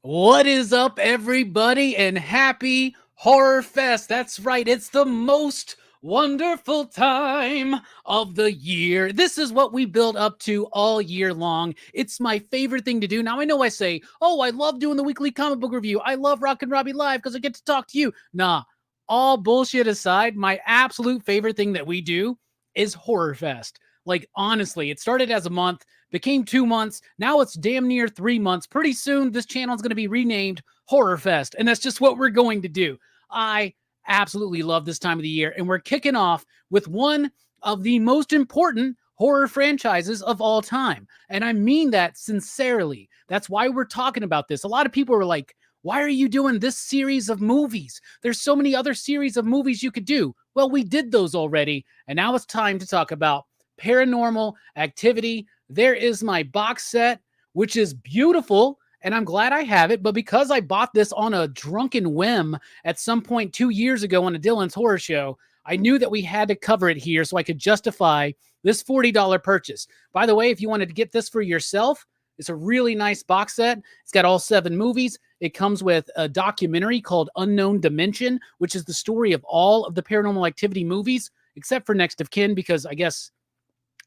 What is up, everybody, and happy Horrorfest. That's right, it's the most wonderful time of the year. This is what we build up to all year long. It's my favorite thing to do. Now, I know I say, oh, I love doing the weekly comic book review. I love Rockin' Robbie Live because I get to talk to you. Nah, all bullshit aside, my absolute favorite thing that we do is Horrorfest. Like, honestly, it started as a month, became 2 months. Now it's damn near 3 months. Pretty soon, this channel is going to be renamed Horrorfest, and that's just what we're going to do. I absolutely love this time of the year, and we're kicking off with one of the most important horror franchises of all time. And I mean that sincerely. That's why we're talking about this. A lot of people were like, why are you doing this series of movies? There's so many other series of movies you could do. Well, we did those already, and now it's time to talk about Paranormal Activity. There is my box set, which is beautiful, and I'm glad I have it. But because I bought this on a drunken whim at some point 2 years ago on a Dylan's Horror Show, I knew that we had to cover it here so I could justify this $40 purchase. By the way, if you wanted to get this for yourself, it's a really nice box set. It's got all 7 movies. It comes with a documentary called Unknown Dimension, which is the story of all of the Paranormal Activity movies, except for Next of Kin, because I guess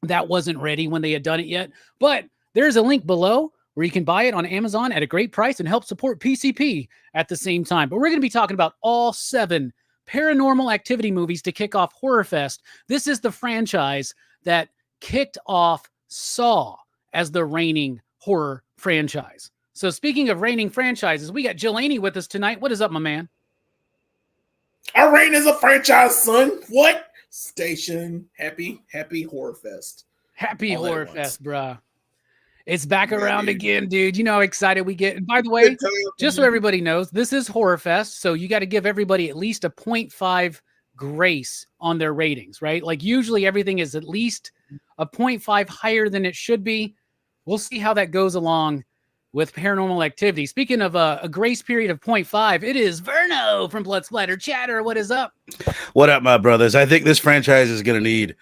that wasn't ready when they had done it yet. But there's a link below where you can buy it on Amazon at a great price and help support PCP at the same time. But we're going to be talking about all 7 Paranormal Activity movies to kick off Horrorfest. This is the franchise that kicked off Saw as the reigning horror franchise. So speaking of reigning franchises, we got Jelani with us tonight. What is up, my man? Our reign is a franchise, son. What? Station. Happy Horrorfest. Happy Horrorfest, bruh. It's back around again, dude. You know how excited we get. And by the way, just so everybody knows, this is Horrorfest, so you got to give everybody at least a 0.5 grace on their ratings, right? Like usually everything is at least a 0.5 higher than it should be. We'll see how that goes along with Paranormal Activity. Speaking of a grace period of 0.5, it is Verno from Blood Splatter Chatter. What is up? What up, my brothers? I think this franchise is going to need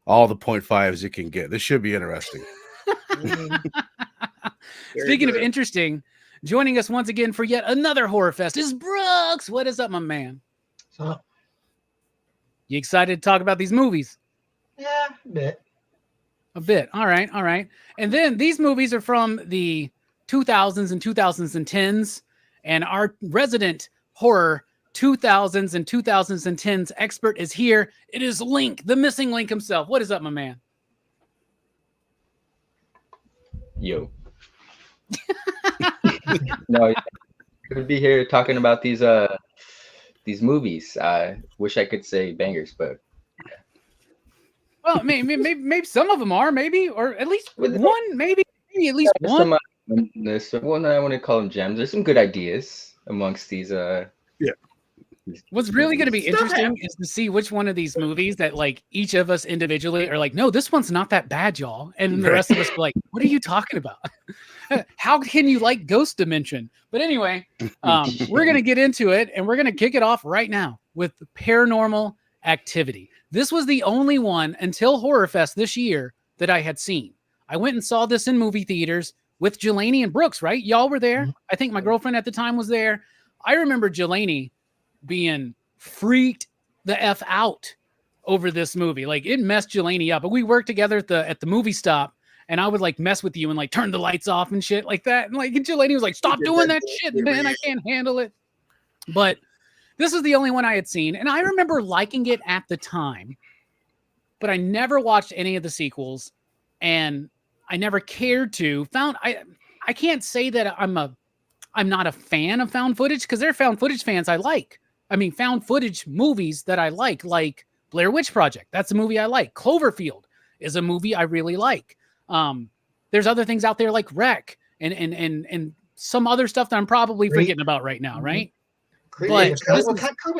all the 0.5s it can get. This should be interesting. Speaking of interesting, joining us once again for yet another Horrorfest is Brooks. What is up, my man? What's up? You excited to talk about these movies? Yeah, a bit. A bit. All right, all right. And then these movies are from the 2000s and 2010s, and our resident horror 2000s and 2010s expert is here. It is Link, the missing Link himself. What is up, my man? Yo. No, could be here talking about these movies. I wish I could say bangers, but well, maybe some of them are, maybe, or at least one, maybe at least one. There's one that I want to call them gems. There's some good ideas amongst these. What's really going to be interesting is to see which one of these movies that like each of us individually are like, no, this one's not that bad, y'all. And then the rest of us are like, what are you talking about? How can you like Ghost Dimension? But anyway, we're going to get into it and we're going to kick it off right now with Paranormal Activity. This was the only one until Horrorfest this year that I had seen. I went and saw this in movie theaters with Jelani and Brooks, right? Y'all were there. I think my girlfriend at the time was there. I remember Jelani being freaked the F out over this movie. Like it messed Jelani up. But we worked together at the movie stop, and I would like mess with you and like turn the lights off and shit like that. And like Jelani was like, stop doing that shit, man. I can't handle it. But this is the only one I had seen. And I remember liking it at the time, but I never watched any of the sequels and I never cared to. I can't say that I'm not a fan of found footage because there are found footage fans I like. I mean, found footage movies that I like Blair Witch Project. That's a movie I like. Cloverfield is a movie I really like. There's other things out there like Wreck and some other stuff that I'm probably forgetting about right now, right? Creep was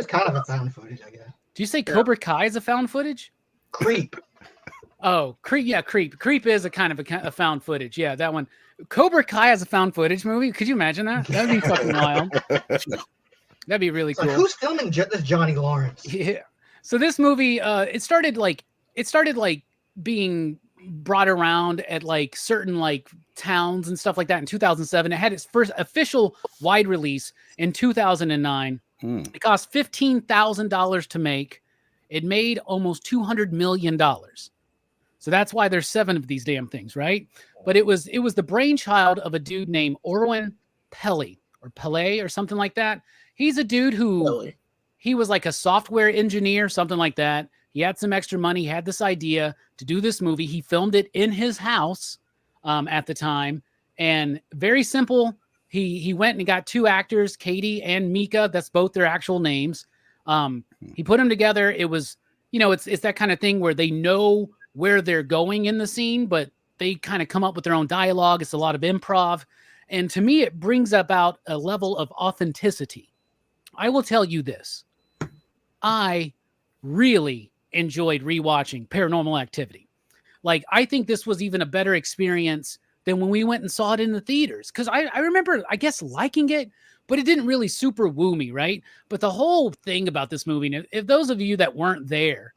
kind of a found footage, I guess. Do you say Cobra Kai is a found footage? Creep. Oh, Creep. Yeah, Creep. Creep is a kind of a found footage. Yeah, that one. Cobra Kai is a found footage movie. Could you imagine that? That'd be fucking wild. That'd be really cool. Who's filming this Johnny Lawrence? Yeah. So this movie, it started being brought around at like certain like towns and stuff like that in 2007. It had its first official wide release in 2009. It cost $15,000 to make. It made almost $200 million. So that's why there's 7 of these damn things, right? But it was the brainchild of a dude named Orwin Pele or something like that. He's a dude who he was like a software engineer, something like that. He had some extra money. He had this idea to do this movie. He filmed it in his house at the time, and very simple. He went and got 2 actors, Katie and Mika. That's both their actual names. He put them together. It was, it's that kind of thing where they know where they're going in the scene, but they kind of come up with their own dialogue. It's a lot of improv. And to me, it brings about a level of authenticity. I will tell you this. I really enjoyed rewatching Paranormal Activity. Like, I think this was even a better experience than when we went and saw it in the theaters. Because I remember, I guess, liking it, but it didn't really super woo me, right? But the whole thing about this movie, if those of you that weren't there,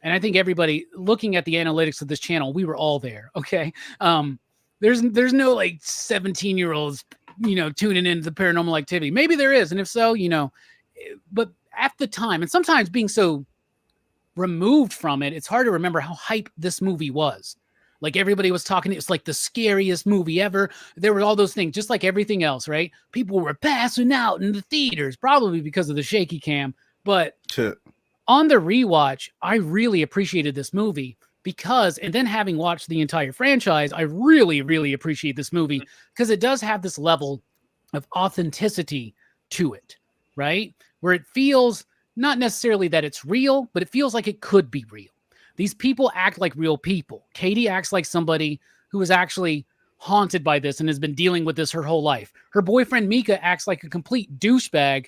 and I think everybody looking at the analytics of this channel, we were all there, okay? There's no like 17-year-olds, tuning into the Paranormal Activity. Maybe there is, and if so, but at the time, and sometimes being so removed from it, it's hard to remember how hype this movie was. Like, everybody was talking, it's like the scariest movie ever. There were all those things, just like everything else, right? People were passing out in the theaters, probably because of the shaky cam. But on the rewatch, I really appreciated this movie because, and then having watched the entire franchise, I really, really appreciate this movie because it does have this level of authenticity to it, right? Where it feels not necessarily that it's real, but it feels like it could be real. These people act like real people. Katie acts like somebody who is actually haunted by this and has been dealing with this her whole life. Her boyfriend, Mika, acts like a complete douchebag,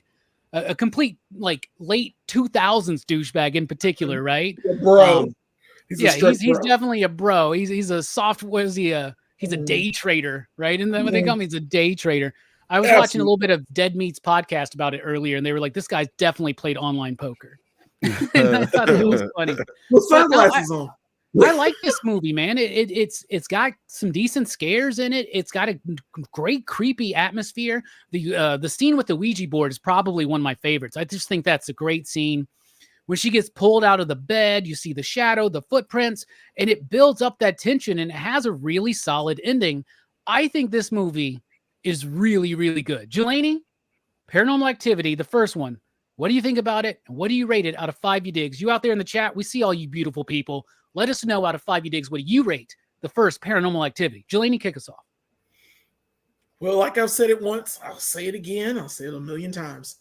a complete, like, late 2000s douchebag in particular, right? Bro. He's definitely a bro. He's a soft, he's a day trader, right? Isn't that what they call him? He's a day trader. I was watching a little bit of Dead Meat's podcast about it earlier, and they were like, this guy's definitely played online poker. And I thought it was funny. With sunglasses on. I like this movie, man. It's got some decent scares in it. It's got a great creepy atmosphere. The scene with the Ouija board is probably one of my favorites. I just think that's a great scene. When she gets pulled out of the bed, you see the shadow, the footprints, and it builds up that tension, and it has a really solid ending. I think this movie is really, really good. Jelani, Paranormal Activity, the first one. What do you think about it? And what do you rate it out of 5 you digs? You out there in the chat, we see all you beautiful people. Let us know out of 5 you digs, what do you rate the first Paranormal Activity? Jelani, kick us off. Well, like I've said it once, I'll say it again. I'll say it a million times.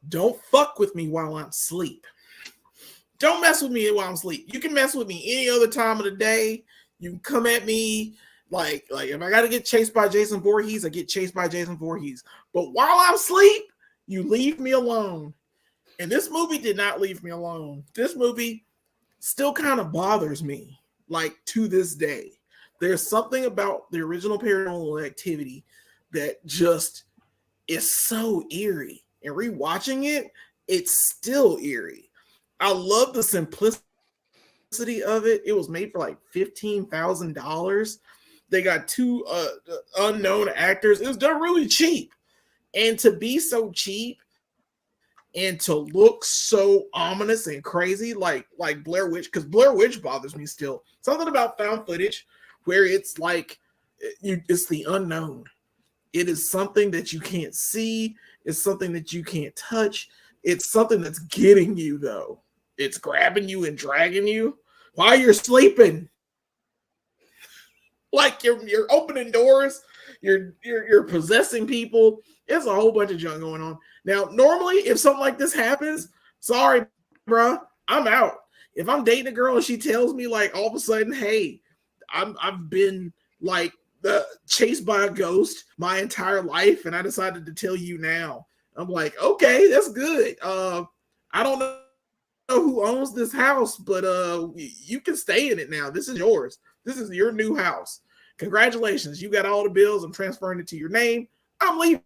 Don't fuck with me while I'm asleep. Don't mess with me while I'm asleep. You can mess with me any other time of the day. You can come at me like if I got to get chased by Jason Voorhees, I get chased by Jason Voorhees. But while I'm asleep, you leave me alone. And this movie did not leave me alone. This movie still kind of bothers me, like, to this day. There's something about the original Paranormal Activity that just is so eerie. And rewatching it, it's still eerie. I love the simplicity of it. It was made for like $15,000. They got 2 unknown actors. It was done really cheap. And to be so cheap and to look so ominous and crazy, like Blair Witch, because Blair Witch bothers me still. Something about found footage where it's like it's the unknown. It is something that you can't see. It's something that you can't touch. It's something that's getting you, though. It's grabbing you and dragging you while you're sleeping. Like you're opening doors, you're possessing people. It's a whole bunch of junk going on. Now, normally, if something like this happens, sorry, bro, I'm out. If I'm dating a girl and she tells me, like, all of a sudden, hey, I've been like chased by a ghost my entire life, and I decided to tell you now. I'm like, okay, that's good. I don't know who owns this house, but you can stay in it now. This is yours. This is your new house. Congratulations. You got all the bills. I'm transferring it to your name. I'm leaving.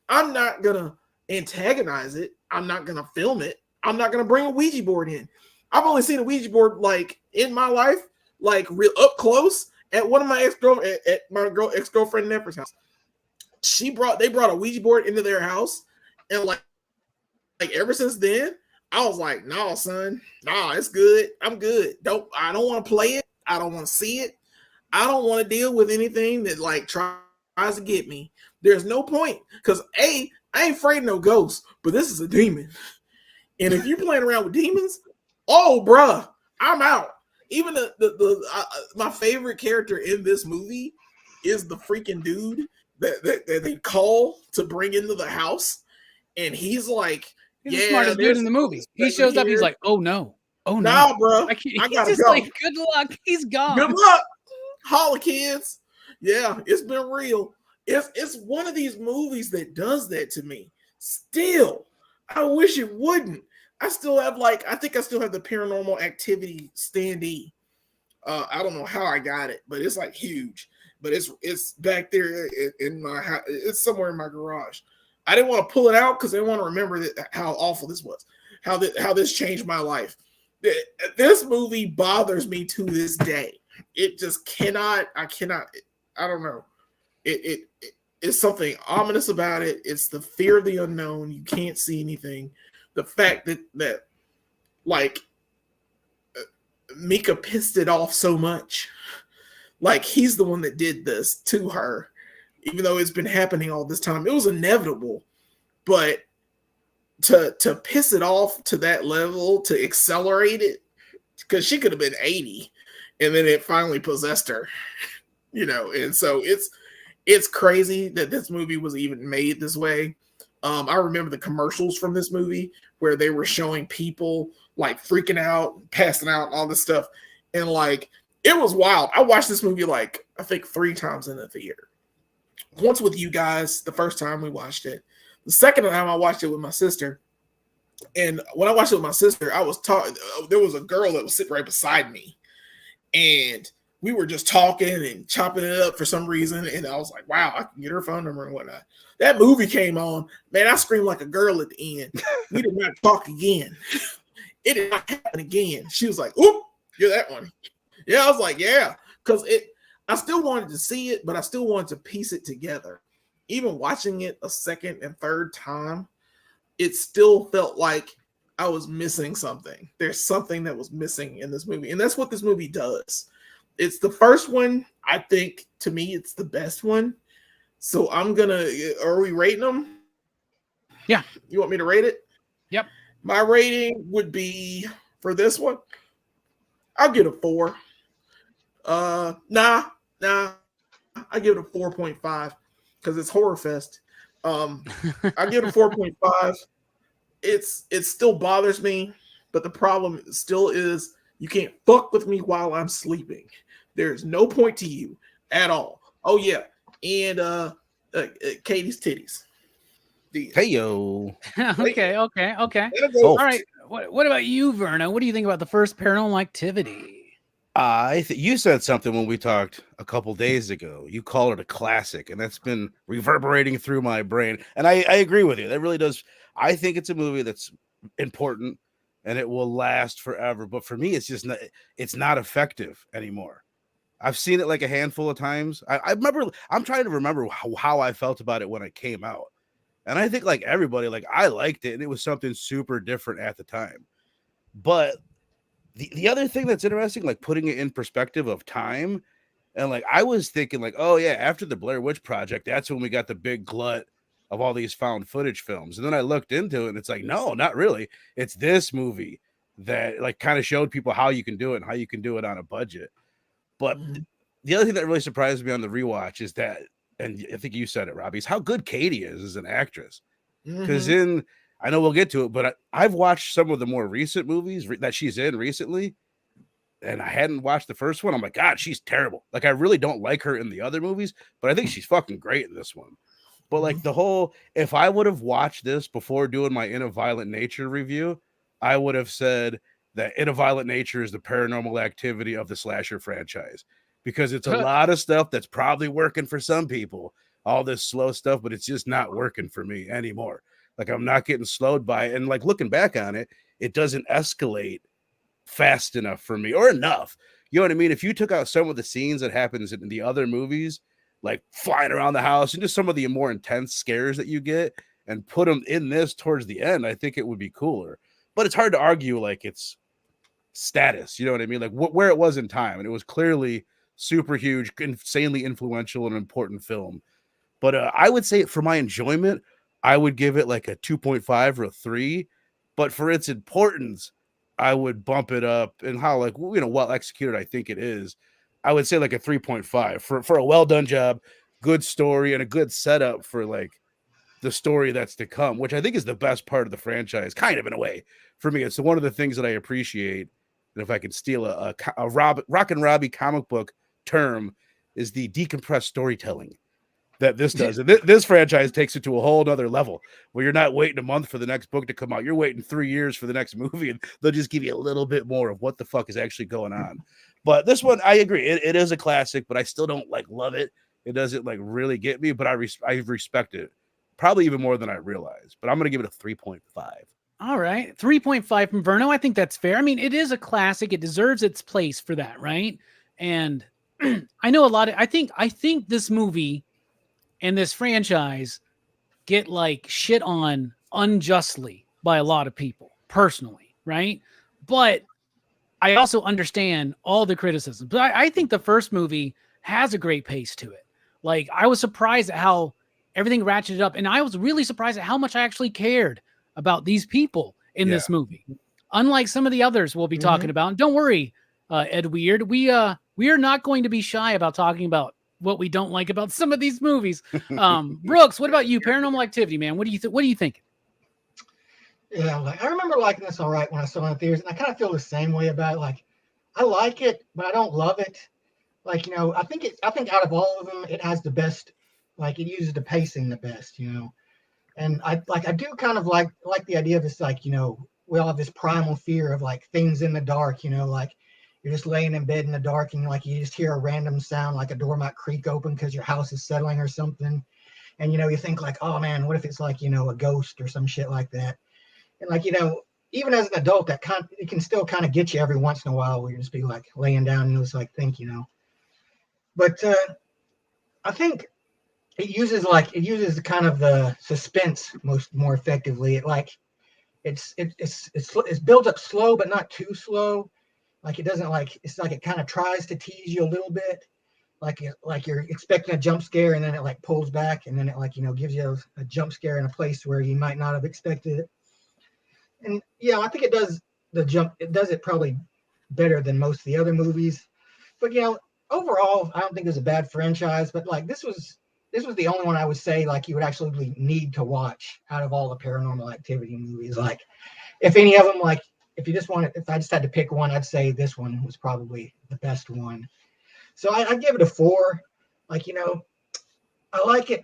I'm not going to antagonize it. I'm not going to film it. I'm not going to bring a Ouija board in. I've only seen a Ouija board, like, in my life, like, real up close, at one of my ex-girlfriend at my ex-girlfriend Nefer's house. They brought a Ouija board into their house, and like ever since then, I was like, no, son, no, it's good. I'm good. I don't want to play it. I don't want to see it. I don't want to deal with anything that like tries to get me. There's no point because I ain't afraid of no ghosts, but this is a demon. And if you're playing around with demons, oh, bruh, I'm out. Even my favorite character in this movie is the freaking dude that they call to bring into the house, and he's like, he's the smartest dude in the movie. He shows up, he's like, oh no, nah, bro, I gotta just go. like, good luck, he's gone. Good luck, holla, kids. Yeah, it's been real. It's one of these movies that does that to me. Still, I wish it wouldn't. I still have I think I still have the Paranormal Activity standee. I don't know how I got it, but it's like huge. But it's back there in my house. It's somewhere in my garage. I didn't want to pull it out because I didn't want to remember how awful this was, how this changed my life. This movie bothers me to this day. It just cannot. I don't know. It's something ominous about it. It's the fear of the unknown. You can't see anything. The fact that like Mika pissed it off so much. Like he's the one that did this to her, even though it's been happening all this time. It was inevitable, but to piss it off to that level, to accelerate it, because she could have been 80, and then it finally possessed her, And so it's crazy that this movie was even made this way. I remember the commercials from this movie where they were showing people like freaking out, passing out, all this stuff, and like. It was wild. I watched this movie I think 3 times in the theater. Once with you guys, the first time we watched it. The second time I watched it with my sister. And when I watched it with my sister, I was talking. There was a girl that was sitting right beside me. And we were just talking and chopping it up for some reason. And I was like, wow, I can get her phone number and whatnot. That movie came on. Man, I screamed like a girl at the end. We did not talk again. It did not happen again. She was like, oop, you're that one. Yeah, I was like, yeah, because I still wanted to see it, but I still wanted to piece it together. Even watching it a second and third time, it still felt like I was missing something. There's something that was missing in this movie, and that's what this movie does. It's the first one. I think, to me, it's the best one. So are we rating them? Yeah. You want me to rate it? Yep. My rating would be, for this one, I'll give it a 4. Nah. I give it a 4.5 because it's Horrorfest. I give it a 4.5. It still bothers me, but the problem still is you can't fuck with me while I'm sleeping. There's no point to you at all. Oh yeah, and Katie's titties. Hey yo. Okay. All right. What about you, Verna? What do you think about the first Paranormal Activity? You said something when we talked a couple days ago. You called it a classic, and that's been reverberating through my brain. And I agree with you. That really does. I think it's a movie that's important, and it will last forever. But for me, it's not effective anymore. I've seen it like a handful of times. I remember. I'm trying to remember how I felt about it when it came out, and I think like everybody, like I liked it, and it was something super different at the time. But the other thing that's interesting, like putting it in perspective of time, and like I was thinking, like, oh yeah, after the Blair Witch Project, that's when we got the big glut of all these found footage films. And then I looked into it, and it's like, no, not really. It's this movie that like kind of showed people how you can do it and how you can do it on a budget. But the other thing that really surprised me on the rewatch is that, and I think you said it, Robbie, is how good Katie is as an actress. Because I know we'll get to it, but I've watched some of the more recent movies that she's in recently, and I hadn't watched the first one. I'm like, God, she's terrible. Like, I really don't like her in the other movies, but I think she's fucking great in this one. But like if I would have watched this before doing my In a Violent Nature review, I would have said that In a Violent Nature is the Paranormal Activity of the slasher franchise, because it's a lot of stuff that's probably working for some people, all this slow stuff, but it's just not working for me anymore. Like, I'm not getting slowed by it. And like looking back on it, it doesn't escalate fast enough for me, or enough, You know what I mean? If you took out some of the scenes that happens in the other movies, like flying around the house and just some of the more intense scares that you get, and put them in this towards the end, I think it would be cooler. But it's hard to argue like it's status. You know what I mean? Like where it was in time, and it was clearly super huge, insanely influential, and important film. But I would say for my enjoyment, I would give it like a 2.5 or a 3. But for its importance, I would bump it up, and how like well executed I think it is. I would say like a 3.5 for a well done job, good story, and a good setup for like the story that's to come, which I think is the best part of the franchise, kind of in a way for me. It's one of the things that I appreciate. And if I could steal a Rockin' Robbie comic book term, is the decompressed storytelling that this does. And this franchise takes it to a whole nother level where you're not waiting a month for the next book to come out. You're waiting 3 years for the next movie, and they'll just give you a little bit more of what the fuck is actually going on. But this one, I agree. It is a classic, but I still don't like love it. It doesn't like really get me, but I respect it probably even more than I realized. But I'm going to give it a 3.5. All right. 3.5 from Verno. I think that's fair. I mean, it is a classic. It deserves its place for that, right? And I know I think this movie and this franchise get like shit on unjustly by a lot of people personally, right? But I also understand all the criticism. But I think the first movie has a great pace to it. Like, I was surprised at how everything ratcheted up, and I was really surprised at how much I actually cared about these people in this movie. Unlike some of the others we'll be talking about. And don't worry, Ed Weird, we are not going to be shy about talking about what we don't like about some of these movies. Brooks, what about you? Paranormal Activity, man. What do you think? Yeah, like I remember liking this all right when I saw it in theaters, and I kind of feel the same way about it. Like, I like it, but I don't love it. Like, I think out of all of them, it has the best. Like, it uses the pacing the best, And I do kind of like the idea of this, like, we all have this primal fear of like things in the dark, like you're just laying in bed in the dark and like you just hear a random sound like a door might creak open because your house is settling or something. And you think like, oh man, what if it's like, a ghost or some shit like that. And like, even as an adult, it can still kind of get you every once in a while where you just be like laying down and just like think, But I think it uses kind of the suspense more effectively. It's built up slow, but not too slow. Like, it doesn't it's like it kind of tries to tease you a little bit. Like you're expecting a jump scare, and then it like pulls back, and then it gives you a jump scare in a place where you might not have expected it. And yeah, I think it does it probably better than most of the other movies. But overall, I don't think it's a bad franchise. But like this was the only one I would say like you would actually need to watch out of all the Paranormal Activity movies. Like, if any of them, like if I just had to pick one, I'd say this one was probably the best one. So I'd give it a 4. Like, I like it.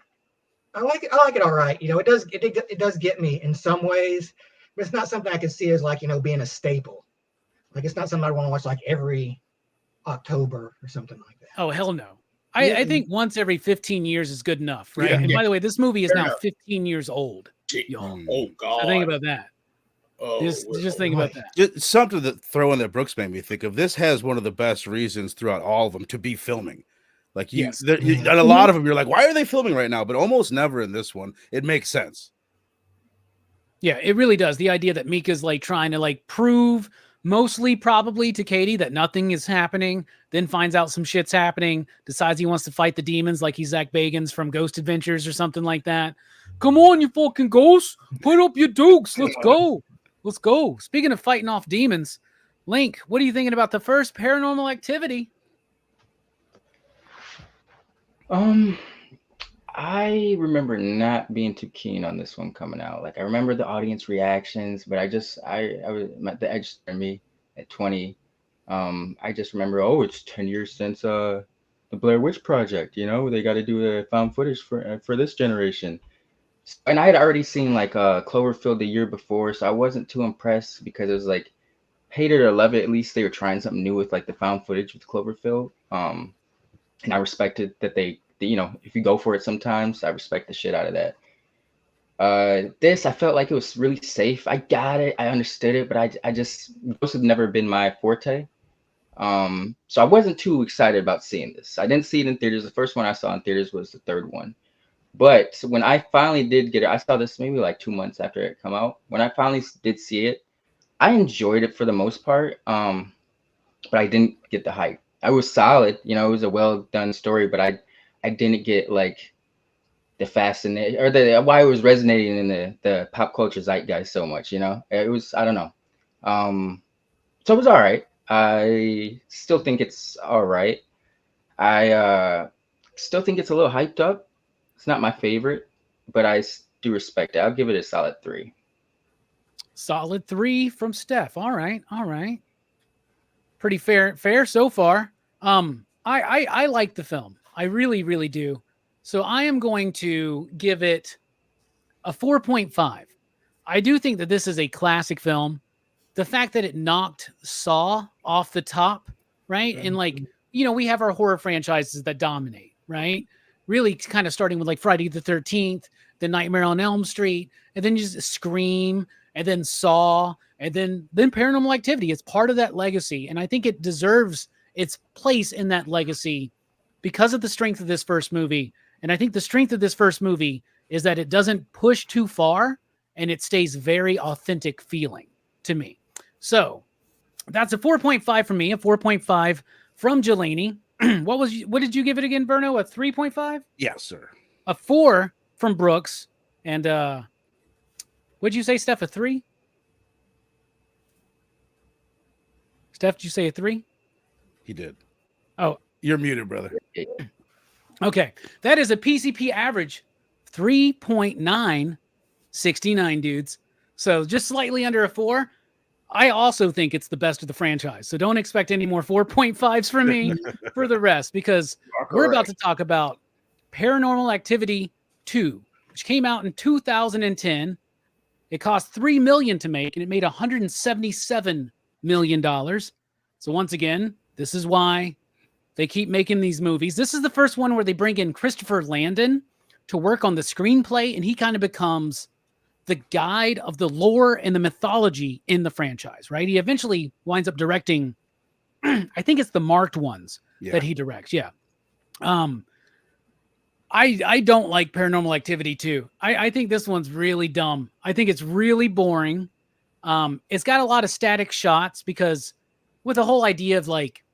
I like it all right. It does get me in some ways, but it's not something I can see as like, being a staple. Like, it's not something I want to watch like every October or something like that. Oh, hell no. I think once every 15 years is good enough, right? Yeah. And by the way, this movie is now 15 years old. Oh God! So think about that. Just think about that. Just something that throw in that Brooks made me think of. This has one of the best reasons throughout all of them to be filming. Like and a lot of them, you're like, why are they filming right now? But almost never in this one. It makes sense. Yeah, it really does. The idea that Mika's like trying to like prove mostly probably to Katie that nothing is happening, then finds out some shit's happening, decides he wants to fight the demons like he's Zach Bagans from Ghost Adventures or something like that. Come on, you fucking ghosts. Put up your dukes. Let's go. Let's go. Speaking of fighting off demons, Link, what are you thinking about the first Paranormal Activity? I remember not being too keen on this one coming out. Like, I remember the audience reactions, but I was the edge for me at 20. I just remember, it's 10 years since the Blair Witch Project. They got to do the found footage for this generation. And I had already seen like Cloverfield the year before, so I wasn't too impressed because it was like, hate it or love it, at least they were trying something new with like the found footage with Cloverfield. And I respected that they if you go for it sometimes, I respect the shit out of that. This, I felt like it was really safe. I got it. I understood it, but I just, ghosts have never been my forte. So I wasn't too excited about seeing this. I didn't see it in theaters. The first one I saw in theaters was the third one. But when I finally did get it, I saw this maybe like 2 months after it come out. When I finally did see it, I enjoyed it for the most part. But I didn't get the hype. I was solid, you know, it was a well done story, but I didn't get like the fascination or the why it was resonating in the pop culture zeitgeist so much, you know. It was, I don't know. So it was all right. I still think it's all right. I still think it's a little hyped up. It's not my favorite, but I do respect it. I'll give it a solid 3. Solid 3 from Steph. All right. All right. Pretty fair so far. I like the film. I really, really do. So I am going to give it a 4.5. I do think that this is a classic film. The fact that it knocked Saw off the top, right? And like, you know, we have our horror franchises that dominate, right? Really kind of starting with like Friday the 13th, then Nightmare on Elm Street, and then just Scream, and then Saw, and then Paranormal Activity. It's part of that legacy. And I think it deserves its place in that legacy because of the strength of this first movie. And I think the strength of this first movie is that it doesn't push too far and it stays very authentic feeling to me. So that's a 4.5 from me, a 4.5 from Jelani. What did you give it again, Verno? A 3.5? Yes, sir. A 4 from Brooks. And what'd you say, Steph? A 3? Steph, did you say a 3? He did. Oh, you're muted, brother. Okay. That is a PCP average 3.969, dudes. So just slightly under a 4. I also think it's the best of the franchise. So don't expect any more 4.5s from me for the rest, because we're about to talk about Paranormal Activity 2, which came out in 2010. It cost $3 million to make, and it made $177 million. So once again, this is why they keep making these movies. This is the first one where they bring in Christopher Landon to work on the screenplay, and he kind of becomes the guide of the lore and the mythology in the franchise, right? He eventually winds up directing, I think it's the marked ones that he directs. Yeah. I don't like Paranormal Activity 2. I think this one's really dumb. I think it's really boring. It's got a lot of static shots because with the whole idea of like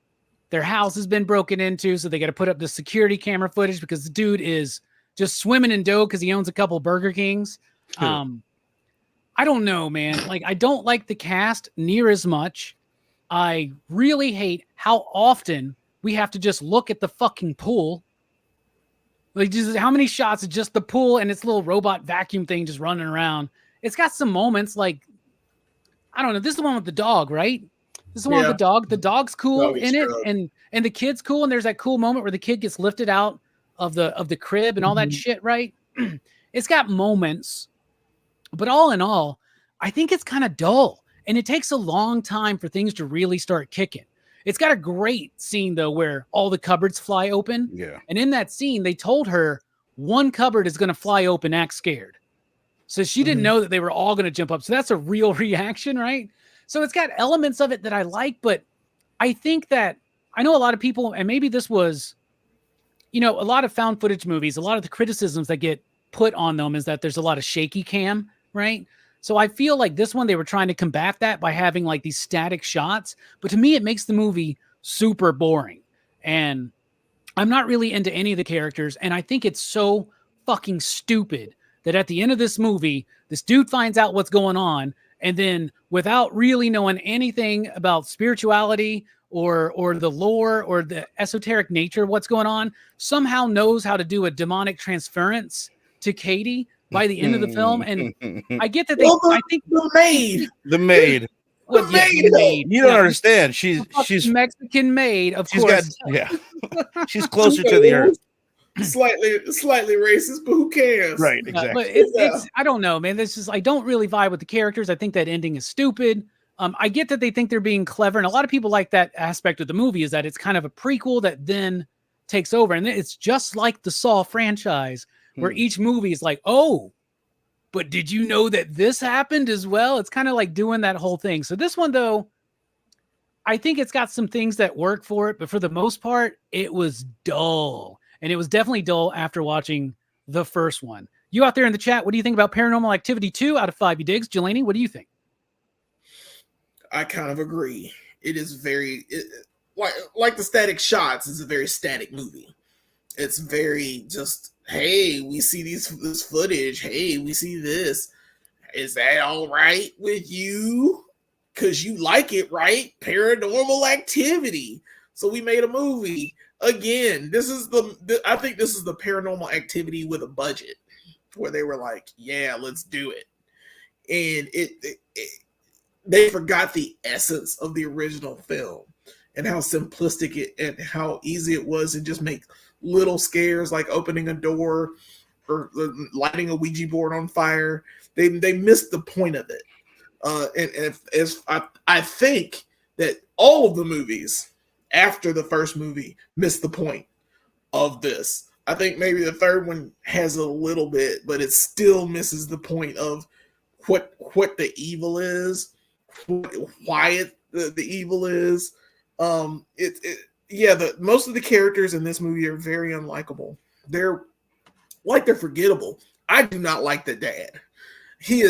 their house has been broken into, so they got to put up the security camera footage because the dude is just swimming in dough because he owns a couple Burger Kings. I don't know, man. Like, I don't like the cast near as much. I really hate how often we have to just look at the fucking pool. Like, just how many shots of just the pool and its little robot vacuum thing just running around. It's got some moments like, I don't know. This is the one with the dog, right? This is the one with the dog. The dog's cool in it, and the kid's cool. And there's that cool moment where the kid gets lifted out of the crib and all that shit, right? It's got moments. But all in all, I think it's kind of dull, and it takes a long time for things to really start kicking. It's got a great scene, though, where all the cupboards fly open. Yeah. And in that scene, they told her one cupboard is going to fly open, act scared. So she didn't know that they were all going to jump up. So that's a real reaction, right? So it's got elements of it that I like, but I think that I know a lot of people, and maybe this was, you know, a lot of found footage movies, a lot of the criticisms that get put on them is that there's a lot of shaky cam, right? So I feel like this one, they were trying to combat that by having like these static shots. But to me, it makes the movie super boring. And I'm not really into any of the characters. And I think it's so fucking stupid that at the end of this movie, this dude finds out what's going on. And then without really knowing anything about spirituality or the lore or the esoteric nature of what's going on, somehow knows how to do a demonic transference to Katie by the end of the film. And I get that they, I think the maid. You don't understand. She's Mexican maid, of course. She's closer to the earth. Slightly racist, but who cares? Right, exactly. But it's I don't know, man. This is, I don't really vibe with the characters. I think that ending is stupid. I get that they think they're being clever, and a lot of people like that aspect of the movie is that it's kind of a prequel that then takes over, and it's just like the Saw franchise, where each movie is like, oh, but did you know that this happened as well? It's kind of like doing that whole thing. So this one, though, I think it's got some things that work for it, but for the most part, it was dull. And it was definitely dull after watching the first one. You out there in the chat, what do you think about Paranormal Activity 2 out of 5? You digs? Jelani, what do you think? I kind of agree. It is very like the Static Shots is a very static movie. It's very just, hey, we see this footage. Hey, we see this. Is that all right with you? Because you like it, right? Paranormal Activity. So we made a movie. Again, I think this is the Paranormal Activity with a budget, where they were like, yeah, let's do it. And they forgot the essence of the original film and how simplistic it and how easy it was to just make little scares like opening a door or lighting a Ouija board on fire. They missed the point of it. I think that all of the movies after the first movie missed the point of this. I think maybe the third one has a little bit, but it still misses the point of what the evil is, why the evil is. Most of the characters in this movie are very unlikable. They're forgettable. I do not like the dad. He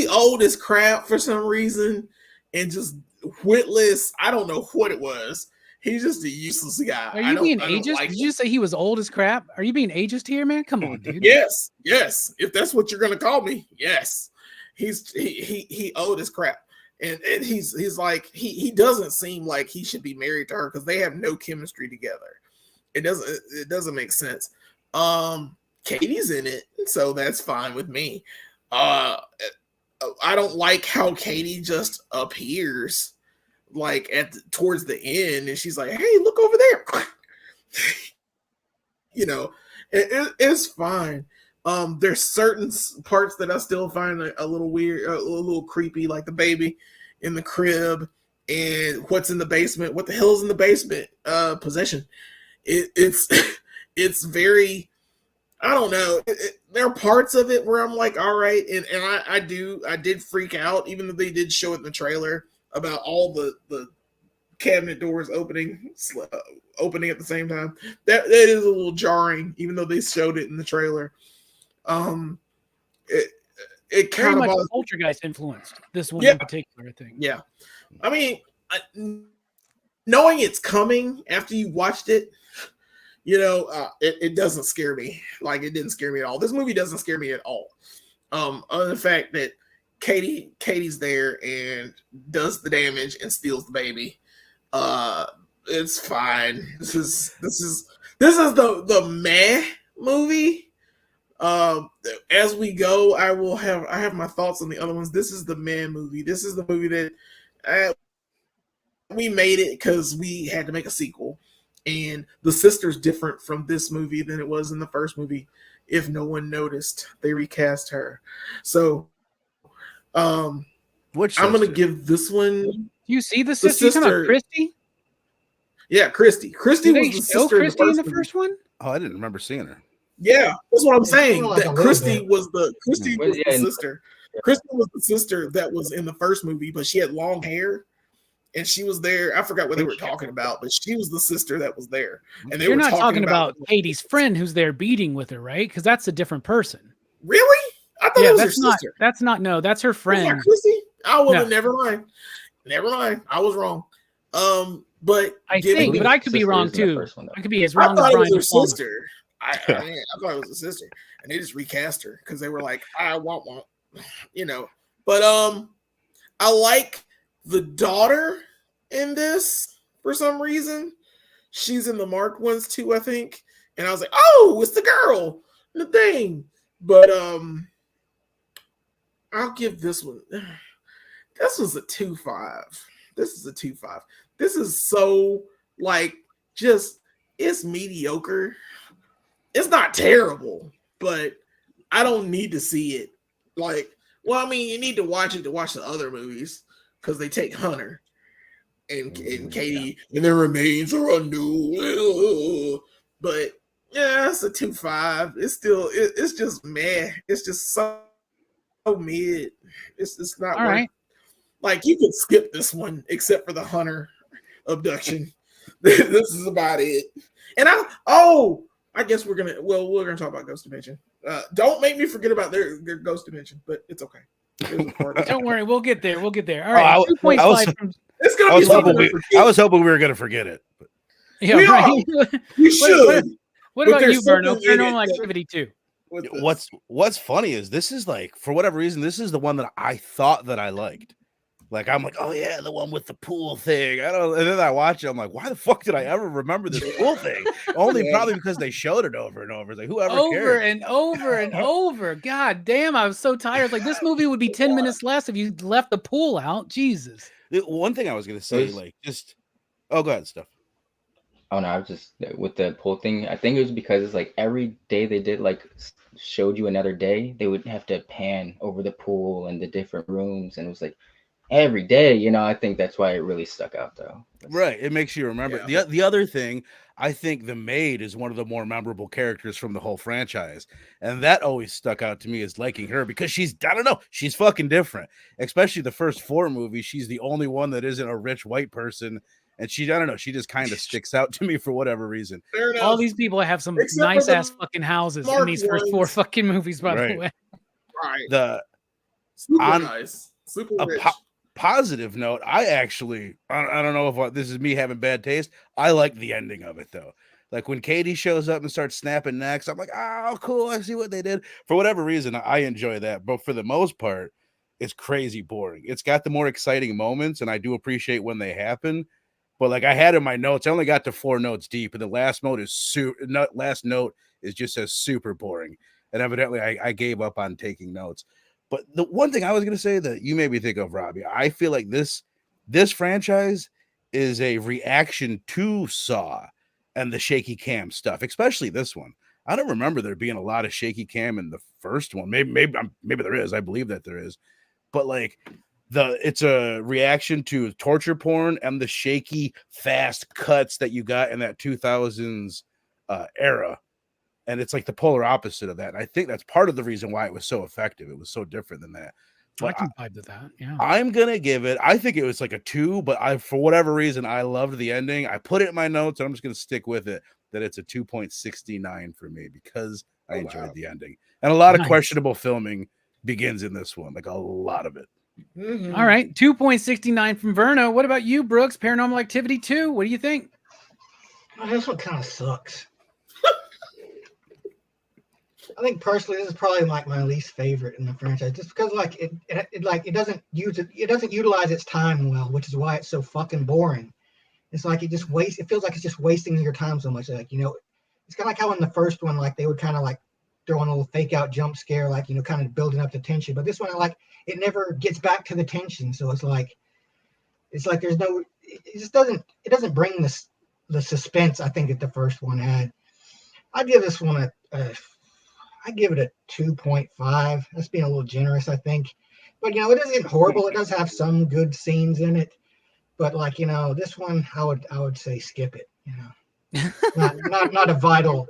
old as crap for some reason and just witless. I don't know what it was. He's just a useless guy. Are you being ageist? Did you just say he was old as crap? Are you being ageist here, man? Come on, dude. Yes. If that's what you're gonna call me, yes. He old as crap. And he's like he doesn't seem like he should be married to her because they have no chemistry together. It doesn't make sense. Katie's in it, so that's fine with me. I don't like how Katie just appears like towards the end, and she's like, "Hey, look over there." It's fine. There's certain parts that I still find a little weird, a little creepy, like the baby in the crib and what's in the basement. What the hell is in the basement? Possession. It's very, I don't know. There are parts of it where I'm like, all right, and I did freak out, even though they did show it in the trailer about all the cabinet doors opening at the same time. That is a little jarring, even though they showed it in the trailer. It Very kind much of Poltergeist influenced this one in particular, I think. Yeah, I mean, knowing it's coming after you watched it, it doesn't scare me. Like, it didn't scare me at all. This movie doesn't scare me at all. Other than the fact that Katie's there and does the damage and steals the baby. It's fine. This is the meh movie. As we go, I have my thoughts on the other ones. This is the meh movie. This is the movie that we made it because we had to make a sequel. And the sister's different from this movie than it was in the first movie. If no one noticed, they recast her. So, I'm gonna give this one. Do you see the sister? You talking about Christy? Yeah, Christy. Christy was the sister Christy in the first one. Oh, I didn't remember seeing her. Yeah, that's what I'm saying. Like That Christy was the sister. Yeah. Christy was the sister that was in the first movie, but she had long hair. And she was there. I forgot what they were talking about, but she was the sister that was there. And You're not talking about Katie's friend who's there beating with her, right? Because that's a different person. Really? I thought it was her sister. That's her friend. Chrissy? Oh, well, never mind. I was wrong. But I could be wrong too. I could be as wrong as Brian. I thought it was her sister. I thought it was a sister, and they just recast her because they were like, "I want one," But I like the daughter in this for some reason. She's in the marked ones too, I think. And I was like, "Oh, it's the girl, the thing." But I'll give this one. This was a 2.5. This is a 2.5. This is so it's mediocre. It's not terrible, but I don't need to see it. You need to watch it to watch the other movies because they take Hunter and Katie, and their remains are unknown. But yeah, it's a 2.5. It's still it's just meh. It's just so mid. It's not all right. Like you could skip this one except for the Hunter abduction. This is about it. And I guess we're gonna talk about Ghost Dimension. Don't make me forget about their Ghost Dimension, but it's okay. Don't worry, we'll get there. We'll get there. All right, 2.5 from. It's gonna be something. I was hoping we were gonna forget it. But. Yeah, we right. We should. What about you, Bruno? Paranormal Activity 2. What's funny is this is like, for whatever reason, this is the one that I thought that I liked. Like, I'm like, oh yeah, the one with the pool thing. And then I watch it, I'm like, why the fuck did I ever remember this pool thing? Only probably because they showed it over and over. It's like, whoever cares? And over and over. God damn, I was so tired. Like, this movie would be 10 minutes less if you left the pool out. Jesus. The one thing I was gonna say, go ahead, Steph. Oh no, I was just with the pool thing. I think it was because it's like every day they did like showed you another day, they would have to pan over the pool and the different rooms, and it was like every day, you know. I think that's why it really stuck out though. Right, it makes you remember. Yeah. The other thing, I think the maid is one of the more memorable characters from the whole franchise, and that always stuck out to me as liking her because she's she's fucking different. Especially the first 4 movies, she's the only one that isn't a rich white person. And she just kind of sticks out to me for whatever reason. All these people have some nice ass fucking houses in these first 4 fucking movies, by the way. Right. Super nice. Super rich. Positive note, I don't know if this is me having bad taste. I like the ending of it though. Like when Katie shows up and starts snapping necks, I'm like, oh, cool. I see what they did. For whatever reason, I enjoy that. But for the most part, it's crazy boring. It's got the more exciting moments, and I do appreciate when they happen. But like I had in my notes, I only got to 4 notes deep, and the last note is just as super boring. And evidently, I gave up on taking notes. But the one thing I was going to say that you made me think of, Robbie, I feel like this franchise is a reaction to Saw and the shaky cam stuff, especially this one. I don't remember there being a lot of shaky cam in the first one. Maybe there is. I believe that there is, but like. It's a reaction to torture porn and the shaky, fast cuts that you got in that 2000s era. And it's like the polar opposite of that. And I think that's part of the reason why it was so effective. It was so different than that. But I can vibe to that. Yeah. I'm going to give it, I think it was like a 2, but for whatever reason, I loved the ending. I put it in my notes and I'm just going to stick with it that it's a 2.69 for me because I enjoyed the ending. And a lot of questionable filming begins in this one, like a lot of it. Mm-hmm. All right, 2.69 from Verno. What about you, Brooks? Paranormal Activity 2. What do you think? Oh, this one kind of sucks. I think personally, this is probably like my least favorite in the franchise, just because like it doesn't utilize its time well, which is why it's so fucking boring. It's like it feels like it's just wasting your time so much. Like, you know, it's kind of like how in the first one, like they would kind of like throw in a little fake out jump scare, like, you know, kind of building up the tension. But this one, like, it never gets back to the tension. So it's like there's no, it doesn't bring the suspense I think that the first one had. I'd give this one I give it a 2.5. That's being a little generous, I think. But, you know, it isn't horrible. It does have some good scenes in it. But, like, you know, this one, I would say skip it, you know. not a vital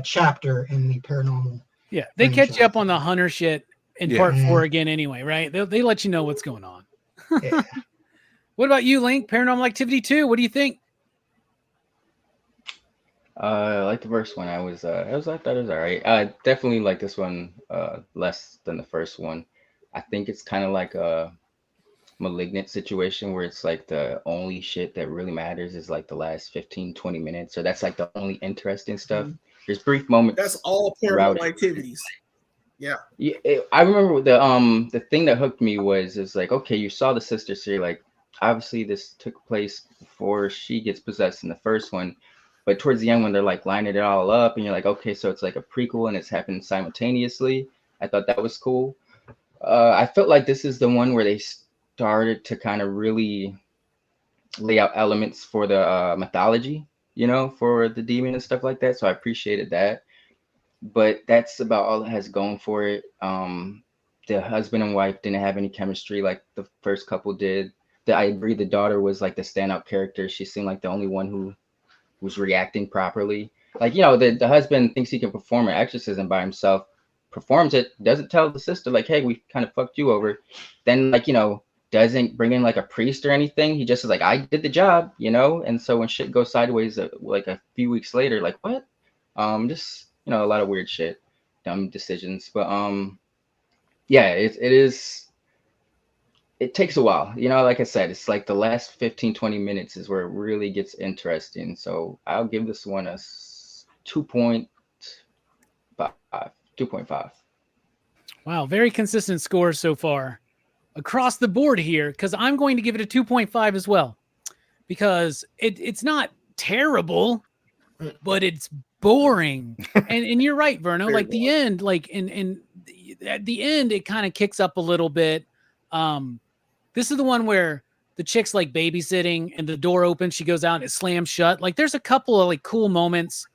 chapter in the paranormal. Yeah, they catch you up on the Hunter shit in part 4 again anyway, right? They let you know what's going on. Yeah. What about you, Link? Paranormal Activity 2, what do you think? I like the first one. I thought it was all right. I definitely like this one less than the first one. I think it's kind of like a Malignant situation where it's like the only shit that really matters is like the last 15-20 minutes. So that's like the only interesting stuff. There's brief moments. That's all Paranormal Activities. Yeah. I remember the thing that hooked me was like, okay, you saw the sister series, like obviously this took place before she gets possessed in the first one. But towards the end, when they're like lining it all up, and you're like, okay, so it's like a prequel and it's happening simultaneously. I thought that was cool. I felt like this is the one where they started to kind of really lay out elements for the mythology, you know, for the demon and stuff like that. So I appreciated that. But that's about all it has going for it. The husband and wife didn't have any chemistry like the first couple did. I agree the daughter was like the standout character. She seemed like the only one who was reacting properly. Like, you know, the husband thinks he can perform an exorcism by himself, performs it, doesn't tell the sister, like, hey, we kind of fucked you over. Then, like, you know, doesn't bring in like a priest or anything. He just is like, I did the job, you know. And so when shit goes sideways, like a few weeks later, like what? Just you know, a lot of weird shit, dumb decisions. But yeah, it is. It takes a while, you know. Like I said, it's like the last 15-20 minutes is where it really gets interesting. So I'll give this one a 2.5. 2.5. Wow, very consistent scores so far across the board here, because I'm going to give it a 2.5 as well, because it's not terrible, but it's boring. and you're right, Verno. Like the end, like in at the end, it kind of kicks up a little bit. This is the one where the chick's like babysitting and the door opens, she goes out and it slams shut. Like there's a couple of like cool moments,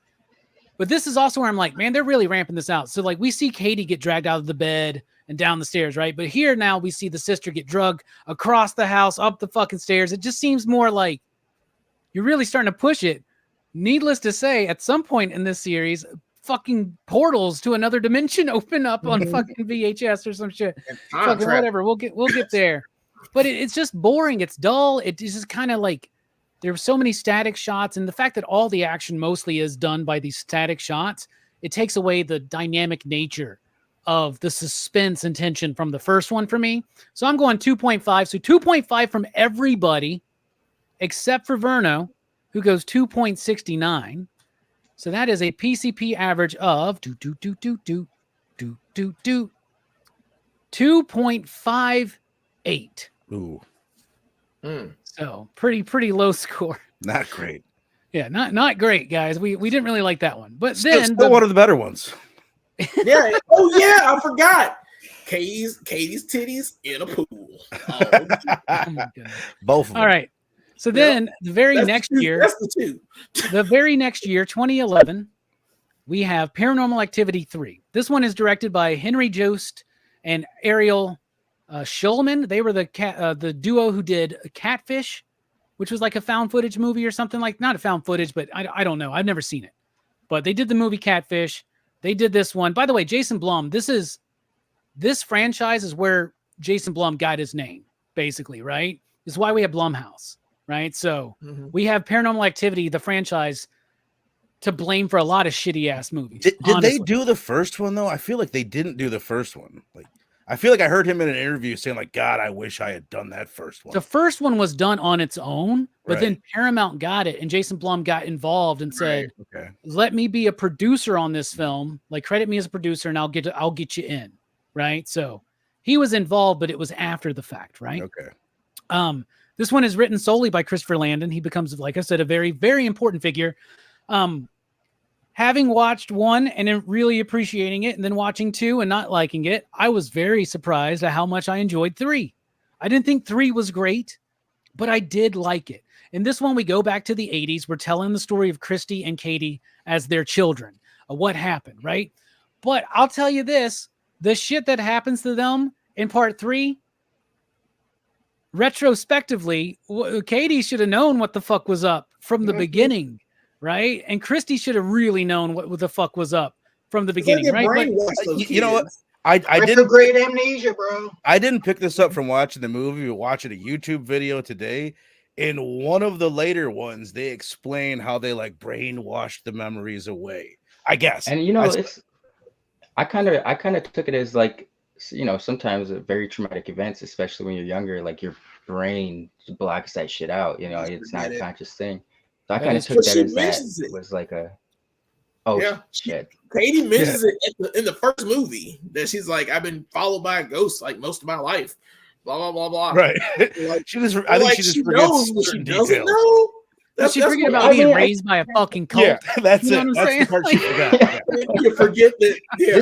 but this is also where I'm like, man, they're really ramping this out. So like we see Katie get dragged out of the bed and down the stairs, right? But here now we see the sister get drugged across the house, up the fucking stairs. It just seems more like you're really starting to push it. Needless to say, at some point in this series, fucking portals to another dimension open up on fucking VHS or some shit. Fucking whatever. We'll get there. But it's just boring. It's dull. It's just kind of like there's so many static shots, and the fact that all the action mostly is done by these static shots, it takes away the dynamic nature of the suspense and tension from the first one for me. So I'm going 2.5. So 2.5 from everybody except for Verno, who goes 2.69. So that is a PCP average of 2.58. Ooh. So pretty low score. Not great. Yeah, not great, guys. We didn't really like that one. But Still then one of the better ones. Yeah. Oh yeah, I forgot. Katie's titties in a pool. Oh my goodness. Both of them. All right. So then the very That's next the two. year, That's the two. the very next year, 2011, we have Paranormal Activity 3. This one is directed by Henry Jost and Ariel Schulman. They were the duo who did Catfish, which was like a found footage movie or something, like not a found footage, but I don't know. I've never seen it. But they did the movie Catfish. They did this one. By the way, Jason Blum, this franchise is where Jason Blum got his name, basically, right? This is why we have Blumhouse, right? So we have Paranormal Activity, the franchise, to blame for a lot of shitty ass movies. Did they do the first one though? I feel like they didn't do the first one. Like I feel like I heard him in an interview saying like, God, I wish I had done that first one. The first one was done on its own, but Right. then Paramount got it, and Jason Blum got involved and said, Okay. "Let me be a producer on this film. Like, credit me as a producer, and I'll get you in." Right. So he was involved, but it was after the fact, right? Okay. This one is written solely by Christopher Landon. He becomes, like I said, a very, very important figure. Having watched one and then really appreciating it, and then watching two and not liking it, I was very surprised at how much I enjoyed 3. I didn't think 3 was great, but I did like it. In this one, we go back to the 80s. We're telling the story of Christy and Katie as their children, what happened, right? But I'll tell you this, the shit that happens to them in part 3, retrospectively, Katie should have known what the fuck was up from the beginning. Right, and Christy should have really known what the fuck was up from the beginning, right? But, you know what? I didn't retrograde amnesia, bro. I didn't pick this up from watching the movie, but watching a YouTube video today. In one of the later ones, they explain how they like brainwashed the memories away. I guess, And you know, I kind of took it as like, you know, sometimes very traumatic events, especially when you're younger, like your brain blocks that shit out. You know, it's not a conscious thing. So I kind of took that as that it was like a, shit. Katie mentions it in the first movie that she's like, I've been followed by a ghost like most of my life. Blah blah blah blah. Right. Like, she just. I think she just forgets she details. doesn't know. She forget about being raised by a fucking cult. Yeah, that's You know it. what I'm That's saying? the part she forgot. Yeah. You forget that. Yeah.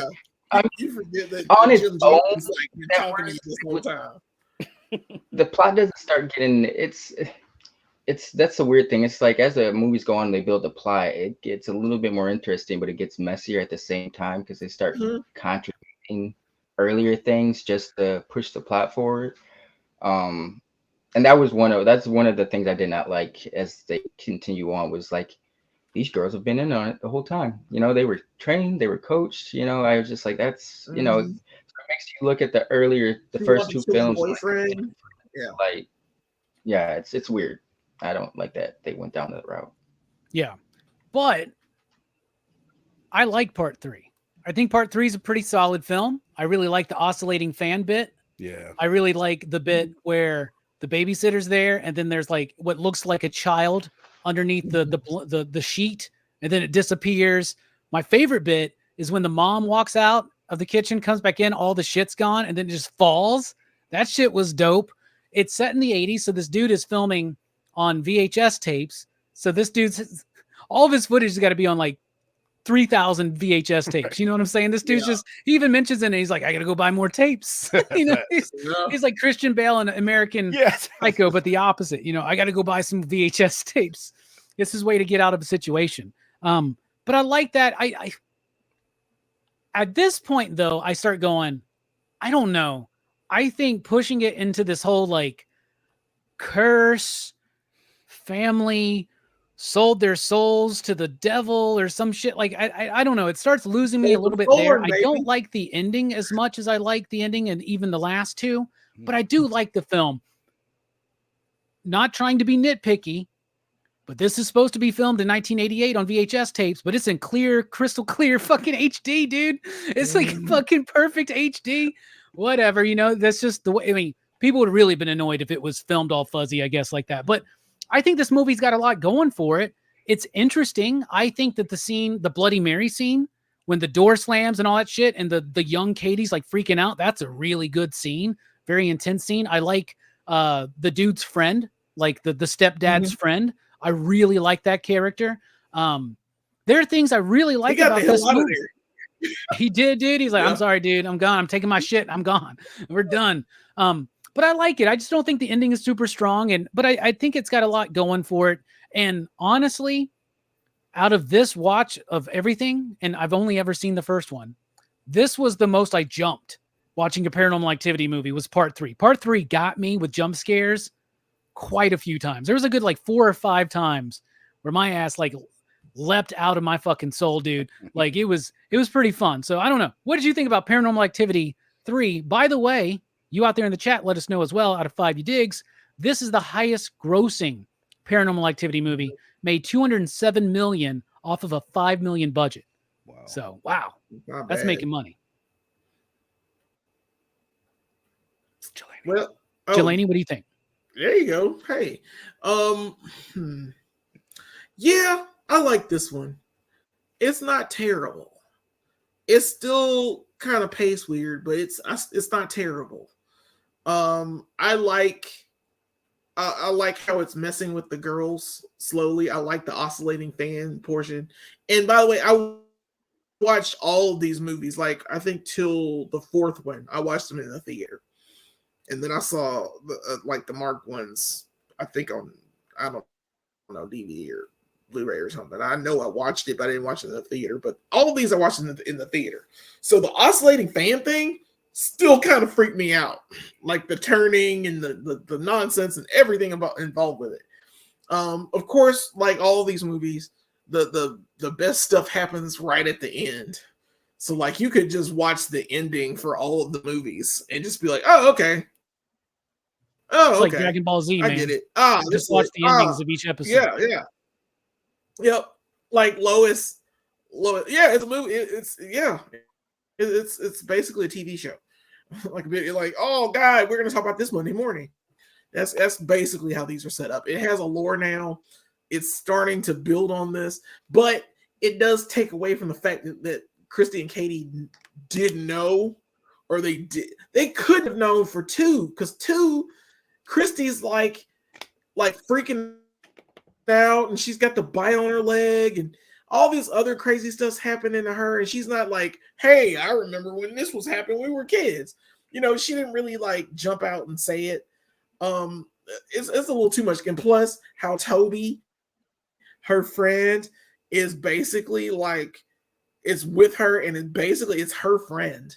You forget that. On its Jim own, Jones, like, been talking to you this whole time. The plot doesn't start getting that's the weird thing. It's like as the movies go on, they build the plot. It gets a little bit more interesting, but it gets messier at the same time because they start contradicting earlier things just to push the plot forward. And that's one of the things I did not like as they continue on was like these girls have been in on it the whole time. You know, they were trained, they were coached. You know, I was just like, that's you know, it makes you look at the first two films. Yeah. Like, yeah, it's weird. I don't like that they went down that route. Yeah. But I like part 3. I think part 3 is a pretty solid film. I really like the oscillating fan bit. Yeah. I really like the bit where the babysitter's there and then there's like what looks like a child underneath the sheet and then it disappears. My favorite bit is when the mom walks out of the kitchen, comes back in, all the shit's gone, and then it just falls. That shit was dope. It's set in the 80s, so this dude is filming on VHS tapes. So this dude's all of his footage has got to be on like 3,000 VHS tapes. You know what I'm saying? This dude's just, he even mentions it and he's like, I got to go buy more tapes. You know, he's like Christian Bale and American Psycho, but the opposite. You know, I got to go buy some VHS tapes. It's his way to get out of a situation. But I like that. I at this point though, I start going, I don't know. I think pushing it into this whole like curse, family sold their souls to the devil or some shit. Like, I don't know. It starts losing me a little bit there. I don't like the ending as much as I like the ending and even the last two, but I do like the film. Not trying to be nitpicky, but this is supposed to be filmed in 1988 on VHS tapes, but it's in clear, crystal clear fucking HD, dude. It's like fucking perfect HD. Whatever, you know, that's just the way. I mean, people would have really been annoyed if it was filmed all fuzzy, I guess, like that. But I think this movie's got a lot going for it. It's interesting. I think that the scene, the Bloody Mary scene, when the door slams and all that shit, and the young Katie's like freaking out, that's a really good scene. Very intense scene. I like the dude's friend, like the stepdad's friend. I really like that character. There are things I really like about this movie. He did, dude. He's like, I'm sorry, dude. I'm gone. I'm taking my shit. I'm gone. We're done. But I like it. I just don't think the ending is super strong. But I think it's got a lot going for it. And honestly, out of this watch of everything, and I've only ever seen the first one, this was the most I jumped watching a Paranormal Activity movie was part 3. Part 3 got me with jump scares quite a few times. There was a good like 4 or 5 times where my ass like leapt out of my fucking soul, dude. Like it was pretty fun. So I don't know. What did you think about Paranormal Activity 3? By the way, you out there in the chat, let us know as well. Out of 5 you digs, this is the highest grossing Paranormal Activity movie, made $207 million off of a $5 million budget. Wow. So wow, that's making money. Well, Jelani, what do you think? There you go. Hey, yeah, I like this one. It's not terrible. It's still kind of paced weird, but it's not terrible. I like how it's messing with the girls slowly. I like the oscillating fan portion. And by the way, I watched all of these movies, like I think till the 4th one. I watched them in the theater. And then I saw the like the marked ones, I think on, I don't know, DVD or Blu-ray or something. I know I watched it, but I didn't watch it in the theater. But all of these I watched in the theater. So the oscillating fan thing still kind of freaked me out. Like the turning and the nonsense and everything involved with it. Of course, like all of these movies, the best stuff happens right at the end. So like you could just watch the ending for all of the movies and just be like, oh, okay. Oh, it's okay. Like Dragon Ball Z, man. I get it. Just watch the endings of each episode. Yeah. Yep. Like Lois. Yeah, it's a movie. It's basically a TV show. like, oh God, we're gonna talk about this Monday morning. That's basically how these are set up. It has a lore now. It's starting to build on this, but it does take away from the fact that Christy and Katie didn't know, or they could have known for 2, because 2, Christy's like freaking out, and she's got the bite on her leg, and all this other crazy stuff's happening to her, and she's not like, hey, I remember when this was happening when we were kids. You know, she didn't really like jump out and say it. It's a little too much. And plus, how Toby, her friend, is basically like, it's with her, and it's her friend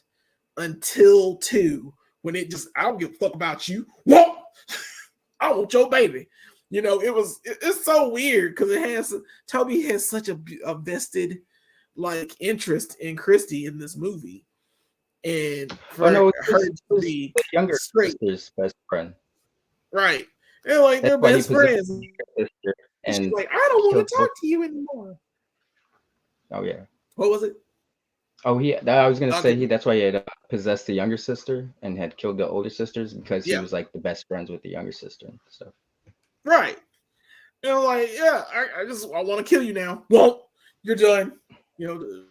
until 2, when it just, I don't give a fuck about you. Whoa! I want your baby. You know, it's so weird because Toby has such a vested like interest in Christy in this movie, and for her to be younger straight, sister's best friend. Right. They're like That's they're why he best possessed friends. his sister And she's and like, I don't want killed to both. talk to you anymore. Oh yeah. What was it? Oh, I was gonna I'll say give you. that's why he had possessed the younger sister and had killed the older sisters because he Yeah. was like the best friends with the younger sister and stuff. Right. You know, like, yeah, I want to kill you now. Well, you're done. You know,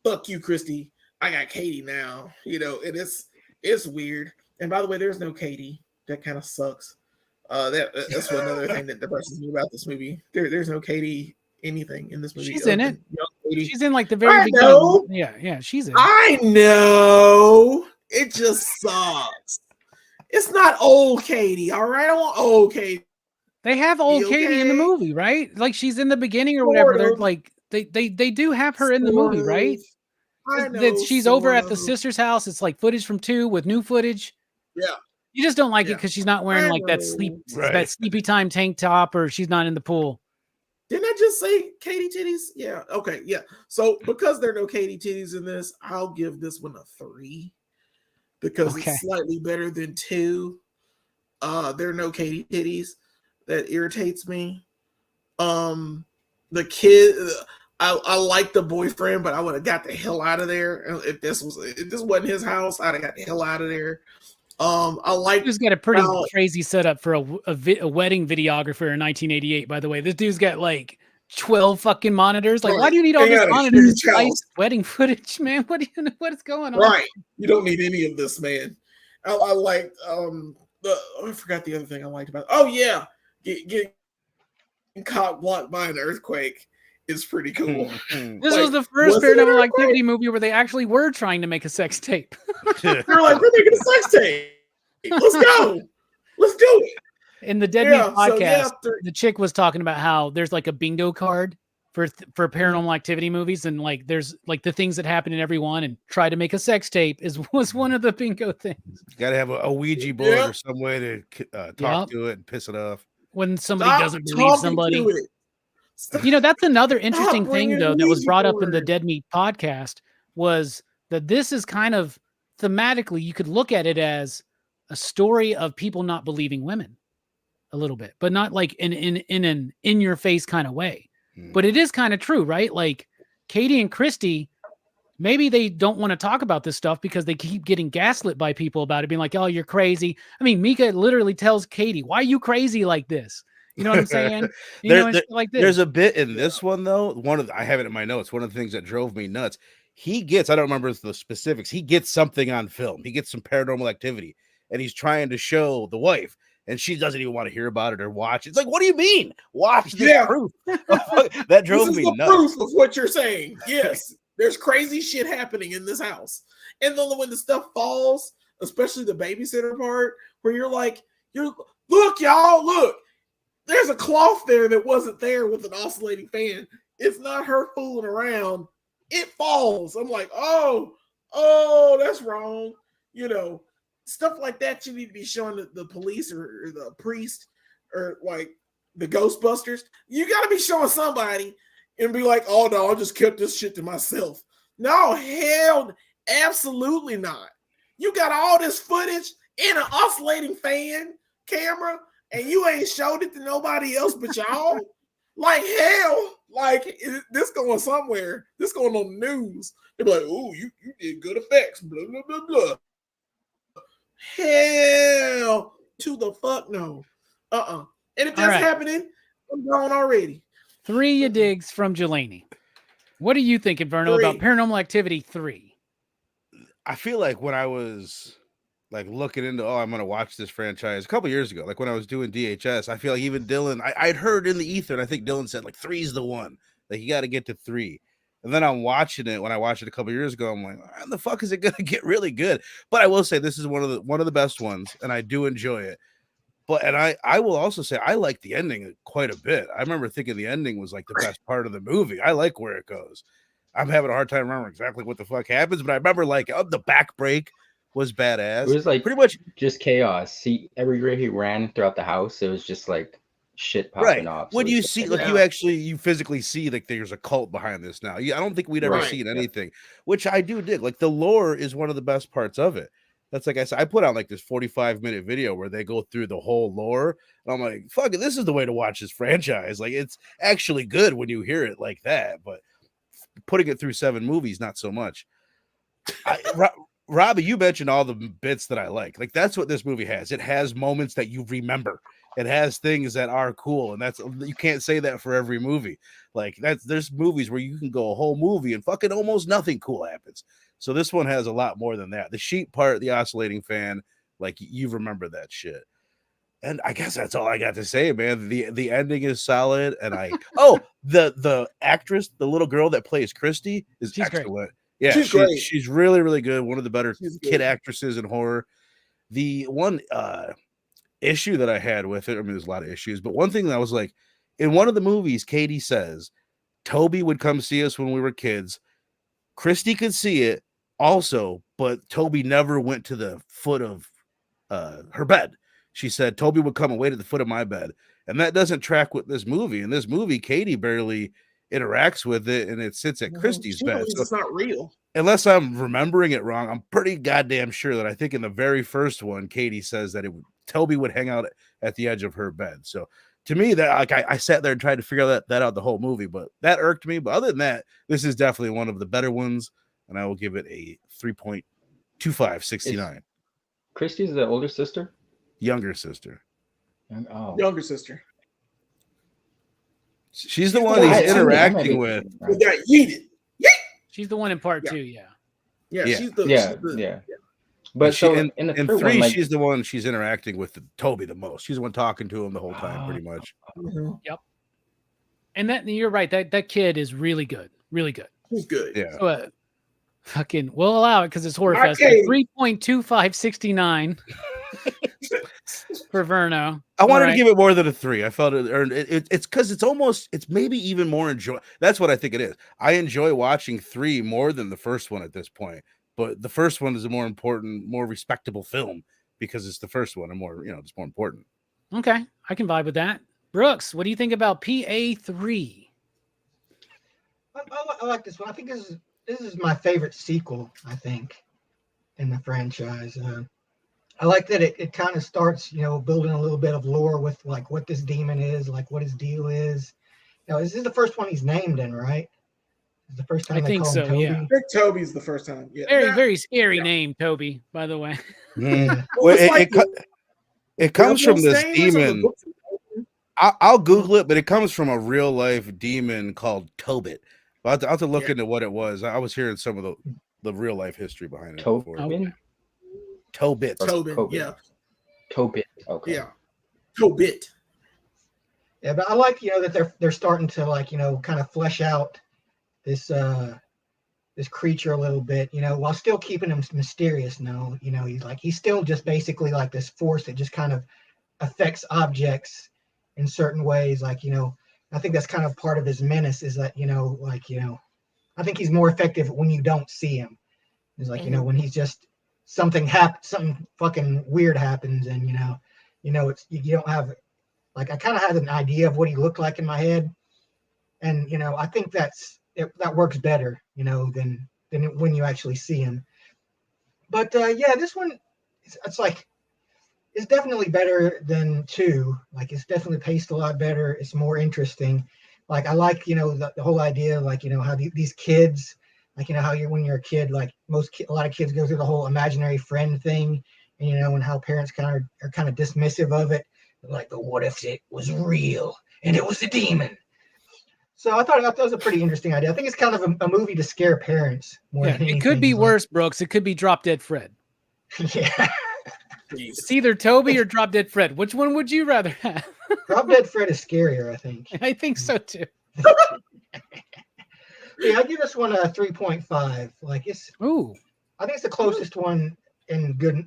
fuck you, Christy. I got Katie now. You know, and it's weird. And by the way, there's no Katie. That kind of sucks. That's another thing that depresses me about this movie. There's no Katie anything in this movie. She's in it. Katie. She's in like the very I beginning. know. Yeah, she's in. I know. It just sucks. It's not old Katie, all right? I want old Katie. They have old Katie in the movie, right? Like she's in the beginning or whatever. They're like they do have her in the movie, right? I know. She's over at the sister's house. It's like footage from 2 with new footage. Yeah. You just don't like it because she's not wearing like that sleepy time tank top, or she's not in the pool. Didn't I just say Katie titties? Yeah. Okay. Yeah. So because there are no Katie titties in this, I'll give this one a 3 because it's slightly better than 2. There are no Katie titties. That irritates me. The kid, I like the boyfriend, but I would have got the hell out of there. If this wasn't his house, I'd have got the hell out of there. I like. He's got a pretty crazy setup for a wedding videographer in 1988. By the way, this dude's got like 12 fucking monitors. Like, why do you need all these monitors? Wedding footage, man. What is going on? Right, you don't need any of this, man. I like I forgot the other thing I liked about. Oh yeah, getting cock blocked by an earthquake is pretty cool. This was the first Paranormal Activity movie where they actually were trying to make a sex tape. They're like, we're making a sex tape. Let's go. Let's do it. In the Dead Meat podcast, the chick was talking about how there's like a bingo card for Paranormal Activity movies, and like there's like the things that happen in every one, and try to make a sex tape was one of the bingo things. You gotta have a Ouija board or some way to talk to it and piss it off. When somebody doesn't believe somebody. You know, that's another interesting thing, though, that was brought up in the Dead Meat podcast, was that this is kind of thematically, you could look at it as a story of people not believing women a little bit, but not like in an in-your-face kind of way. But it is kind of true, right? Like Katie and Christy, maybe they don't want to talk about this stuff because they keep getting gaslit by people about it, being like, oh, you're crazy. I mean, Mika literally tells Katie, why are you crazy like this? You know what I'm saying? Like this. There's a bit in this one, though. I have it in my notes. One of the things that drove me nuts. I don't remember the specifics. He gets something on film. He gets some paranormal activity, and he's trying to show the wife, and she doesn't even want to hear about it or watch. It's like, what do you mean? Watch this proof. That drove me nuts. Proof of what you're saying. Yes, there's crazy shit happening in this house, and then when the stuff falls, especially the babysitter part, where you're like, look, y'all, look. There's a cloth there that wasn't there with an oscillating fan. It's not her fooling around. It falls. I'm like, oh, that's wrong. You know, stuff like that you need to be showing the police or the priest or like the Ghostbusters. You got to be showing somebody and be like, oh, no, I just kept this shit to myself. No, hell, absolutely not. You got all this footage in an oscillating fan camera, and you ain't showed it to nobody else but y'all? Like, hell, like, this going somewhere. This going on the news. They're like, oh, you did good effects, blah, blah, blah, blah. Hell to the fuck no. And if that's happening, I'm gone already. 3 you digs from Jelani. What are you thinking, Verno, about Paranormal Activity 3? I feel like when I was like looking into, I'm going to watch this franchise a couple years ago, like when I was doing DHS, I feel like even Dylan, I'd heard in the ether, and I think Dylan said like 3's the one. Like you got to get to 3. And then I'm watching it. When I watched it a couple years ago, I'm like, how the fuck is it going to get really good? But I will say this is one of the best ones, and I do enjoy it. But I will also say I like the ending quite a bit. I remember thinking the ending was like the best part of the movie. I like where it goes. I'm having a hard time remembering exactly what the fuck happens, but I remember like the back break was badass. It was like pretty much just chaos. See, everywhere he ran throughout the house, it was just like shit popping off. When you see, like, you physically see like there's a cult behind this now. I don't think we'd ever seen anything, which I do dig. Like the lore is one of the best parts of it. That's like I said, I put out like this 45-minute video where they go through the whole lore. And I'm like, fuck it, this is the way to watch this franchise. Like, it's actually good when you hear it like that, but putting it through 7 movies, not so much. Robbie, you mentioned all the bits that I like. Like, that's what this movie has. It has moments that you remember. It has things that are cool, and that's, you can't say that for every movie. Like, there's movies where you can go a whole movie and fucking almost nothing cool happens. So this one has a lot more than that. The sheep part, the oscillating fan, like, you remember that shit. And I guess that's all I got to say, man. The ending is solid, and the actress, the little girl that plays Christy, is excellent. Great. Yeah, she's really, really good. One of the better kid actresses in horror. The one issue that I had with it, I mean, there's a lot of issues, but one thing that I was like, in one of the movies, Katie says Toby would come see us when we were kids. Christy could see it also, but Toby never went to the foot of her bed. She said Toby would come and wait at the foot of my bed, and that doesn't track with this movie. In this movie, Katie barely interacts with it, and it sits at Christy's bed. So it's not real. Unless I'm remembering it wrong, I'm pretty goddamn sure that I think in the very first one, Katie says that Toby would hang out at the edge of her bed. So to me, that like I sat there and tried to figure that out the whole movie, but that irked me. But other than that, this is definitely one of the better ones, and I will give it a 3.2569. Christy's the older sister? Younger sister. Younger sister. She's the one he's interacting with. We got yeeted. She's the one in part 2, yeah. She's the But so in the in 3, one, like, she's the one she's interacting with Toby the most. She's the one talking to him the whole time, pretty much. Mm-hmm. Yep. And you're right. That kid is really good. Really good. He's good. Yeah. So, fucking, we'll allow it because it's Horrorfest. 3.2569 for Verno. I wanted to give it more than a 3. I felt it earned it. It's because it's maybe even more enjoy. That's what I think it is. I enjoy watching 3 more than the first one at this point. But the first one is a more important, more respectable film because it's the first one and more, it's more important. Okay, I can vibe with that. Brooks, what do you think about PA3? I like this one. I think this is my favorite sequel, I think, in the franchise. I like that it kind of starts, building a little bit of lore with like what this demon is, like what his deal is. This is the first one he's named in, right? It's the first time I think so, Toby. yeah. I think Toby's the first time. Yeah. Very, very scary name, Toby, by the way. Mm. Well, it comes from this demon. I'll Google it, but it comes from a real life demon called Tobit. I'll have to look into what it was. I was hearing some of the real life history behind it. Tobin? Tobit. Yeah. Tobit. Okay. Yeah. Tobit. Yeah, but I like that they're starting to kind of flesh out this creature a little bit, while still keeping him mysterious. He's still just basically like this force that just kind of affects objects in certain ways. I think that's kind of part of his menace is that, I think he's more effective when you don't see him. It's like, when he's just something fucking weird happens and, it's, you don't have, like, I kind of had an idea of what he looked like in my head. And, I think that works better, than when you actually see him. But this one, it's definitely better than 2. Like, it's definitely paced a lot better. It's more interesting. Like, I like, the whole idea, like, how these kids, like, how when you're a kid, like a lot of kids go through the whole imaginary friend thing, and, and how parents are kind of dismissive of it. Like, but what if it was real and it was a demon? So I thought that was a pretty interesting idea. I think it's kind of a movie to scare parents more than anything. It could be worse, Brooks. It could be Drop Dead Fred. Yeah. It's either Toby or Drop Dead Fred. Which one would you rather have? Drop Dead Fred is scarier, I think. I think so too. Yeah, I give this one a 3.5. Like I think it's the closest one in good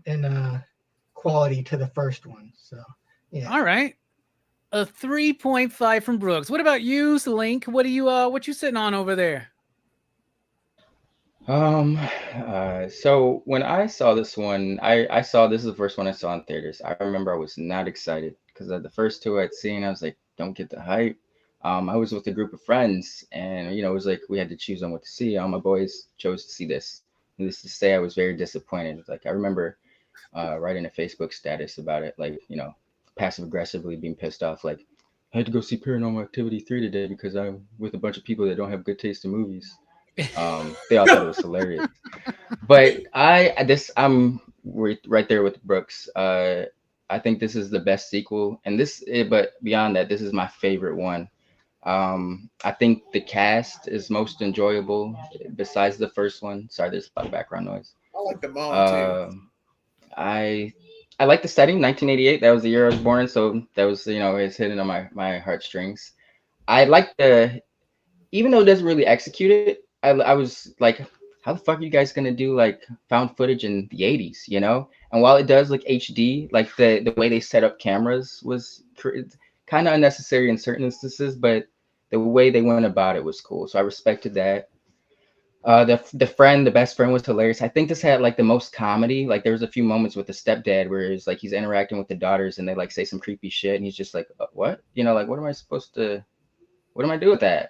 quality to the first one. So yeah. All right. A 3.5 from Brooks. What about you, Link? What you sitting on over there? So when I saw this one, I saw this is the first one I saw in theaters. I remember I was not excited because the first 2 I'd seen, I was like, don't get the hype. I was with a group of friends, and it was like we had to choose on what to see. All my boys chose to see this. Needless to say, I was very disappointed. Like, I remember writing a Facebook status about it, like, you know, passive aggressively being pissed off, like, I had to go see Paranormal Activity 3 today because I'm with a bunch of people that don't have good taste in movies. They all thought it was hilarious. But I'm right there with Brooks. I think this is the best sequel, and but beyond that, this is my favorite one. I think the cast is most enjoyable besides the first one. Sorry, there's a lot of background noise. I like the mom too. I I like the setting, 1988. That was the year I was born, so that was, you know, it's hitting on my heartstrings. I like even though it doesn't really execute it, I was like, how the fuck are you guys gonna do like found footage in the 80s, you know? And while it does look HD, like the way they set up cameras was kind of unnecessary in certain instances, but the way they went about it was cool. So I respected that. The best friend was hilarious. I think this had like the most comedy. Like there was a few moments with the stepdad where it's like he's interacting with the daughters and they like say some creepy shit and he's just like, what? You know, like what am I doing with that?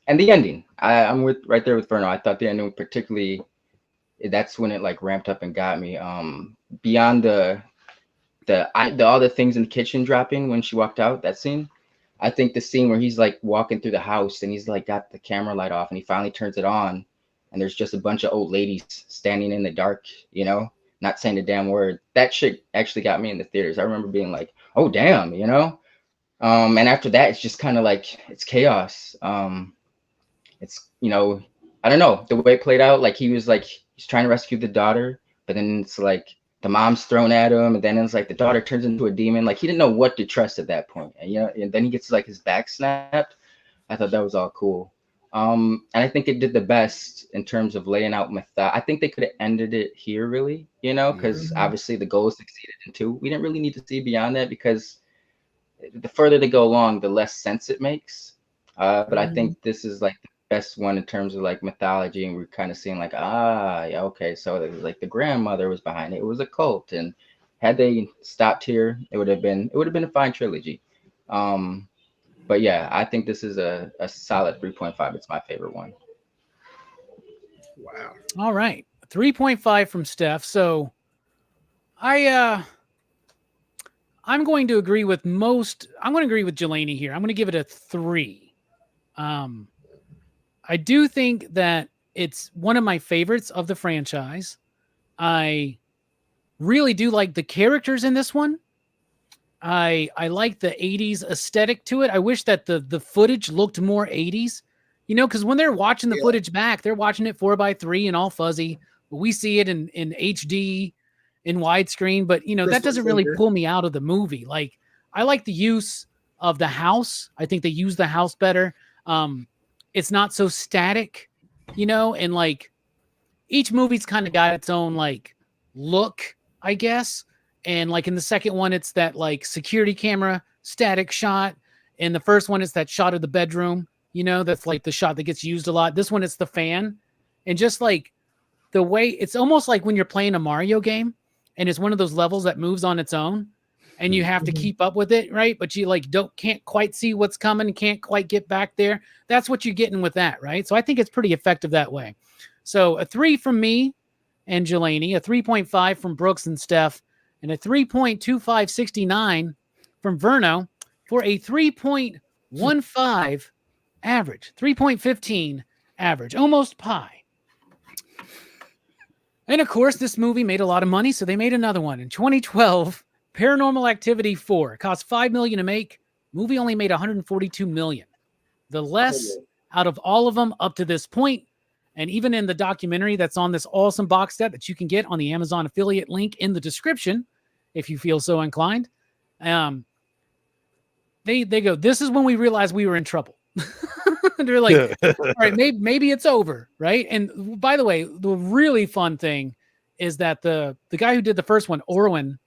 And the ending, I'm right there with Verno. I thought the ending particularly, that's when it like ramped up and got me. Beyond all the things in the kitchen dropping when she walked out, that scene. I think the scene where he's like walking through the house and he's like got the camera light off and he finally turns it on and there's just a bunch of old ladies standing in the dark, you know, not saying a damn word. That shit actually got me in the theaters. I remember being like, oh damn, you know. And after that, it's just kind of like it's chaos. It's, you know, I don't know, the way it played out. Like he's trying to rescue the daughter, but then it's like the mom's thrown at him, and then it's like the daughter turns into a demon. Like he didn't know what to trust at that point. And, you know, and then he gets like his back snapped. I thought that was all cool. And I think it did the best in terms of laying out I think they could have ended it here, really, you know, because obviously the goal succeeded in 2. We didn't really need to see beyond that because the further they go along, the less sense it makes. But I think this is like the best one in terms of like mythology, and we're kind of seeing like, yeah, okay, so it was like the grandmother was behind it. It was a cult, and had they stopped here, it would have been a fine trilogy. But yeah, I think this is a solid 3.5. It's my favorite one. Wow. All right. 3.5 from Steph. So I'm going to agree with I'm going to agree with Jelani here. I'm going to give it a 3. I do think that it's one of my favorites of the franchise. I really do like the characters in this one. I like the 80s aesthetic to it. I wish that the footage looked more 80s, you know, because when they're watching the footage back, they're watching it 4:3 and all fuzzy. But we see it in HD, in widescreen. But, you know, that doesn't really pull me out of the movie. Like, I like the use of the house. I think they use the house better. It's not so static, you know, and like each movie's kind of got its own like look, I guess. And like in the second one, it's that like security camera static shot. And the first one is that shot of the bedroom, you know, that's like the shot that gets used a lot. This one, it's the fan. And just like the way, it's almost like when you're playing a Mario game and it's one of those levels that moves on its own and you have to keep up with it, right? But you like can't quite see what's coming, can't quite get back there. That's what you're getting with that, right? So I think it's pretty effective that way. So a 3 from me and Jelani, a 3.5 from Brooks and Steph, and a 3.2569 from Verno for a 3.15 average, 3.15 average, almost pi. And of course, this movie made a lot of money, so they made another one in 2012. Paranormal Activity 4. It cost $5 million to make. Movie only made $142 million. The less out of all of them up to this point. And even in the documentary that's on this awesome box set that you can get on the Amazon affiliate link in the description, if you feel so inclined, they go, this is when we realized we were in trouble. They're like, all right, maybe it's over, right? And by the way, the really fun thing is that the guy who did the first one, Orwin,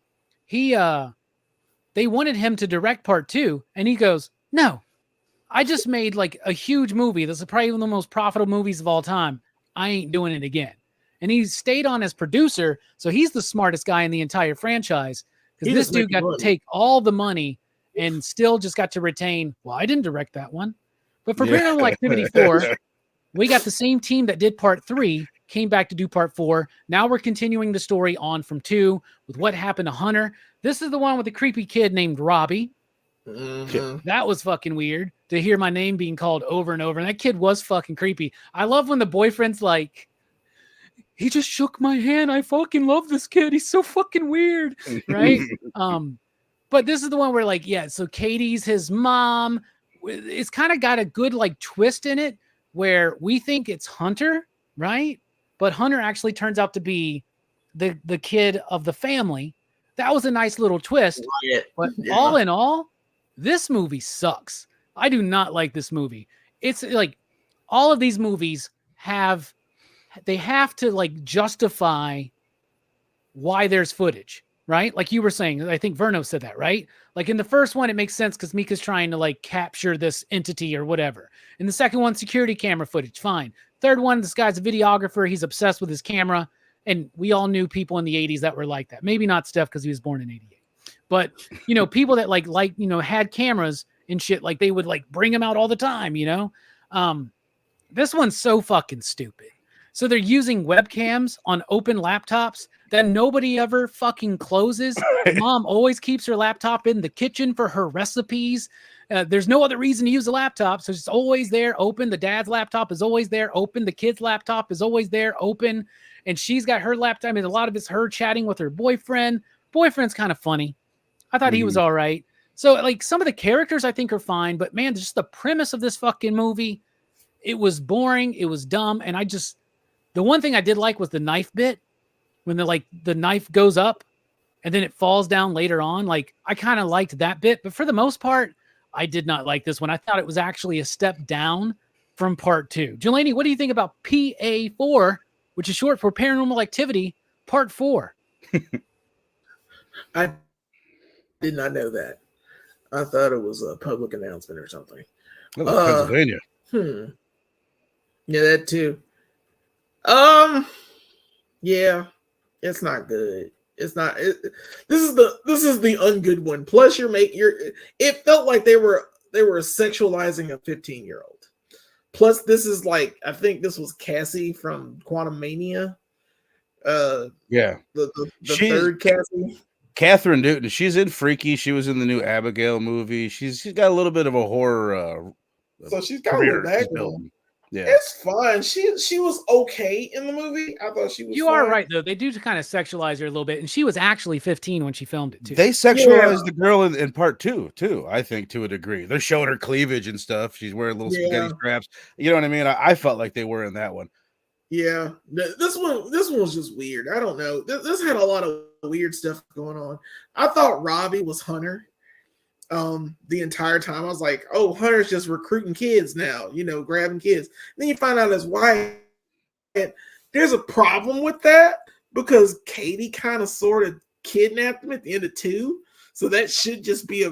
they wanted him to direct part 2, and he goes, no, I just made like a huge movie. This is probably one of the most profitable movies of all time. I ain't doing it again. And he stayed on as producer, so he's the smartest guy in the entire franchise, because this dude got to take all the money and still just got to retain, well, I didn't direct that one. But for Paranormal Activity 4, we got the same team that did part 3, came back to do part 4. Now we're continuing the story on from 2 with what happened to Hunter. This is the one with the creepy kid named Robbie. That was fucking weird to hear my name being called over and over. And that kid was fucking creepy. I love when the boyfriend's like, he just shook my hand. I fucking love this kid. He's so fucking weird. Right? But this is the one where like, yeah, so Katie's his mom. It's kind of got a good like twist in it where we think it's Hunter, right? But Hunter actually turns out to be the kid of the family. That was a nice little twist. But all in all, this movie sucks. I do not like this movie. It's like all of these movies have to like justify why there's footage, right? Like you were saying, I think Verno said that, right? Like in the first one, it makes sense because Mika's trying to like capture this entity or whatever. In the second one, security camera footage, fine. Third one, this guy's a videographer. He's obsessed with his camera. And we all knew people in the 80s that were like that. Maybe not Steph because he was born in 88. But, you know, people that like, you know, had cameras and shit, like they would like bring them out all the time, you know? This one's so fucking stupid. So they're using webcams on open laptops that nobody ever fucking closes. Mom always keeps her laptop in the kitchen for her recipes. There's no other reason to use a laptop. So it's always there open. The dad's laptop is always there open. The kid's laptop is always there open. And she's got her laptop. I mean, a lot of it's her chatting with her boyfriend. Boyfriend's kind of funny. I thought he was all right. So like some of the characters I think are fine, but man, just the premise of this fucking movie, it was boring. It was dumb. And the one thing I did like was the knife bit when the knife goes up and then it falls down later on. Like I kind of liked that bit, but for the most part, I did not like this one. I thought it was actually a step down from part 2. Jelani, what do you think about PA4, which is short for Paranormal Activity Part 4? I did not know that. I thought it was a public announcement or something. Pennsylvania. Yeah, that too. Yeah, it's not good. It's not. This is the ungood one. Plus, it felt like they were sexualizing a 15-year-old. Plus, this is like I think this was Cassie from Quantum Mania. Yeah, the third Cassie. Catherine Newton. She's in Freaky. She was in the new Abigail movie. She's got a little bit of a horror. So she's got a little background. Yeah, it's fine. She was okay in the movie. I thought she was. You are right though. They do kind of sexualize her a little bit, and she was actually 15 when she filmed it too. They sexualized the girl in part 2 too. I think to a degree. They're showing her cleavage and stuff. She's wearing little spaghetti straps. You know what I mean? I felt like they were in that one. Yeah, this one was just weird. I don't know. This had a lot of weird stuff going on. I thought Robbie was Hunter. The entire time I was like, oh, Hunter's just recruiting kids now, you know, grabbing kids. Then you find out his wife. There's a problem with that because Katie kind of sort of kidnapped him at the end of 2. So that should just be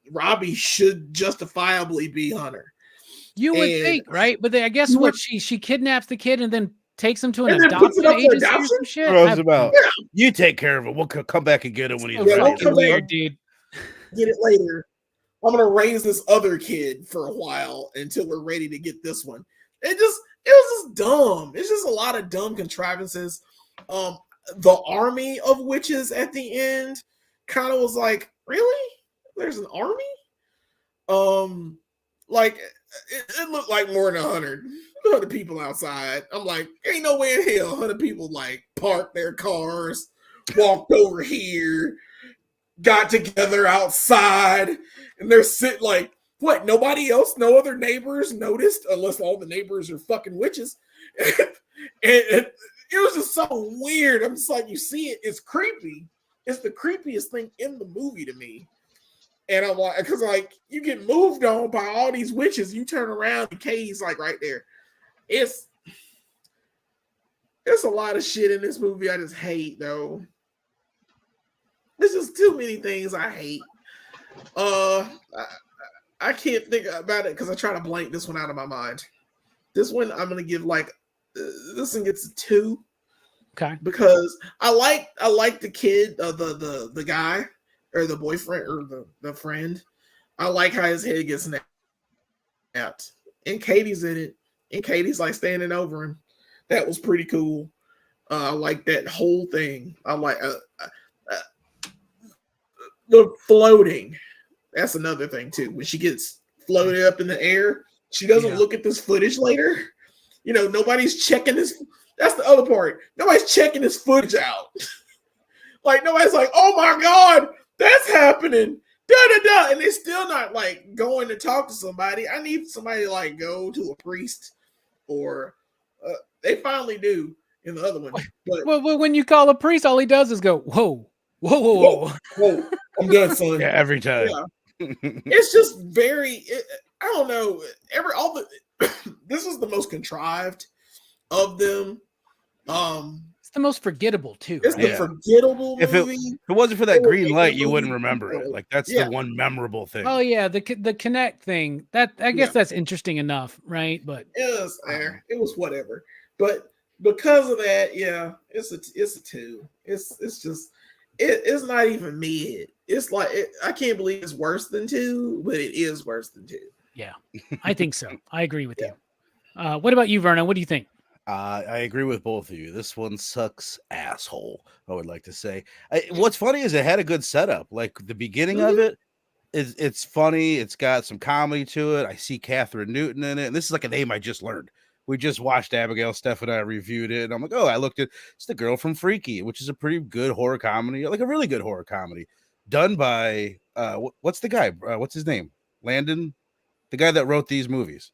Robbie should justifiably be Hunter. You would think, right? But I guess what she kidnaps the kid and then takes him to an adoption agency or some shit. You take care of it. We'll come back and get him when he's ready. Weird, dude. Get it later. I'm gonna raise this other kid for a while until we're ready to get this one. It was just dumb. It's just a lot of dumb contrivances. The army of witches at the end kind of was like, really? There's an army? Like it looked like more than 100 people outside. I'm like, ain't no way in hell 100 people like parked their cars, walked over here, got together outside, and they're sitting like, what? Nobody else, no other neighbors noticed, unless all the neighbors are fucking witches. and it was just so weird. I'm just like, you see it, it's creepy. It's the creepiest thing in the movie to me. And I'm like, because like you get moved on by all these witches, you turn around and Katie's like right there. It's a lot of shit in this movie I just hate though. There's just too many things I hate. I can't think about it because I try to blank this one out of my mind. This one I'm gonna give like this one gets a 2. Okay. Because I like the kid, the guy or the boyfriend or the friend. I like how his head gets snapped. And Katie's in it. And Katie's like standing over him. That was pretty cool. I like that whole thing. I like the floating. That's another thing too. When she gets floated up in the air, she doesn't look at this footage later. You know, nobody's checking this. That's the other part. Nobody's checking this footage out. Like nobody's like, oh my God, that's happening. Da da da. And they're still not like going to talk to somebody. I need somebody to like go to a priest, or they finally do in the other one. But well, when you call a priest, all he does is go, whoa, whoa, whoa, whoa. whoa, I'm done, son. Yeah, every time. Yeah. It's just very. I don't know. This was the most contrived of them. It's the most forgettable too. It's Right? the forgettable If movie. it wasn't for that It would green make light, the you wouldn't movie remember it. better. Like that's Yeah. the one memorable thing. Oh yeah, the Connect thing. That I guess that's interesting enough, right? But It was there. It was whatever. But because of that, yeah, it's a 2. It's just it's not even mid. It's like I can't believe it's worse than 2, but it is worse than 2. yeah, I think so. I agree with you. What about you, Vernon? What do you think? I agree with both of you. This one sucks asshole, I would like to say. What's funny is it had a good setup. Like the beginning of it, it's funny. It's got some comedy to it. I see Catherine Newton in it. And this is like a name I just learned. We just watched Abigail, Steph, and I reviewed it. And I'm like, oh, I looked at it's the girl from Freaky, which is a pretty good horror comedy, like a really good horror comedy done by what's the guy? What's his name? Landon, the guy that wrote these movies.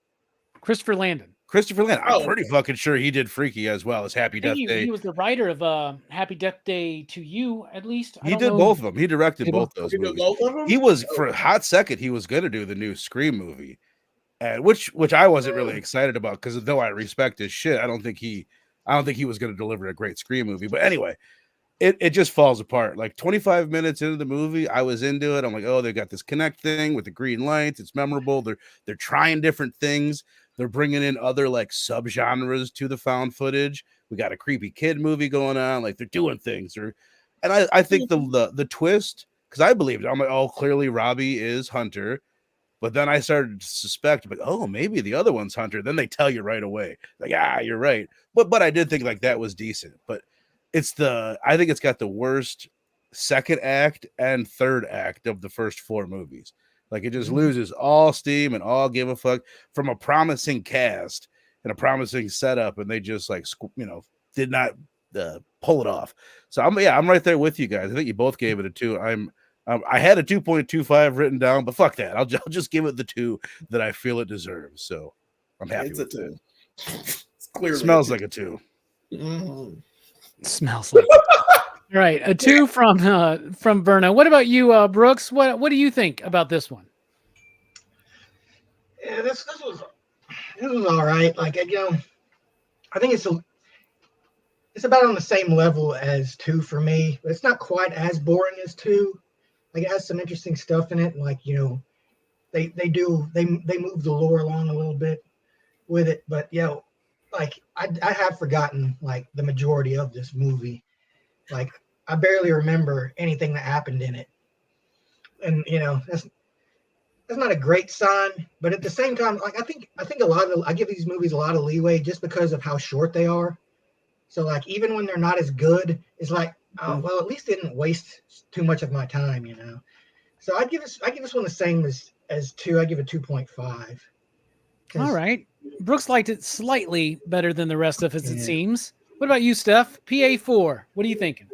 Christopher Landon. I'm pretty fucking sure he did Freaky as well as Happy Death Day. He was the writer of Happy Death Day to You, at least. He did both of them. He directed both those movies. Both of them? He was for a hot second. He was going to do the new Scream movie, and which I wasn't really excited about because though I respect his shit, I don't think he was going to deliver a great Scream movie. But anyway, it just falls apart. Like 25 minutes into the movie, I was into it. I'm like, oh, they got this Connect thing with the green lights. It's memorable. They're trying different things. They're bringing in other like subgenres to the found footage. We got a creepy kid movie going on. Like they're doing things. And I think the twist, because I believed it. I'm like, oh, clearly Robbie is Hunter. But then I started to suspect, but oh, maybe the other one's Hunter. Then they tell you right away, like, you're right. But I did think like that was decent. But I think it's got the worst second act and third act of the first 4 movies. Like it just loses all steam and all give a fuck from a promising cast and a promising setup, and they just like did not pull it off. So I'm right there with you guys. I think you both gave it a 2. I had a 2.25 written down, but fuck that. I'll just give it the 2 that I feel it deserves. So I'm happy. It's with a 2. It. It's clearly Smells like a 2. Mm-hmm. Smells like All right, a 2 from Berna. What about you, Brooks? What do you think about this one? Yeah, this was all right. Like I think it's about on the same level as 2 for me. But it's not quite as boring as 2. Like it has some interesting stuff in it. Like they move the lore along a little bit with it. But like I have forgotten like the majority of this movie. Like I barely remember anything that happened in it, and that's not a great sign. But at the same time, like I think I give these movies a lot of leeway just because of how short they are. So like even when they're not as good, it's like well at least they didn't waste too much of my time, So I give this one the same as 2. I give it 2.5. All right, Brooks liked it slightly better than the rest of us, it seems. What about you, Steph? PA4. What are you thinking?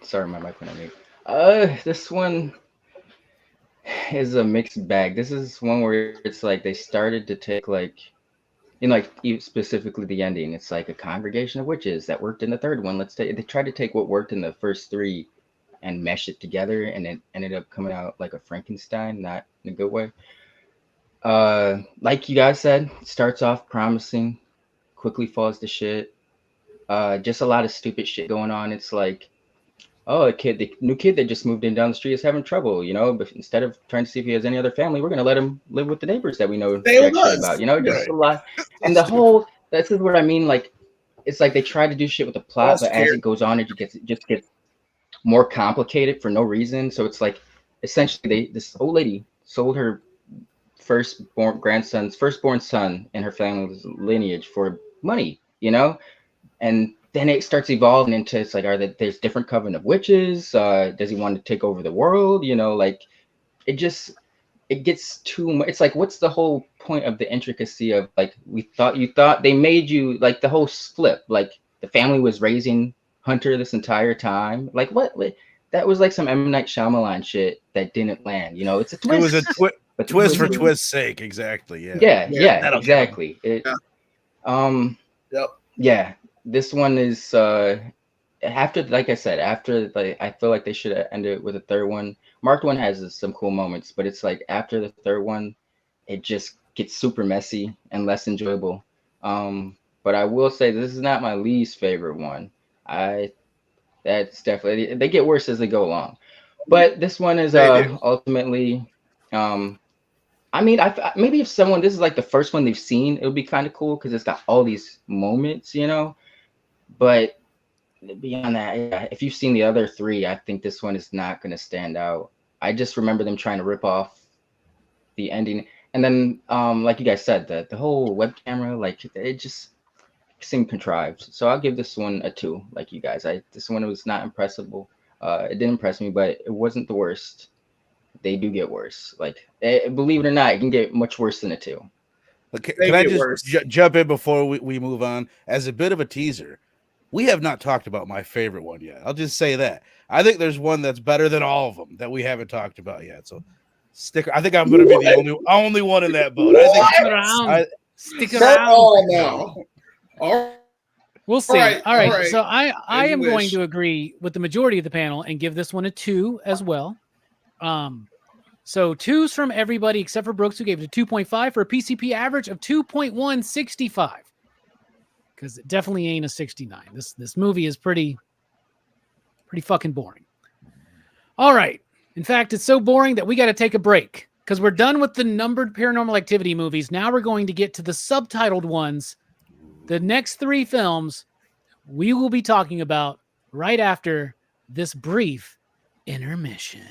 Sorry, my mic went on mute. This one is a mixed bag. This is one where it's like they started to take specifically the ending. It's like a congregation of witches that worked in the third one. They tried to take what worked in the first 3 and mesh it together, and it ended up coming out like a Frankenstein, not in a good way. Like you guys said, starts off promising, quickly falls to shit. Just a lot of stupid shit going on. It's like, oh, the new kid that just moved in down the street is having trouble, but instead of trying to see if he has any other family, we're gonna let him live with the neighbors that we know jack shit about, just a lot. And this is what I mean, like it's like they try to do shit with the plot, but as it goes on, it just gets more complicated for no reason. So it's like essentially this old lady sold her firstborn son in her family's lineage for money, and then it starts evolving into, it's like, there's different coven of witches, does he want to take over the world, like it gets too much. It's like, what's the whole point of the intricacy of, like, you thought they made you, like, the whole flip, like the family was raising Hunter this entire time, like what that was like some M. Night Shyamalan shit that didn't land, it's a twist. It was a but twist for twist's sake, exactly. Yeah, exactly. Yep. Yeah, this one is after, like I said, I feel like they should have ended with a third one. Marked one has some cool moments, but it's like after the third one, it just gets super messy and less enjoyable. But I will say this is not my least favorite one. That's definitely, they get worse as they go along. But this one is ultimately, I mean, maybe if this is like the first one they've seen, it would be kind of cool because it's got all these moments, But beyond that, yeah, if you've seen the other three, I think this one is not going to stand out. I just remember them trying to rip off the ending, and then, like you guys said, the whole web camera, like it just seemed contrived. So I'll give this one a 2. Like you guys, this one was not impressible. It didn't impress me, but it wasn't the worst. They do get worse. Like, believe it or not, it can get much worse than a 2. Can I just jump in before we move on? As a bit of a teaser, we have not talked about my favorite one yet. I'll just say that. I think there's one that's better than all of them that we haven't talked about yet. So I think I'm going to be the only one in that boat. Stick around now. We'll see. All right. So I am wish. going to agree with the majority of the panel and give this one a 2 as well. So 2s from everybody except for Brooks, who gave it a 2.5 for a PCP average of 2.165. Because it definitely ain't a 69. This movie is pretty fucking boring. All right. In fact, it's so boring that we got to take a break because we're done with the numbered Paranormal Activity movies. Now we're going to get to the subtitled ones. The next 3 films we will be talking about right after this brief intermission.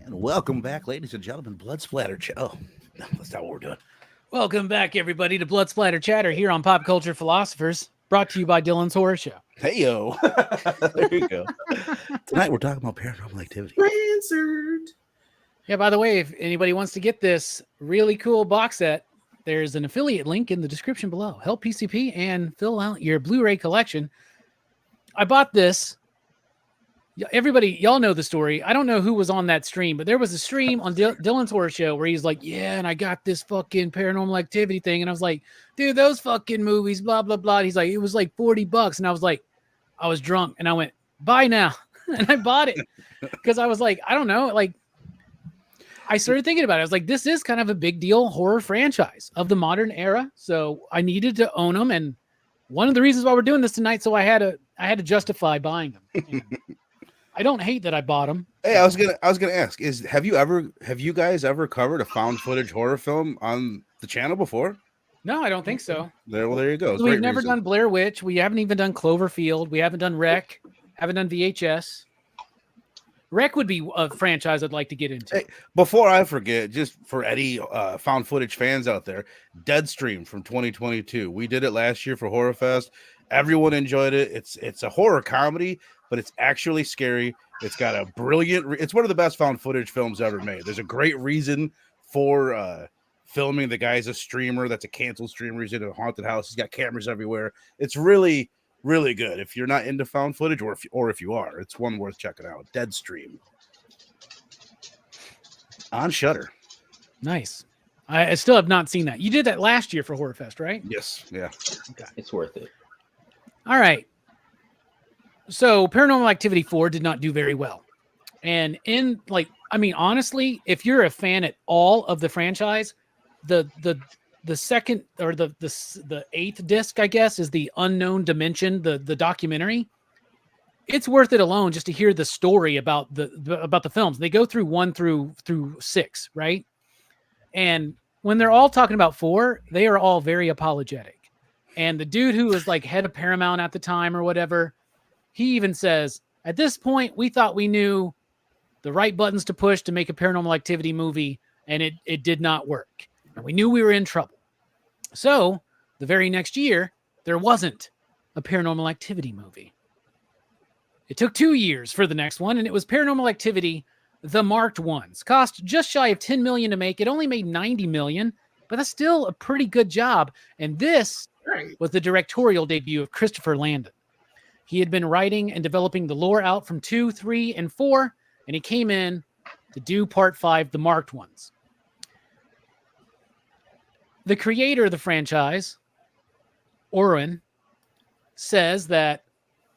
And welcome back, ladies and gentlemen. Blood Splatter. Oh, no, that's not what we're doing. Welcome back, everybody, to Blood Splatter Chatter here on Pop Culture Philosophers, brought to you by Dylan's Horror Show. Hey, yo. There you go. Tonight we're talking about Paranormal Activity. Answered. Yeah, by the way, if anybody wants to get this really cool box set, there's an affiliate link in the description below. Help PCP and fill out your Blu-ray collection. I bought this. Everybody, y'all know the story. I don't know who was on that stream, but there was a stream on Dylan's Horror Show where he's like, yeah, and I got this fucking Paranormal Activity thing. And I was like, dude, those fucking movies, blah, blah, blah. And he's like, it was like $40. And I was like, I was drunk. And I went, buy now. And I bought it because I was like, I don't know. Like, I started thinking about it. I was like, this is kind of a big deal horror franchise of the modern era. So I needed to own them. And one of the reasons why we're doing this tonight, so I had to justify buying them. And I don't hate that I bought them. Hey, I was gonna ask: have you guys ever covered a found footage horror film on the channel before? No, I don't think so. There you go. We've never done Blair Witch. We haven't even done Cloverfield. We haven't done Wreck. Haven't done VHS. Wreck would be a franchise I'd like to get into. Hey, before I forget, just for any found footage fans out there, Deadstream from 2022. We did it last year for Horrorfest. Everyone enjoyed it. It's a horror comedy, but it's actually scary. It's got a brilliant. It's one of the best found footage films ever made. There's a great reason for filming. The guy's a streamer. That's a canceled streamer. He's in a haunted house. He's got cameras everywhere. It's really, really good. If you're not into found footage, or if you are, it's one worth checking out. Deadstream on Shudder. Nice. I still have not seen that. You did that last year for Horrorfest, right? Yes. Yeah. Okay. It's worth it. All right. So Paranormal Activity 4 did not do very well. And honestly, if you're a fan at all of the franchise, the second or the eighth disc, I guess, is the Unknown Dimension, the documentary. It's worth it alone just to hear the story about the films. They go through 1 through 6, right? And when they're all talking about 4, they are all very apologetic. And the dude who was like head of Paramount at the time or whatever, he even says, at this point, we thought we knew the right buttons to push to make a Paranormal Activity movie, and it did not work. And we knew we were in trouble. So the very next year, there wasn't a Paranormal Activity movie. It took 2 years for the next one, and it was Paranormal Activity, The Marked Ones. Cost just shy of $10 million to make. It only made $90 million, but that's still a pretty good job. And this was the directorial debut of Christopher Landon. He had been writing and developing the lore out from 2, 3, and 4, and he came in to do part 5, The Marked Ones. The creator of the franchise, Orwin, says that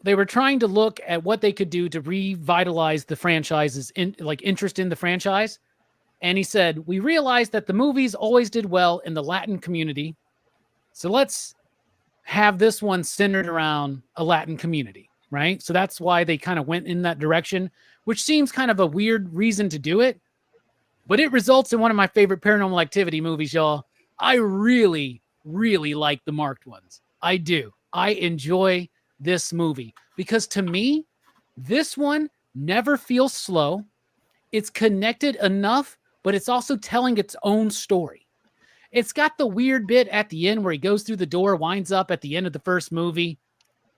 they were trying to look at what they could do to revitalize the franchise's interest in the franchise. And he said, we realized that the movies always did well in the Latin community. So let's have this one centered around a Latin community, right? So that's why they kind of went in that direction, which seems kind of a weird reason to do it. But it results in one of my favorite Paranormal Activity movies, y'all. I really, really like The Marked Ones. I do. I enjoy this movie because to me, this one never feels slow. It's connected enough, but it's also telling its own story. It's got the weird bit at the end where he goes through the door, winds up at the end of the first movie.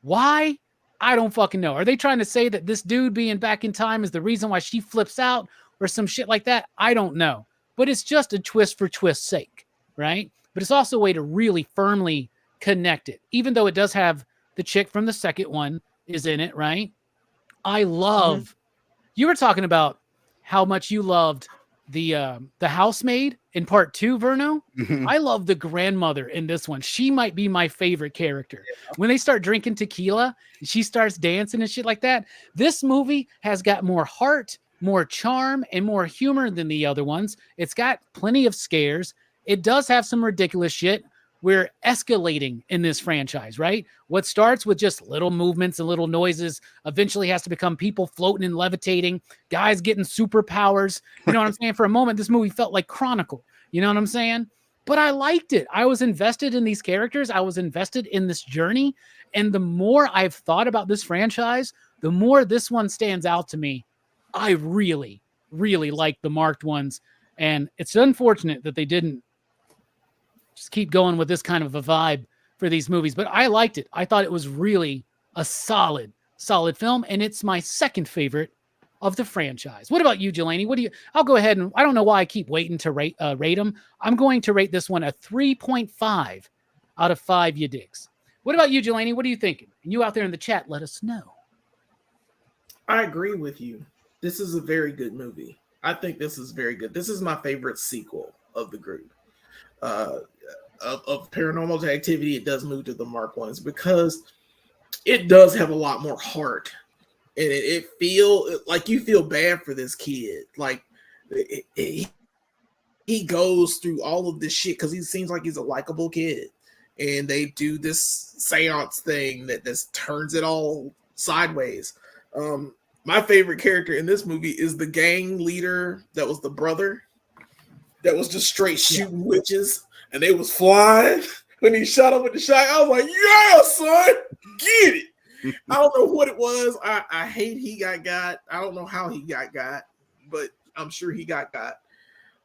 Why? I don't fucking know. Are they trying to say that this dude being back in time is the reason why she flips out or some shit like that? I don't know. But it's just a twist for twist's sake, right? But it's also a way to really firmly connect it, even though it does have the chick from the second one is in it, right? I love, you were talking about how much you loved the housemaid in part 2, Verno. I love the grandmother in this one. She might be my favorite character. When they start drinking tequila, she starts dancing and shit like that. This movie has got more heart, more charm, and more humor than the other ones. It's got plenty of scares. It does have some ridiculous shit. We're escalating in this franchise, right? What starts with just little movements and little noises eventually has to become people floating and levitating, guys getting superpowers. You know what I'm saying? For a moment, this movie felt like Chronicle. You know what I'm saying? But I liked it. I was invested in these characters. I was invested in this journey. And the more I've thought about this franchise, the more this one stands out to me. I really, really like the marked ones. And it's unfortunate that they didn't just keep going with this kind of a vibe for these movies. But I liked it. I thought it was really a solid film. And it's my second favorite of the franchise. What about you, Jelani? What do you? I'll go ahead and I don't know why I keep waiting to rate them. I'm going to rate this one a 3.5 out of 5 you digs. What about you, Jelani? What are you thinking? And you out there in the chat, let us know. I agree with you. This is a very good movie. I think this is very good. This is my favorite sequel of the group. Of Paranormal Activity, it does move to the Mark ones because it does have a lot more heart. And it feel like you feel bad for this kid. Like he goes through all of this shit because he seems like he's a likable kid. And they do this seance thing that just turns it all sideways. My favorite character in this movie is the gang leader that was the brother that was just straight shooting witches. And they was flying. When he shot him with the shot, I was like, yeah, son, get it. I don't know what it was. I hate he got. I don't know how he got, but I'm sure he got.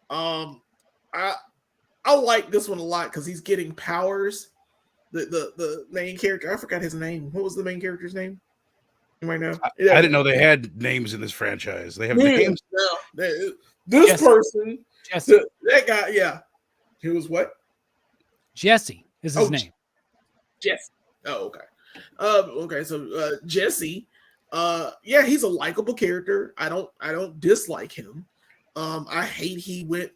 I like this one a lot because he's getting powers. The main character, I forgot his name. What was the main character's name? Right now, I didn't know they had names in this franchise. They have names. No, this person, Jesse. that guy, yeah. He was what? Jesse is his name. Jesse. Oh, okay. Okay, so Jesse, yeah, he's a likable character. I don't dislike him. I hate he went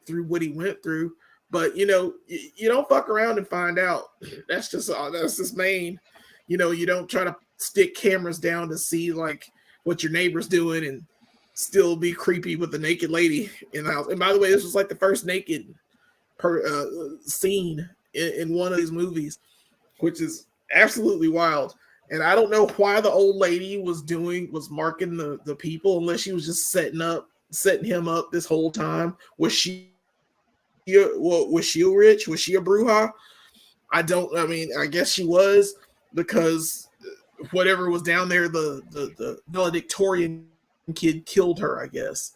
through what he went through, but you don't fuck around and find out. That's just Maine. You don't try to stick cameras down to see like what your neighbor's doing and still be creepy with the naked lady in the house. And by the way, this was like the first naked scene in one of these movies, which is absolutely wild. And I don't know why the old lady was marking the people unless she was just setting him up this whole time. Was she a witch? Was she a bruja? I guess she was, because whatever was down there, the valedictorian kid killed her, I guess.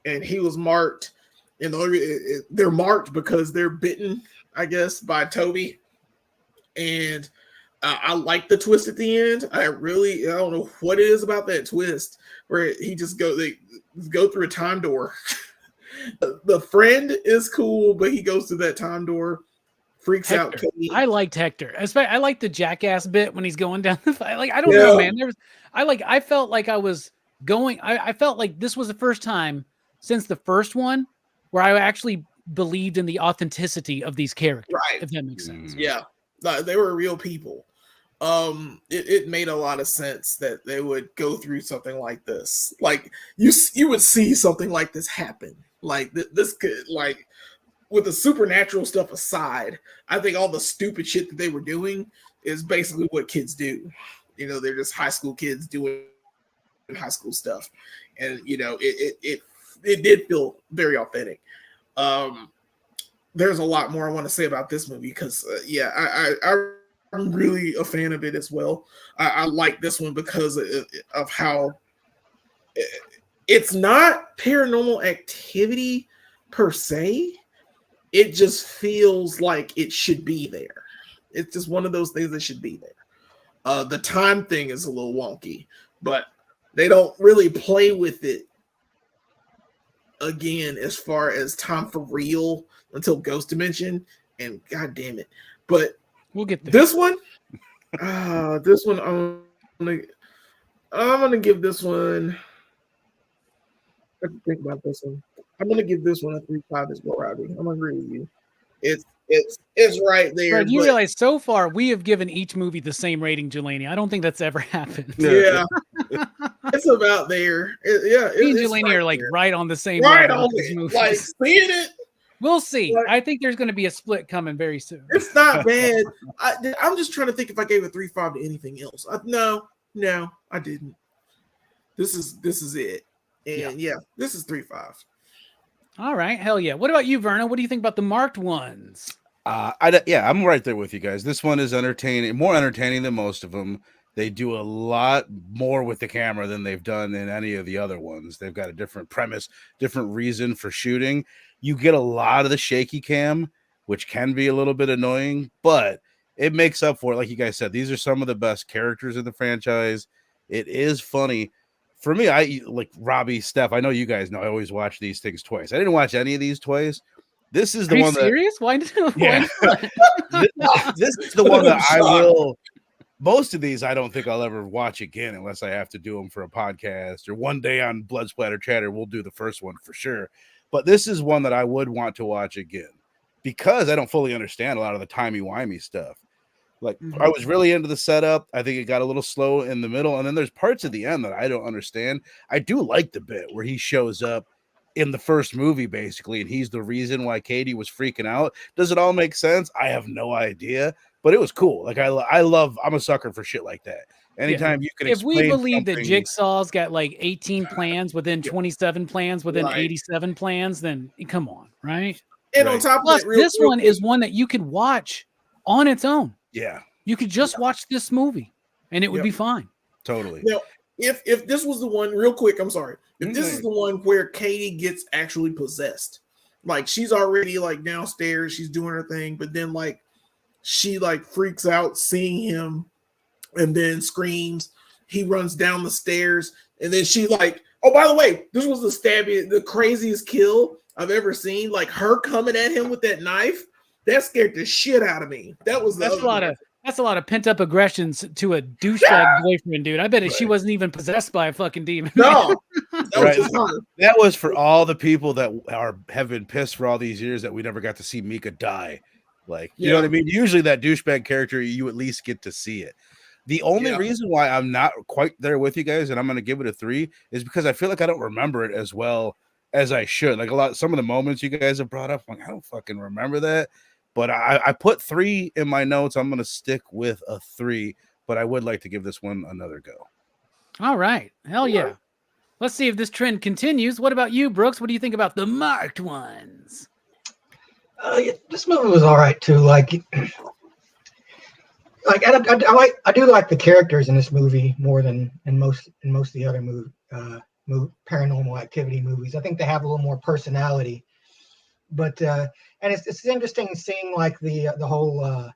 And he was marked, and they're marked because they're bitten, I guess, by Toby. And I like the twist at the end. I don't know what it is about that twist where they go through a time door. The friend is cool, but he goes through that time door, freaks out Katie. I liked Hector. I like the jackass bit when he's going down the fight. Like, I don't know, man. I felt like I was going. I felt like this was the first time since the first one where I actually believed in the authenticity of these characters. Right. If that makes sense. Yeah. They were real people. It made a lot of sense that they would go through something like this. Like you would see something like this happen. Like this could, like, with the supernatural stuff aside, I think all the stupid shit that they were doing is basically what kids do. They're just high school kids doing high school stuff, and it did feel very authentic. There's a lot more I want to say about this movie because I'm really a fan of it as well. I like this one because of how it's not Paranormal Activity per se. It just feels like it should be there. It's just one of those things that should be there. The time thing is a little wonky, but they don't really play with it again as far as time for real until Ghost Dimension, and god damn it. But we'll get there. This one I'm gonna give this one. I have to think about this one. I'm gonna give this one a 3.5 as well, Robbie. I'm gonna agree with you. It's right there. Right, you realize so far we have given each movie the same rating, Jelani. I don't think that's ever happened. Yeah, it's about there. Me and Jelani are like right on the same level. On it. Like seeing it. We'll see. Like, I think there's going to be a split coming very soon. It's not bad. I'm just trying to think if I gave a 3.5 to anything else. No, I didn't. This is it. And this is 3.5. All right, hell yeah. What about you, Verna? What do you think about the marked ones? I'm right there with you guys. This one is entertaining, more entertaining than most of them. They do a lot more with the camera than they've done in any of the other ones. They've got a different premise, different reason for shooting. You get a lot of the shaky cam, which can be a little bit annoying, but it makes up for it. Like you guys said, these are some of the best characters in the franchise. It is funny. For me, I like Robbie, Steph. I know you guys know I always watch these things twice. I didn't watch any of these twice. This is the Are you one that serious? Why? yeah. This is the one that I will. Most of these, I don't think I'll ever watch again unless I have to do them for a podcast or one day on Blood Splatter Chatter. We'll do the first one for sure. But this is one that I would want to watch again because I don't fully understand a lot of the timey-wimey stuff. Like I was really into the setup. I think it got a little slow in the middle. And then there's parts of the end that I don't understand. I do like the bit where he shows up in the first movie, basically, and he's the reason why Katie was freaking out. Does it all make sense? I have no idea, but it was cool. Like I'm a sucker for shit like that. Anytime you can If we explain believe that something- Jigsaw's got like 18 plans within 27 plans within 87 plans, then come on, right? And on top of Plus, that, this one is one that you could watch on its own. Yeah, You could just watch this movie, and it would be fine. totally. Now, if this was the one, real quick, I'm sorry. If this is the one where Katie gets actually possessed, like she's already like downstairs, she's doing her thing, but then like she like freaks out seeing him and then screams. He runs down the stairs, and then she like, oh, by the way, this was the craziest kill I've ever seen. Like her coming at him with that knife, that scared the shit out of me. That's a lot of pent up aggressions to a douchebag boyfriend, dude. I bet she wasn't even possessed by a fucking demon. No, that was for all the people that have been pissed for all these years that we never got to see Mika die. Like, you know what I mean? Usually that douchebag character, you at least get to see it. The only reason why I'm not quite there with you guys, and I'm going to give it a 3, is because I feel like I don't remember it as well as I should. Like some of the moments you guys have brought up, I'm like, I don't fucking remember that. But I put 3 in my notes. I'm going to stick with a 3, but I would like to give this one another go. All right. Hell yeah. Let's see if this trend continues. What about you, Brooks? What do you think about the marked ones? This movie was all right too. I do like the characters in this movie more than in most of the other Paranormal Activity movies. I think they have a little more personality. But and it's interesting seeing like the whole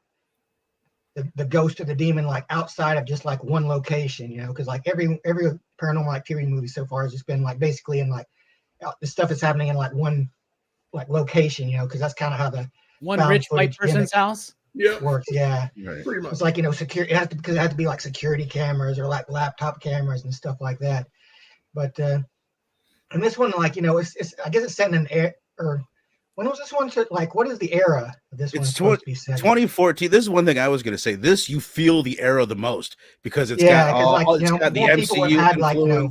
the ghost of the demon like outside of just like one location, you know, because like every Paranormal Activity movie so far has just been like basically in like the stuff is happening in like one like location, you know, because that's kind of how the one rich white person's house works. Yeah, right. Pretty much. It's like, you know, security. It has to, because it has to be like security cameras or like laptop cameras and stuff like that. But and this one, like, you know, it's I guess it's set in an era, or when was this one? Like, what is the era of this one? It's 2014. This is one thing I was going to say. This, you feel the era the most because it's got all, like, it's got the MCU had, influence. like, you know,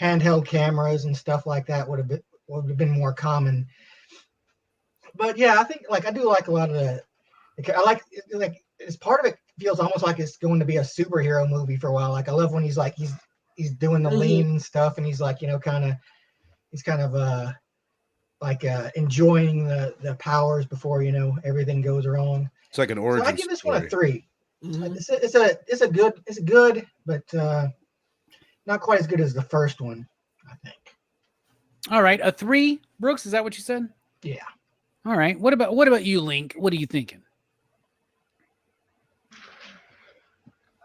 handheld cameras and stuff like that would have been more common. But yeah, I think like I do like a lot of the. I like it's part of it feels almost like it's going to be a superhero movie for a while. Like I love when he's like he's doing the lean and stuff, and he's like, you know, he's kind of enjoying the powers before, you know, everything goes wrong. It's like an origin. So I give this one a 3. Mm-hmm. It's a good, but not quite as good as the first one, I think. All right, a 3, Brooks. Is that what you said? Yeah. All right. What about you, Link? What are you thinking?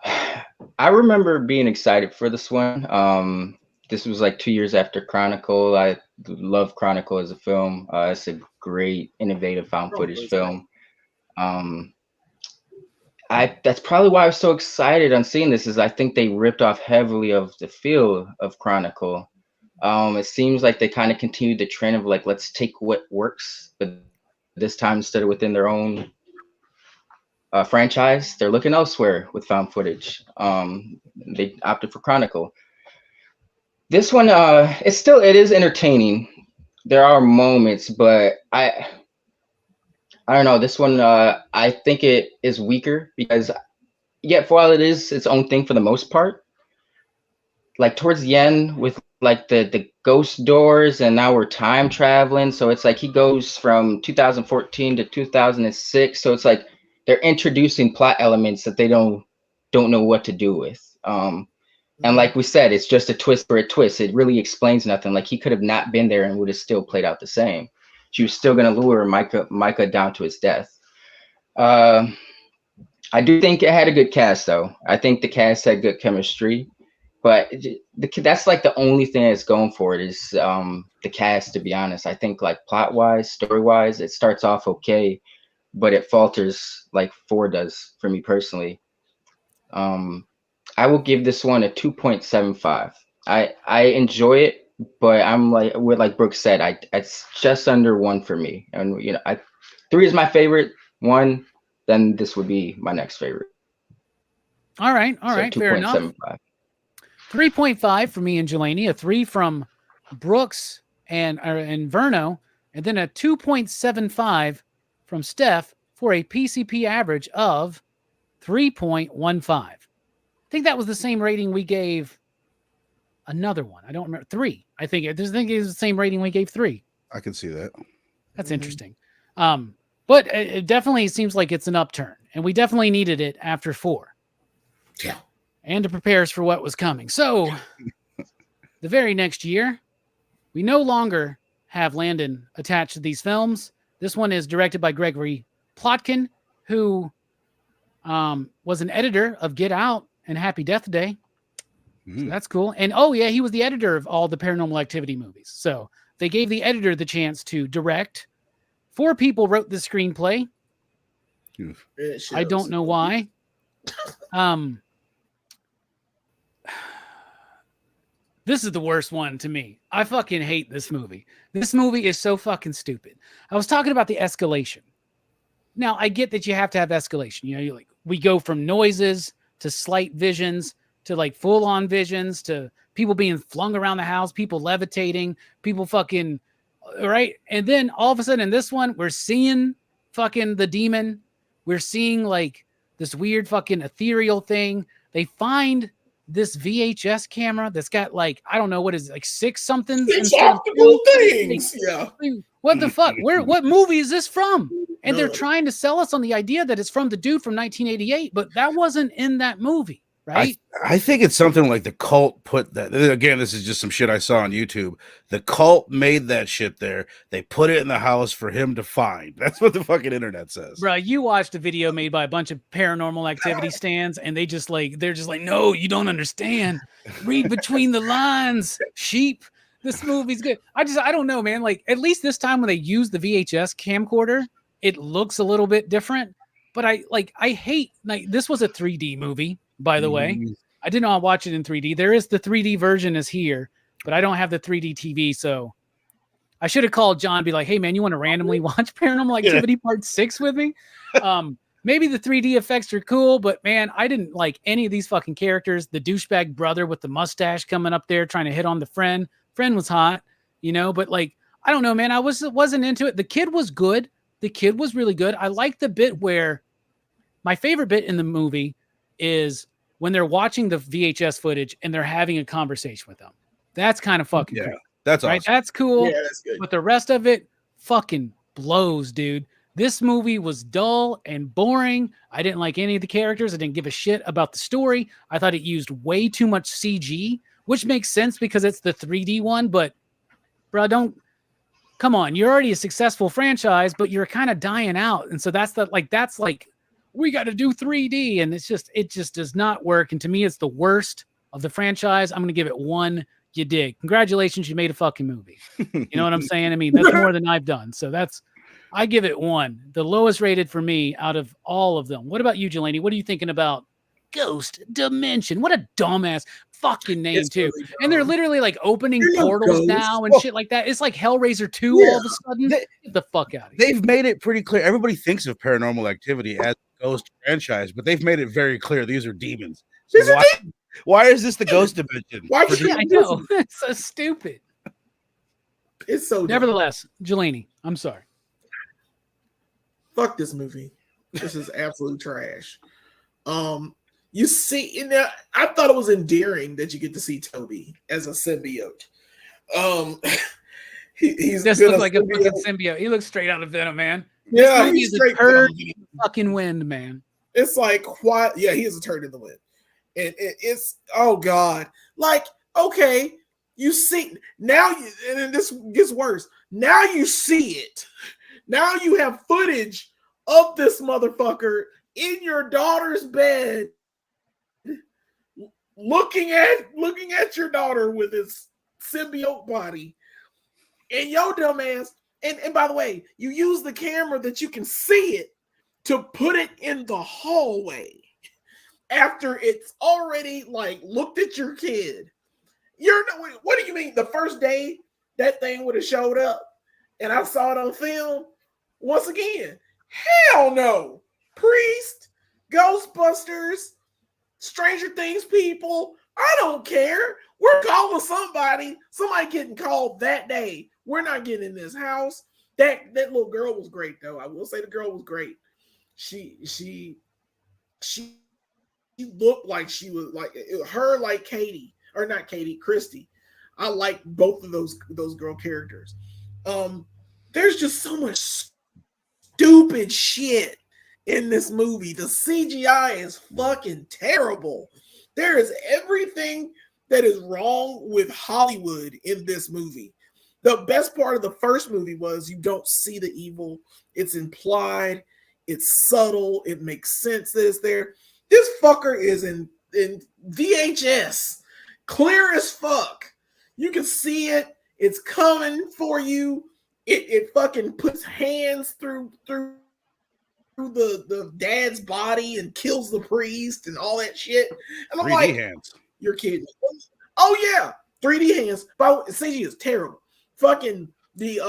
I remember being excited for this one. This was like 2 years after Chronicle. I love Chronicle as a film. It's a great, innovative found footage film. That's probably why I was so excited on seeing this. Is I think they ripped off heavily of the feel of Chronicle. It seems like they kind of continued the trend of like, let's take what works, but this time instead of within their own franchise, they're looking elsewhere with found footage. They opted for Chronicle. This one, it is entertaining. There are moments, but I don't know. This one, I think it is weaker because, while it is its own thing for the most part, like towards the end with like the ghost doors, and now we're time traveling. So it's like he goes from 2014 to 2006. So it's like they're introducing plot elements that they don't don't know what to do with. And like we said, it's just a twist for a twist. It really explains nothing. Like, he could have not been there and would have still played out the same. She was still going to lure Micah down to his death. I do think it had a good cast, though. I think the cast had good chemistry. But that's like the only thing that's going for it is the cast, to be honest. I think like plot-wise, story-wise, it starts off okay, but it falters like 4 does for me personally. I will give this one a 2.75. I enjoy it, but I'm like Brooks said, it's just under 1 for me. And 3 is my favorite. 1, then this would be my next favorite. All right, fair enough. 2.75. 3.5 for me and Jelani, a 3 from Brooks and Verno, and then a 2.75 from Steph for a PCP average of 3.15. I think that was the same rating we gave another one. I don't remember. 3. I think it was the same rating we gave 3. I can see that. That's interesting. But it definitely seems like it's an upturn, and we definitely needed it after 4. Yeah. And to prepare us for what was coming. So the very next year, we no longer have Landon attached to these films. This one is directed by Gregory Plotkin, who was an editor of Get Out and Happy Death Day. So that's cool. And he was the editor of all the Paranormal Activity movies. So they gave the editor the chance to direct. 4 people wrote the screenplay. I don't know why. This is the worst one to me. I fucking hate this movie. This movie is so fucking stupid. I was talking about the escalation. Now, I get that you have to have escalation. You're like, we go from noises to slight visions to like full-on visions to people being flung around the house, people levitating, people fucking, right? And then all of a sudden in this one, we're seeing fucking the demon. We're seeing like this weird fucking ethereal thing. They find this VHS camera that's got like, I don't know, what is it, like 6 something? 6 optical things. Yeah. What the fuck? What movie is this from? And they're trying to sell us on the idea that it's from the dude from 1988, but that wasn't in that movie, right? I think it's something like the cult put that. Again, this is just some shit I saw on YouTube. The cult made that shit there. They put it in the house for him to find. That's what the fucking internet says. Bro, you watched a video made by a bunch of Paranormal Activity stands, and they're just like, no, you don't understand. Read between the lines, sheep. This movie's good. I don't know, man. Like, at least this time when they use the VHS camcorder, it looks a little bit different. But I hate, like, this was a 3D movie, by the way. I did not watch it in 3D. There is the 3D version is here, but I don't have the 3D TV, so I should have called John and be like, hey, man, you want to randomly watch Paranormal Activity Part 6 with me? Maybe the 3D effects are cool, but, man, I didn't like any of these fucking characters. The douchebag brother with the mustache coming up there trying to hit on the friend. Friend was hot, but, like, I don't know, man. I wasn't into it. The kid was good. The kid was really good. I like the bit where my favorite bit in the movie is when they're watching the VHS footage and they're having a conversation with them. That's kind of fucking cool. That's awesome. Right? That's cool. Yeah, that's good. But the rest of it fucking blows, dude. This movie was dull and boring. I didn't like any of the characters. I didn't give a shit about the story. I thought it used way too much CG, which makes sense because it's the 3D one. But, bro, come on. You're already a successful franchise, but you're kind of dying out. And so that's like, we got to do 3D, and it just does not work. And to me, it's the worst of the franchise. I'm going to give it 1. You dig. Congratulations, you made a fucking movie. You know what I'm saying? I mean, that's more than I've done. So I give it 1, the lowest rated for me out of all of them. What about you, Jelani? What are you thinking about Ghost Dimension? What a dumbass fucking name, too. Really, and they're literally like opening portals now and shit like that. It's like Hellraiser 2 all of a sudden. Get the fuck out of here. They've made it pretty clear. Everybody thinks of Paranormal Activity as a Ghost franchise, but they've made it very clear these are demons. So why is this the Ghost Dimension? I know. It's so stupid. It's so dumb. Nevertheless, Jelani, I'm sorry. Fuck this movie. This is absolute trash. You see, I thought it was endearing that you get to see Toby as a symbiote. He's just looks like a fucking symbiote. He looks straight out of Venom, man. Yeah, he's straight heard fucking wind, man. It's like, why? Yeah, he is a turd in the wind. And it's, oh God. Like, okay, you see, now, and then this gets worse. Now you see it. Now you have footage of this motherfucker in your daughter's bed, looking at your daughter with his symbiote body, and your dumb ass. And by the way, you use the camera that you can see it to put it in the hallway after it's already like looked at your kid. What do you mean? The first day that thing would have showed up and I saw it on film? Once again, hell no. Priest, Ghostbusters, Stranger Things people, I don't care. We're calling somebody getting called that day. We're not getting in this house. That little girl was great, though. I will say the girl was great. She looked like she was like her, like Katie, or not Katie, Christy. I like both of those girl characters. There's just so much stupid shit in this movie. The CGI is fucking terrible. There is everything that is wrong with Hollywood in this movie. The best part of the first movie was you don't see the evil. It's implied. It's subtle. It makes sense that it's there. This fucker is in VHS, clear as fuck. You can see it. It's coming for you. It fucking puts hands through the dad's body and kills the priest and all that shit. And I'm 3D like, hands. you're kidding. Oh yeah, 3D hands. But CG is terrible. Fucking the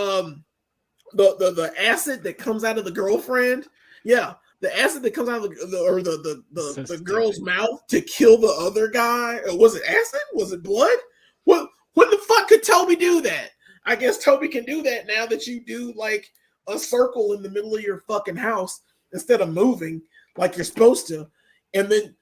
acid that comes out of the girlfriend. Yeah, the acid that comes out of the girl's mouth to kill the other guy. Was it acid? Was it blood? What? When the fuck could Toby do that? I guess Toby can do that now that you do like a circle in the middle of your fucking house instead of moving like you're supposed to. And then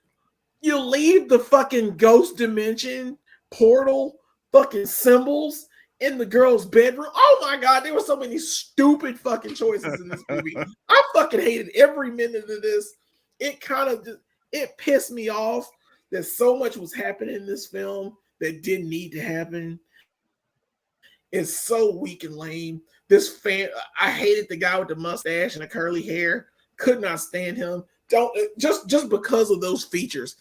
you leave the fucking ghost dimension portal fucking symbols in the girl's bedroom. Oh my God, there were so many stupid fucking choices in this movie. I fucking hated every minute of this. It pissed me off that so much was happening in this film that didn't need to happen. It's so weak and lame. I hated the guy with the mustache and the curly hair. Could not stand him. Just because of those features.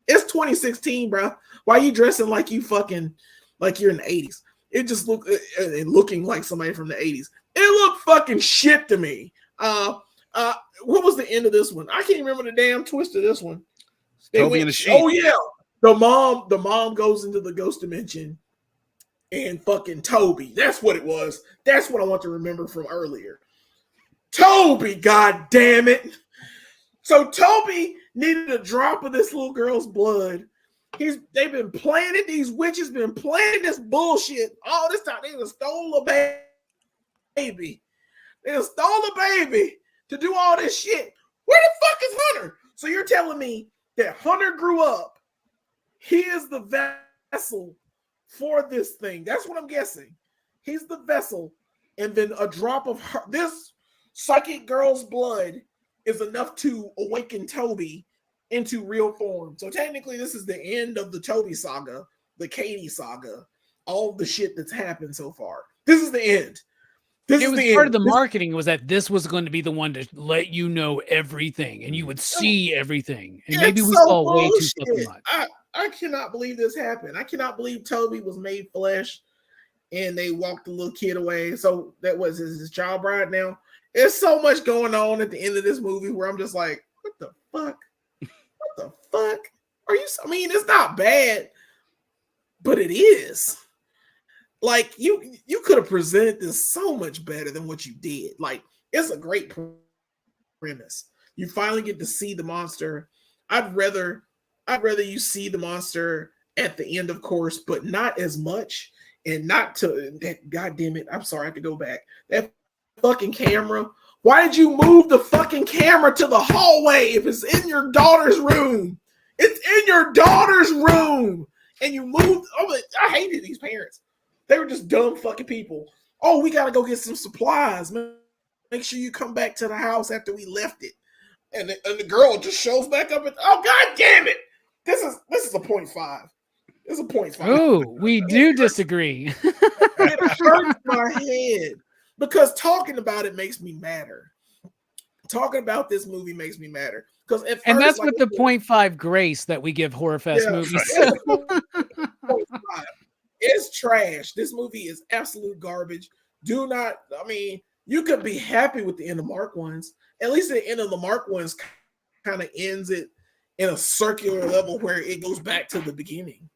It's 2016, bro. Why are you dressing like you fucking like you're in the 80s? It just looking like somebody from the 80s. It looked fucking shit to me. What was the end of this one? I can't even remember the damn twist of this one. Toby in the sheet. Oh yeah. The mom goes into the ghost dimension and fucking Toby. That's what it was. That's what I want to remember from earlier. Toby, god damn it. So Toby needed a drop of this little girl's blood. They've been planning, these witches been planning this bullshit all this time. They just stole a baby. They just stole a baby to do all this shit. Where the fuck is Hunter? So you're telling me that Hunter grew up. He is the vessel for this thing. That's what I'm guessing. He's the vessel. And then a drop of this psychic girl's blood is enough to awaken Toby into real form. So technically, this is the end of the Toby saga, the Katie saga, all the shit that's happened so far. This is the end. It was part of the marketing was that this was going to be the one to let you know everything, and you would see everything. And maybe we saw way too fucking much. I cannot believe this happened. I cannot believe Toby was made flesh, and they walked the little kid away. So that was his child bride now. There's so much going on at the end of this movie where I'm just like, what the fuck? What the fuck? I mean, it's not bad, but it is. Like, you could have presented this so much better than what you did. Like, it's a great premise. You finally get to see the monster. I'd rather you see the monster at the end, of course, but not as much. And not to that, god damn it. I'm sorry, I have to go back. That fucking camera. Why did you move the fucking camera to the hallway if it's in your daughter's room? It's in your daughter's room. And you moved. Oh, I hated these parents. They were just dumb fucking people. Oh, we got to go get some supplies. Make sure you come back to the house after we left it. and the girl just shows back up and oh god damn it! This is a 0.5. It's a 0.5. Oh, we do disagree. It hurts my head because talking about it makes me madder. Talking about this movie makes me madder because and that's with the 0.5 grace that we give Horrorfest movies. It's trash. This movie is absolute garbage. Do not. I mean, you could be happy with the end of Mark ones. At least the end of the Mark ones kind of ends it in a circular level where it goes back to the beginning.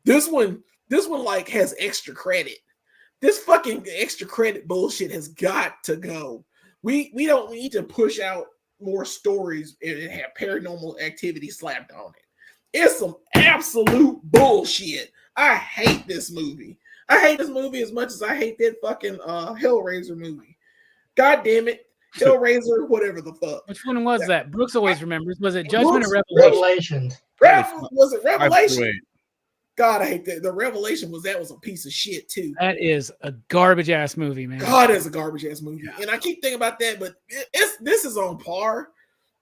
This one like has extra credit. This fucking extra credit bullshit has got to go. We don't need to push out more stories and have Paranormal Activity slapped on it. It's some absolute bullshit. I hate this movie. I hate this movie as much as I hate that fucking Hellraiser movie. God damn it. Hellraiser, whatever the fuck. Which one was that? Brooks always remembers. Was it Judgment or Revelation? Was it Revelation? God, I hate that. The Revelation was a piece of shit too. That is a garbage ass movie, man. God, it's a garbage ass movie. Yeah. And I keep thinking about that, but this is on par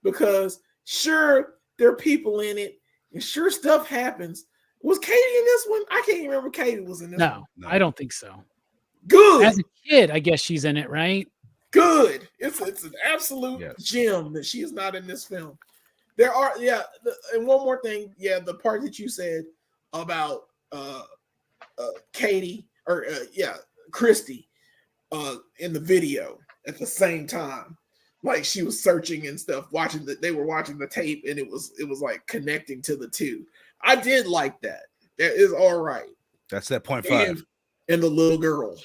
because sure, there are people in it and sure stuff happens. Was Katie in this one? I can't even remember Katie was in this one. No, I don't think so. Good. As a kid, I guess she's in it, right? Good. It's an absolute gem that she is not in this film. There are, and one more thing, the part that you said about Katie or Christy in the video at the same time, like she was searching and stuff, they were watching the tape, and it was like connecting to the two. I did like that. That is all right. That's that 0.5. And the little girl.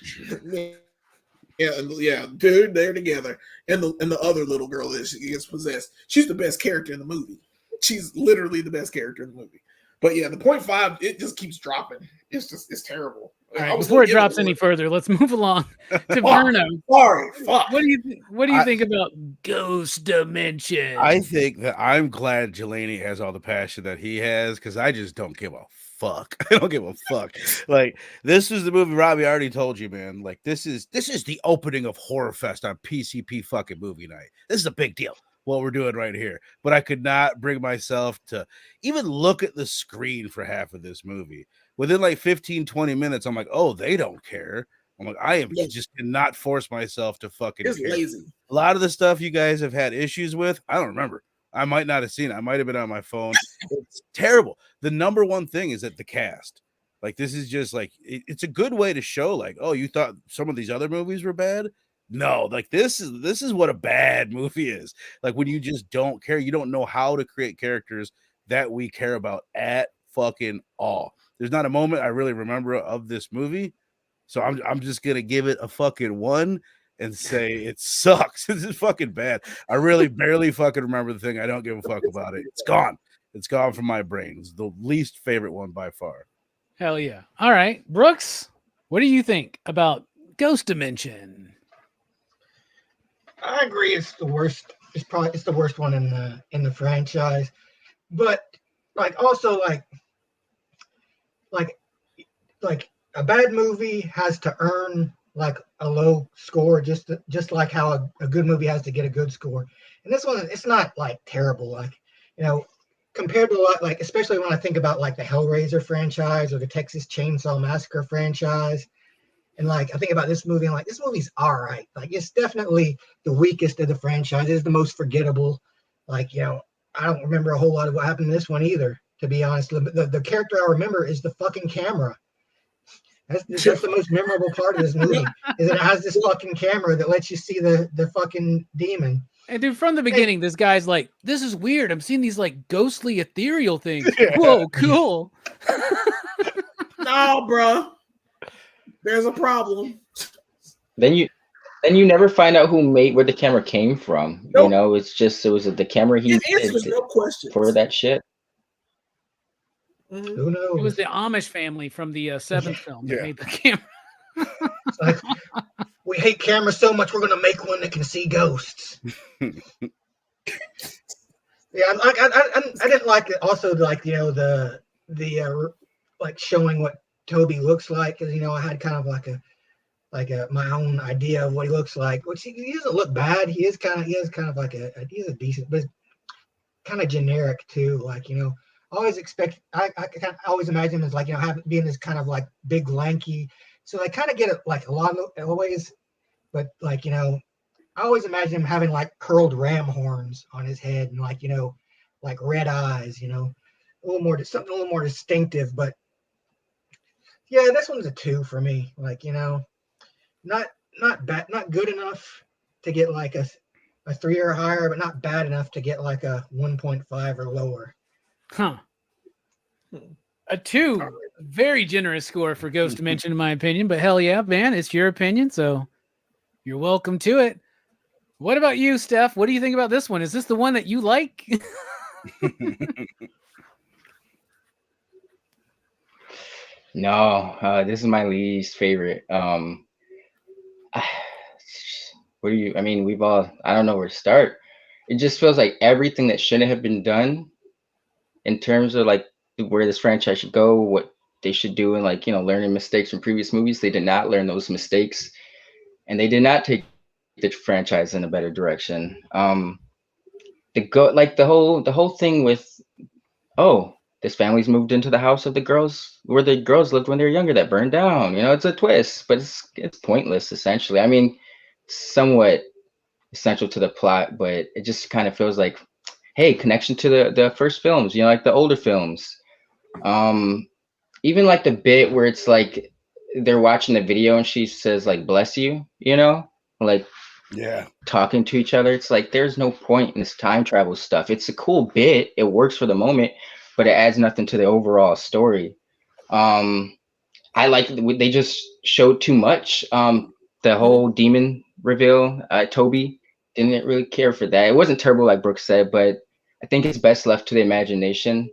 Dude, they're together. And the other little girl that she gets possessed. She's the best character in the movie. She's literally the best character in the movie. But yeah, the 0.5, it just keeps dropping. It's terrible. All right, before it drops any further, let's move along to Verno. Sorry, fuck. What do you think about Ghost Dimension? I think that I'm glad Jelani has all the passion that he has because I just don't give a fuck. I don't give a fuck. Like, this is the movie, Robbie. I already told you, man. Like, this is the opening of Horrorfest on PCP fucking movie night. This is a big deal. What we're doing right here, but I could not bring myself to even look at the screen for half of this movie. Within like 15-20 minutes, I'm like, oh, they don't care. I'm like, I just cannot force myself to fucking it's care. Lazy. A lot of the stuff you guys have had issues with, I don't remember. I might not have seen it. I might have been on my phone. It's terrible. The number one thing is that the cast. Like, this is just like it's a good way to show, like, oh, you thought some of these other movies were bad? No, like this is what a bad movie is. Like, when you just don't care, you don't know how to create characters that we care about at fucking all. There's not a moment I really remember of this movie, so I'm just gonna give it a fucking 1 and say it sucks. This is fucking bad. I really barely fucking remember the thing. I don't give a fuck about it. It's gone. It's gone from my brain. It's the least favorite one by far. Hell yeah! All right, Brooks, what do you think about Ghost Dimension? I agree. It's the worst. It's the worst one in the franchise. But like also like a bad movie has to earn like a low score, just like how a good movie has to get a good score. And this one, it's not like terrible. Like, you know, compared to like especially when I think about like the Hellraiser franchise or the Texas Chainsaw Massacre franchise. And like I think about this movie, and like this movie's all right. Like it's definitely the weakest of the franchise. It's the most forgettable. Like, you know, I don't remember a whole lot of what happened in this one either, to be honest. The character I remember is the fucking camera. That's the most memorable part of this movie, is that it has this fucking camera that lets you see the fucking demon. And dude, from the beginning, this guy's like, this is weird. I'm seeing these like ghostly ethereal things. Whoa, cool. No, bro. There's a problem. Then you never find out where the camera came from. Nope. You know, it was the camera he did no questions for that shit. Mm-hmm. Who knows? It was the Amish family from the seventh film that made the camera. It's like, we hate cameras so much, we're gonna make one that can see ghosts. Yeah, I didn't like it. Also, like, you know, the like showing what Toby looks like, because, you know, I had kind of like a my own idea of what he looks like, which he doesn't look bad. He is kind of like he's a decent, but kind of generic too. Like, you know, I always expect, I always imagine him as like, you know, being this kind of like big lanky. So they kind of get it like a lot of ways, but like, you know, I always imagine him having like curled ram horns on his head and like, you know, like red eyes, you know, something a little more distinctive. But yeah, this one's a 2 for me. Like, you know, not bad, not good enough to get like a 3 or higher, but not bad enough to get like a 1.5 or lower. Huh. A 2, very generous score for Ghost Dimension, in my opinion. But hell yeah, man, it's your opinion, so you're welcome to it. What about you, Steph? What do you think about this one? Is this the one that you like? No, this is my least favorite. What do you? I mean, I don't know where to start. It just feels like everything that shouldn't have been done in terms of like where this franchise should go, what they should do, and like, you know, learning mistakes from previous movies. They did not learn those mistakes, and they did not take the franchise in a better direction. The whole thing with, oh, this family's moved into the house of the girls where the girls lived when they were younger that burned down. You know, it's a twist, but it's pointless essentially. I mean, somewhat essential to the plot, but it just kind of feels like, hey, connection to the first films, you know, like the older films. Even like the bit where it's like they're watching the video and she says like bless you, you know, like Yeah. talking to each other. It's like there's no point in this time travel stuff. It's a cool bit, it works for the moment, but it adds nothing to the overall story. I like they just showed too much. The whole demon reveal, Toby didn't really care for that. It wasn't terrible like Brooks said, but I think it's best left to the imagination.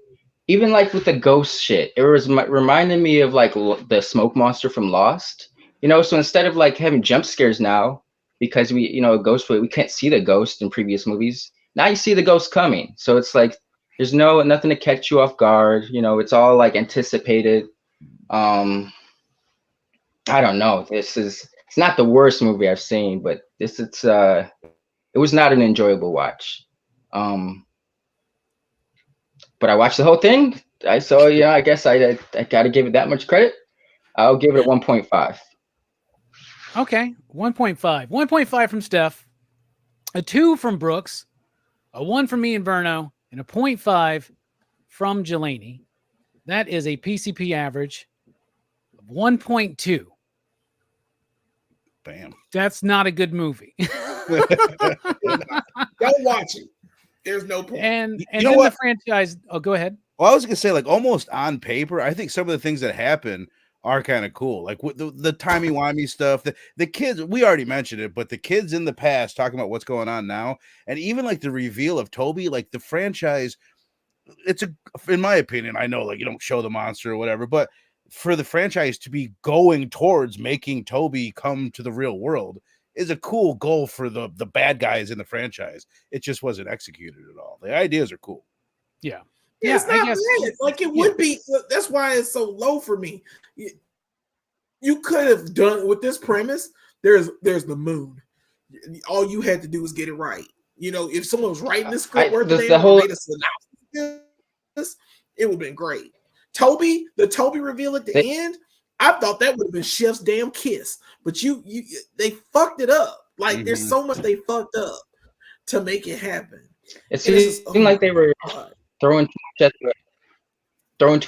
Even like with the ghost shit, it was reminding me of like the smoke monster from Lost. You know, so instead of like having jump scares now, because we, you know, a ghost, we can't see the ghost in previous movies. Now you see the ghost coming, so it's like there's nothing to catch you off guard. You know, it's all like anticipated. I don't know. It's not the worst movie I've seen, but it was not an enjoyable watch. But I watched the whole thing. I guess I got to give it that much credit. I'll give it a 1.5. Okay, 1.5. 1.5 from Steph, a 2 from Brooks, a 1 from me and Verno, and a 0.5 from Jelani. That is a PCP average of 1.2. Bam. That's not a good movie. Don't watch it. There's no point. And You know then what? the franchise. Oh, go ahead. Well, I was gonna say, like, almost on paper, I think some of the things that happen are kind of cool. Like with the timey-wimey stuff. The kids, we already mentioned it, but the kids in the past talking about what's going on now, and even like the reveal of Toby, like the franchise, in my opinion, I know like you don't show the monster or whatever, but for the franchise to be going towards making Toby come to the real world is a cool goal for the bad guys in the franchise. It just wasn't executed at all. The ideas are cool. Yeah. Yeah, it's not I guess, bad. Like it would be. That's why it's so low for me. You could have done with this premise. There's the moon. All you had to do was get it right. You know, if someone was writing this script worth the whole made a synopsis, it would have been great. The Toby reveal at the end, I thought that would have been Chef's damn kiss, but they fucked it up. Like there's so much they fucked up to make it happen. It seemed like they were throwing too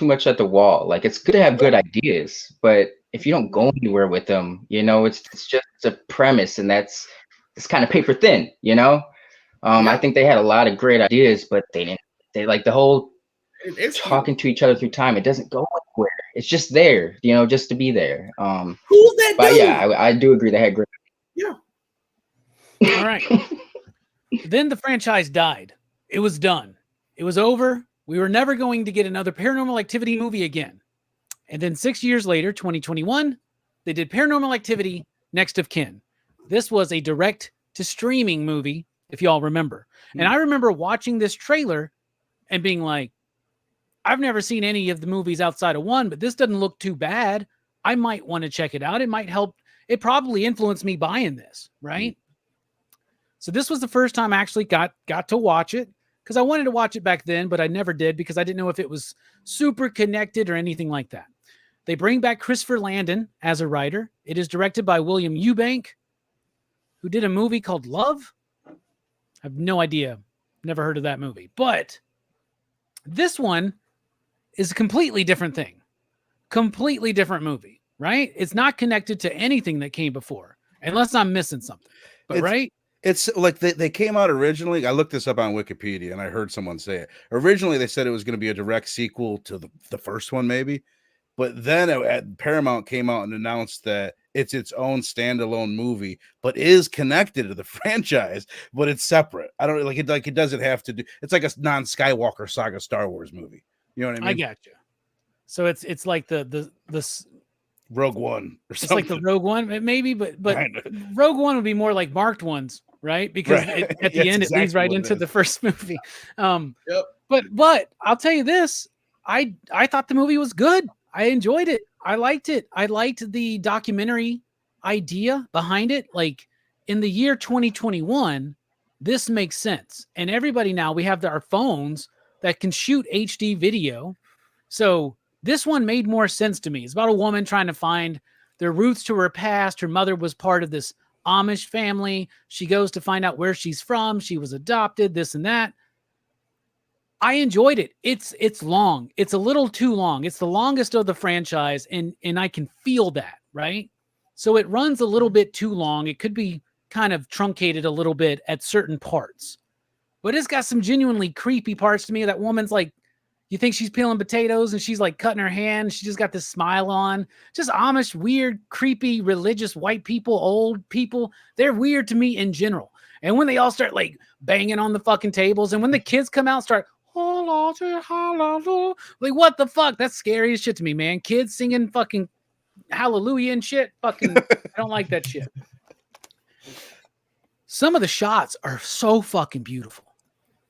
much at the wall. Like it's good to have good ideas, but if you don't go anywhere with them, you know, it's just a premise, and it's kind of paper thin, you know. I think they had a lot of great ideas, but they didn't. They like the whole talking to each other through time. It doesn't go anywhere. It's just there, you know, just to be there. Who's that? But dude? yeah, I do agree they had great. Yeah. All right. Then the franchise died. It was done. It was over. We were never going to get another Paranormal Activity movie again. And then 6 years later, 2021, they did Paranormal Activity Next of Kin. This was a direct-to-streaming movie, if y'all remember. And I remember watching this trailer and being like, I've never seen any of the movies outside of one, but this doesn't look too bad. I might want to check it out. It might help. It probably influenced me buying this, right? So this was the first time I actually got to watch it, because I wanted to watch it back then, but I never did because I didn't know if it was super connected or anything like that. They bring back Christopher Landon as a writer. It is directed by William Eubank, who did a movie called Love. I have no idea. Never heard of that movie. But this one is a completely different thing. Completely different movie, right? It's not connected to anything that came before, unless I'm missing something. But right? It's like they came out originally. I looked this up on Wikipedia and I heard someone say it. Originally, they said it was going to be a direct sequel to the first one, maybe. But then Paramount came out and announced that it's its own standalone movie, but is connected to the franchise, but it's separate. I don't like it. Like it doesn't have to do. It's like a non-Skywalker saga Star Wars movie. You know what I mean? I got you. So it's like the Rogue One or something. It's like the Rogue One, maybe, but Rogue One would be more like marked ones, right? Because at the end, it leads right into the first movie. Yep. But I'll tell you this, I thought the movie was good. I enjoyed it. I liked it. I liked the documentary idea behind it. Like in the year 2021, this makes sense. And everybody now, we have our phones that can shoot HD video. So this one made more sense to me. It's about a woman trying to find their roots to her past. Her mother was part of this Amish family. She goes to find out where she's from. She was adopted, this and that. I enjoyed it. It's long. It's a little too long. It's the longest of the franchise, and I can feel that, right? So it runs a little bit too long. It could be kind of truncated a little bit at certain parts. But it's got some genuinely creepy parts to me. That woman's like, you think she's peeling potatoes and she's like cutting her hand. She just got this smile on. Just Amish, weird, creepy, religious white people, old people. They're weird to me in general. And when they all start like banging on the fucking tables, and when the kids come out and start, like, what the fuck? That's scary as shit to me, man. Kids singing fucking hallelujah and shit. Fucking, I don't like that shit. Some of the shots are so fucking beautiful.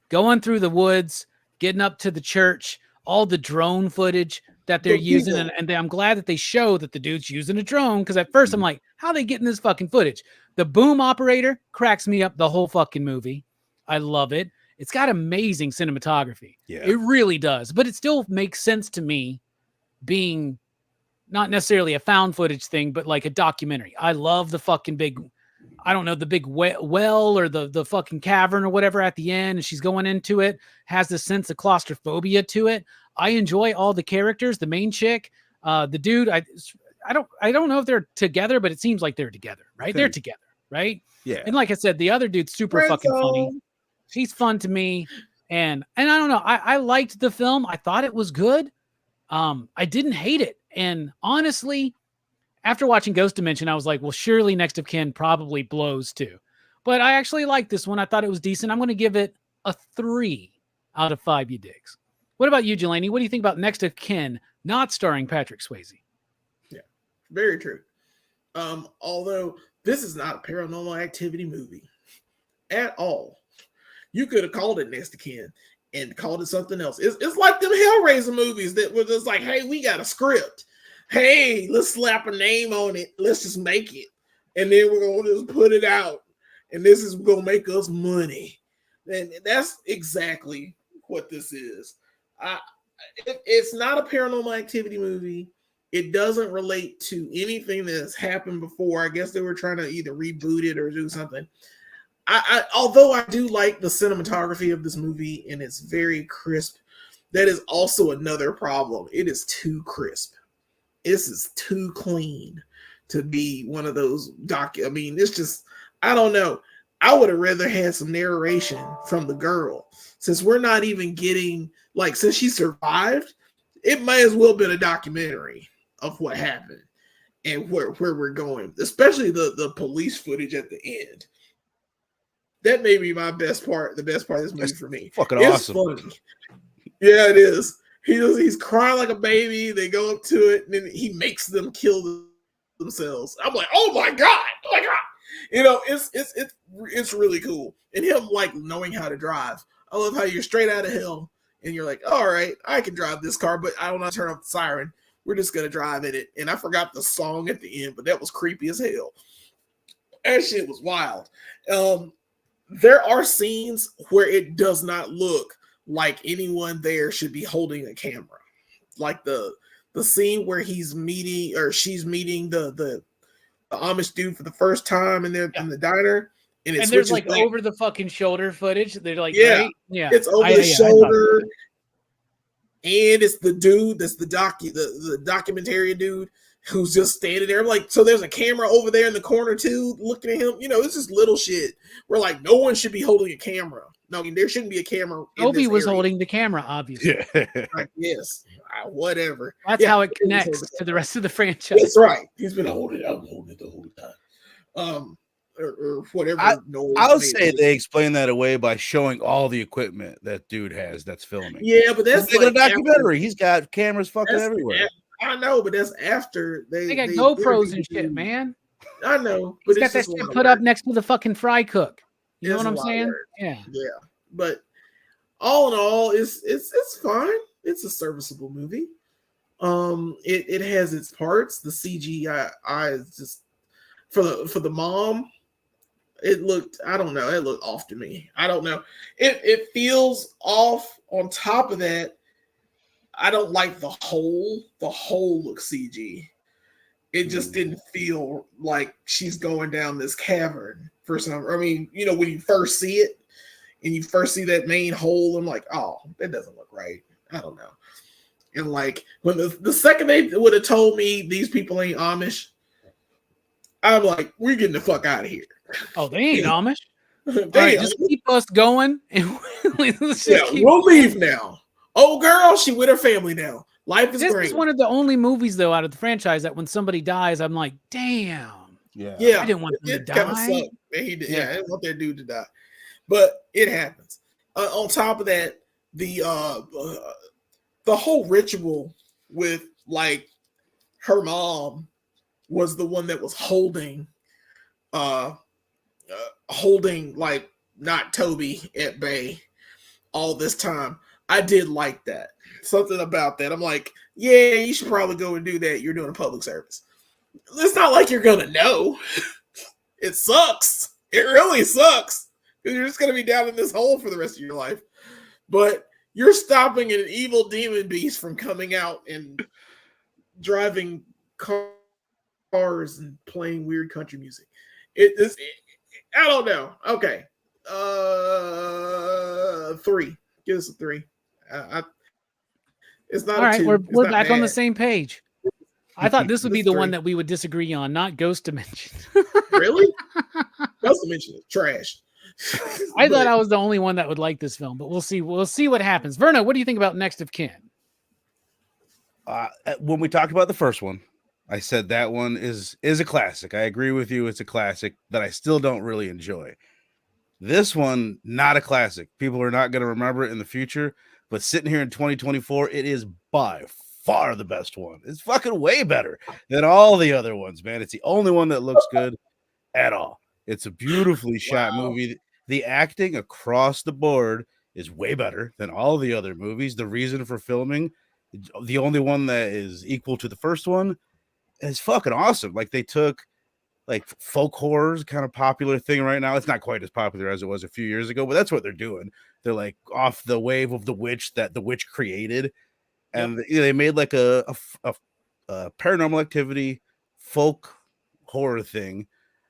Going through the woods, getting up to the church, all the drone footage that they're using. And I'm glad that they show that the dude's using a drone. Because at first I'm like, how are they getting this fucking footage? The boom operator cracks me up the whole fucking movie. I love it. It's got amazing cinematography. Yeah. It really does. But it still makes sense to me being not necessarily a found footage thing, but like a documentary. I love the fucking big, I don't know, the big well or the fucking cavern or whatever at the end. And she's going into it, has this sense of claustrophobia to it. I enjoy all the characters, the main chick, the dude. I don't know if they're together, but it seems like they're together, right? They're together, right? Yeah. And like I said, the other dude's super fucking funny. She's fun to me. And I don't know. I liked the film. I thought it was good. I didn't hate it. And honestly, after watching Ghost Dimension, I was like, well, surely Next of Kin probably blows too. But I actually liked this one. I thought it was decent. I'm going to give it a 3 out of 5, you digs. What about you, Jelani? What do you think about Next of Kin not starring Patrick Swayze? Yeah, very true. Although this is not a Paranormal Activity movie at all. You could have called it Next of Kin and called it something else. It's like them Hellraiser movies that were just like, hey, we got a script. Hey, let's slap a name on it. Let's just make it. And then we're going to just put it out. And this is going to make us money. And that's exactly what this is. It's not a Paranormal Activity movie. It doesn't relate to anything that has happened before. I guess they were trying to either reboot it or do something. Although I do like the cinematography of this movie and it's very crisp, that is also another problem. It is too crisp. This is too clean to be one of those I mean, it's just, I don't know. I would have rather had some narration from the girl. Since we're not even getting, like, since she survived, it might as well have been a documentary of what happened and where we're going, especially the police footage at the end. That may be my best part, the best part of this movie for me. Fucking awesome. Funny. Yeah, it is. He's crying like a baby. They go up to it, and then he makes them kill themselves. I'm like, oh my god, oh my god. You know, it's really cool. And him like knowing how to drive. I love how you're straight out of hell, and you're like, all right, I can drive this car, but I don't know how to turn off the siren. We're just gonna drive in it. And I forgot the song at the end, but that was creepy as hell. That shit was wild. there are scenes where it does not look like anyone there should be holding a camera. Like the scene where he's meeting or she's meeting the Amish dude for the first time and they're in the diner. And there's like over the fucking shoulder footage. They're like, yeah, right? Yeah. It's over the shoulder. And it's the dude that's the documentary dude who's just standing there. Like, so there's a camera over there in the corner too, looking at him. You know, it's just little shit where like no one should be holding a camera. No, I mean, there shouldn't be a camera. Robbie was holding the camera, obviously. Yeah. Right, yes. Whatever. That's how it connects to the rest of the franchise. That's right. He's been holding it. I'm holding it the whole time. Or whatever. I'll say they explain that away by showing all the equipment that dude has that's filming. Yeah, but that's like a documentary. He's got cameras fucking everywhere. I know, but that's after they got GoPros and shit, man. I know, but he's got that shit put up next to the fucking fry cook. You know what I'm saying? Yeah. But all in all, it's fine. It's a serviceable movie. It has its parts. The CGI is just for the mom. It looked, I don't know, it looked off to me. I don't know. It feels off. On top of that, I don't like the hole. The hole looks CG. It just didn't feel like she's going down this cavern for some. I mean, you know, when you first see it and you first see that main hole, I'm like, oh, that doesn't look right. I don't know. And like when the second they would have told me these people ain't Amish, I'm like, we're getting the fuck out of here. Oh, they ain't Amish. All right, just keep us going. And we'll leave now. Oh, girl, she with her family now. Life is great. This is one of the only movies, though, out of the franchise that when somebody dies, I'm like, damn. Yeah. I didn't want them to die. Kind of sucked. I didn't want that dude to die. But it happens. On top of that, the whole ritual with like her mom was the one that was holding like not Toby at bay all this time. I did like that. Something about that. I'm like, yeah, you should probably go and do that. You're doing a public service. It's not like you're gonna know. It sucks. It really sucks. Because you're just gonna be down in this hole for the rest of your life. But you're stopping an evil demon beast from coming out and driving cars and playing weird country music. I don't know. Okay. 3. Give us a 3. It's not all right. 2. We're back on the same page. I thought this would be the 3. One that we would disagree on, not Ghost Dimension. Really? Ghost Dimension is trash. I thought I was the only one that would like this film, but we'll see. We'll see what happens. Verna, what do you think about Next of Kin? When we talked about the first one, I said that one is a classic. I agree with you. It's a classic that I still don't really enjoy. This one, not a classic. People are not going to remember it in the future, but sitting here in 2024, it is by far the best one. It's fucking way better than all the other ones, man. It's the only one that looks good at all. It's a beautifully shot movie. The acting across the board is way better than all the other movies. The reason for filming, the only one that is equal to the first one, is fucking awesome. Like they took like folk horrors, kind of popular thing right now. It's not quite as popular as it was a few years ago, but that's what they're doing. They're like off the wave of the witch that the witch created, and they made like a Paranormal Activity folk horror thing. I'm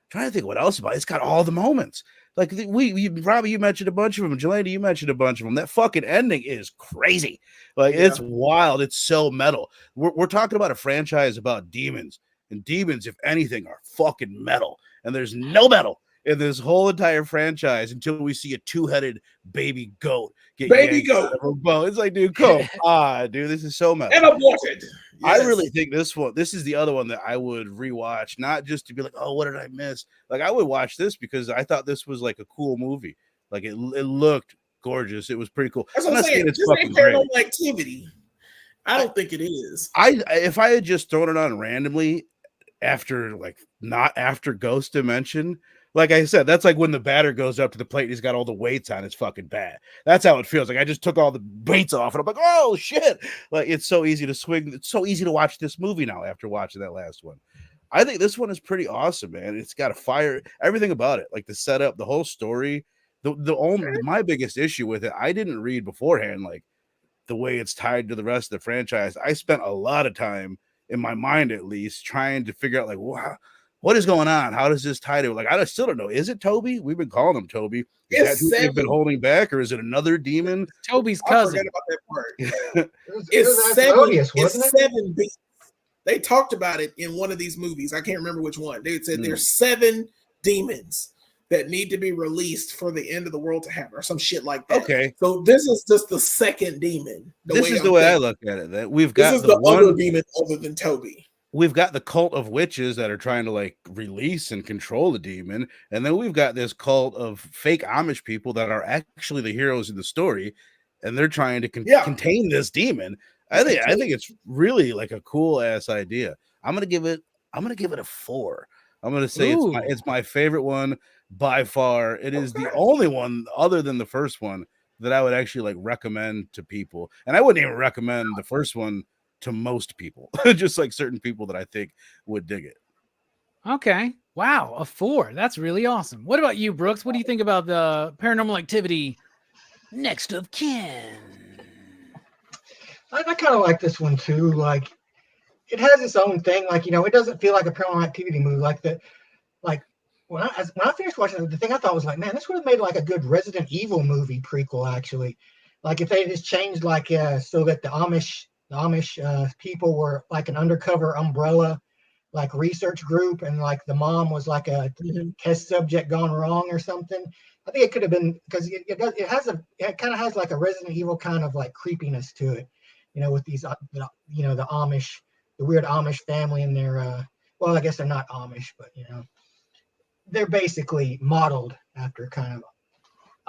trying to think what else about it. It's got all the moments. Like Robbie, you mentioned a bunch of them. Jelena, you mentioned a bunch of them. That fucking ending is crazy. Like it's wild. It's so metal. We're talking about a franchise about demons, and demons, if anything, are fucking metal. And there's no metal in this whole entire franchise until we see a 2-headed baby goat get baby goat. It's like, dude, come on, dude. This is so metal. And aborted. Yes. I really think this is the other one that I would rewatch, not just to be like, oh, what did I miss? Like, I would watch this because I thought this was like a cool movie. Like, it looked gorgeous. It was pretty cool. That's what I'm saying. It's fucking Paranormal Activity. I don't think it is. If I had just thrown it on randomly after, like, not after Ghost Dimension, like I said, that's like when the batter goes up to the plate and he's got all the weights on. It's fucking bad. That's how it feels. Like I just took all the weights off and I'm like, oh shit. Like it's so easy to swing. It's so easy to watch this movie now after watching that last one. I think this one is pretty awesome, man. It's got a fire, everything about it. Like the setup, the whole story, My biggest issue with it, I didn't read beforehand like the way it's tied to the rest of the franchise. I spent a lot of time in my mind, at least, trying to figure out like what is going on? How does this tie to? Like, I still don't know. Is it Toby? We've been calling him Toby. Is that who they've been holding back, or is it another demon? Toby's cousin. I forgot about that part. It's seven. It's 7 demons. They talked about it in one of these movies. I can't remember which one. They said there's 7 demons that need to be released for the end of the world to happen, or some shit like that. Okay. So this is just the second demon. This is the way I look at it. That we've got this is the other demon other than Toby. We've got the cult of witches that are trying to like release and control the demon, and then we've got this cult of fake Amish people that are actually the heroes in the story, and they're trying to contain this demon. I think it's really like a cool ass idea. I'm gonna give it a 4. I'm gonna say it's my favorite one by far. It is the only one other than the first one that I would actually like recommend to people, and I wouldn't even recommend the first one to most people, just like certain people that I think would dig it. Okay. Wow. A 4. That's really awesome. What about you, Brooks? What do you think about the Paranormal Activity Next of Kin? I kind of like this one too. Like, it has its own thing. Like, you know, it doesn't feel like a Paranormal Activity movie. Like when I finished watching it, the thing I thought was like, man, this would have made like a good Resident Evil movie prequel, actually. Like if they just changed so that the Amish people were like an undercover umbrella, like research group, and like the mom was like a test subject gone wrong or something. I think it could have been, because it kind of has like a Resident Evil kind of like creepiness to it, you know, with these the Amish, the weird Amish family and their well, I guess they're not Amish, but you know, they're basically modeled after kind of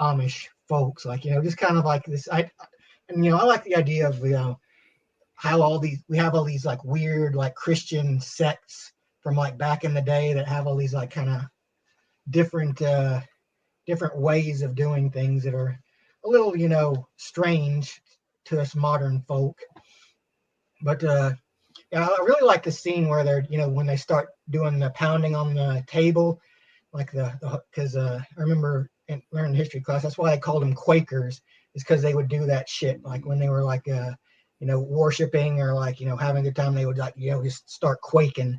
Amish folks, like, you know, just kind of like this. I like the idea of, you know, how we have all these like weird like Christian sects from like back in the day that have all these like kind of different ways of doing things that are a little, you know, strange to us modern folk. But I really like the scene where they're, you know, when they start doing the pounding on the table, like because I remember learning history class, that's why they called them Quakers, is because they would do that shit, like when they were like you know, worshiping or like, you know, having a good time, they would like, you know, just start quaking.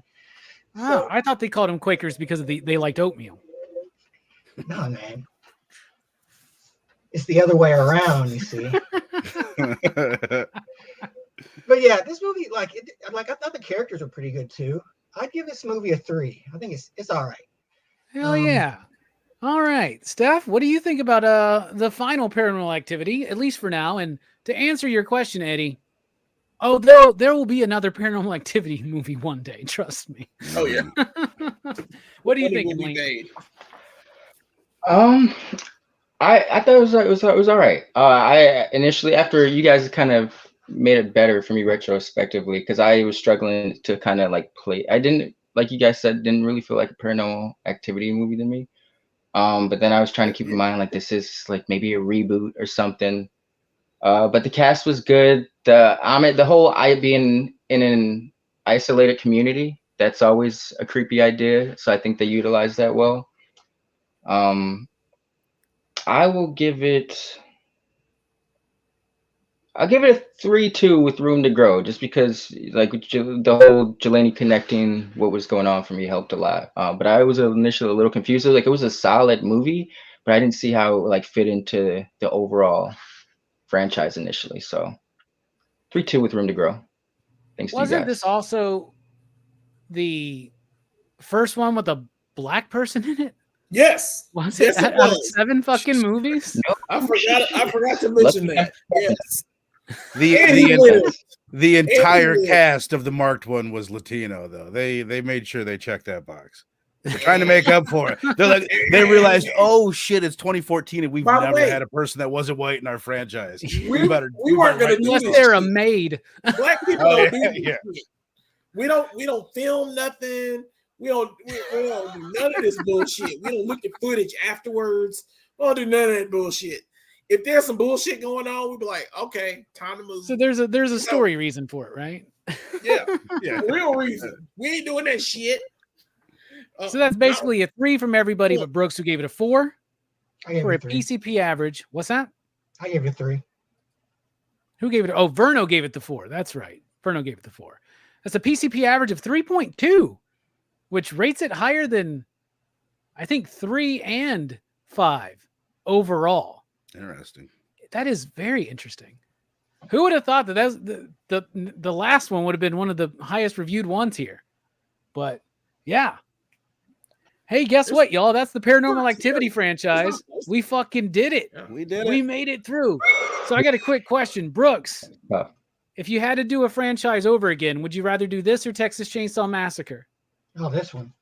So, I thought they called them Quakers because of they liked oatmeal. No, man. It's the other way around, you see. But yeah, this movie, I thought the characters were pretty good too. I'd give this movie a 3. I think it's all right. Hell yeah. All right, Steph, what do you think about the final Paranormal Activity, at least for now? And to answer your question, Eddie, there will be another Paranormal Activity movie one day. Trust me. Oh yeah. What do you think, Link? I thought it was all right. I initially, after you guys kind of made it better for me retrospectively, because I was struggling to kind of like play. I didn't, like you guys said, didn't really feel like a Paranormal Activity movie to me. But then I was trying to keep in mind like this is like maybe a reboot or something. But the cast was good. The whole being in an isolated community, that's always a creepy idea. So I think they utilized that well. I'll give it a 3-2 with room to grow, just because like the whole Jelani connecting what was going on for me helped a lot. But I was initially a little confused. Like it was a solid movie, but I didn't see how it like fit into the overall franchise initially. So 3-2 with room to grow. Thanks to you guys. Wasn't this also the first one with a black person in it? Yes. Was it out of 7 fucking movies? No. I forgot to mention that. Yes. The entire cast of the marked one was Latino, though. They made sure they checked that box. They're trying to make up for it. They're like, they realized, oh shit, it's 2014 and we've never had a person that wasn't white in our franchise. We weren't going to do unless this. they're a maid. Black people don't do this shit. We don't film nothing. We don't do none of this bullshit. We don't look at footage afterwards. We don't do none of that bullshit. If there's some bullshit going on, we'd be like, okay, time to move. So there's a story reason for it, right? Yeah, real reason. We ain't doing that shit. So that's basically a 3 from everybody but Brooks, who gave it a 4. I gave for it a a 3. PCP average. What's that? I gave it a 3. Who gave it? Oh, Verno gave it the 4. That's right. Verno gave it the 4. That's a PCP average of 3.2, which rates it higher than, I think, 3 and 5 overall. Interesting. That is very interesting. Who would have thought that that's the last one would have been one of the highest reviewed ones here? But yeah. Hey, guess what, y'all? That's the Paranormal Activity franchise. We fucking did it. We did We it. made it through. So I got a quick question. Brooks, Tough. if you had to do a franchise over again, would you rather do this or Texas Chainsaw Massacre? Oh, this one.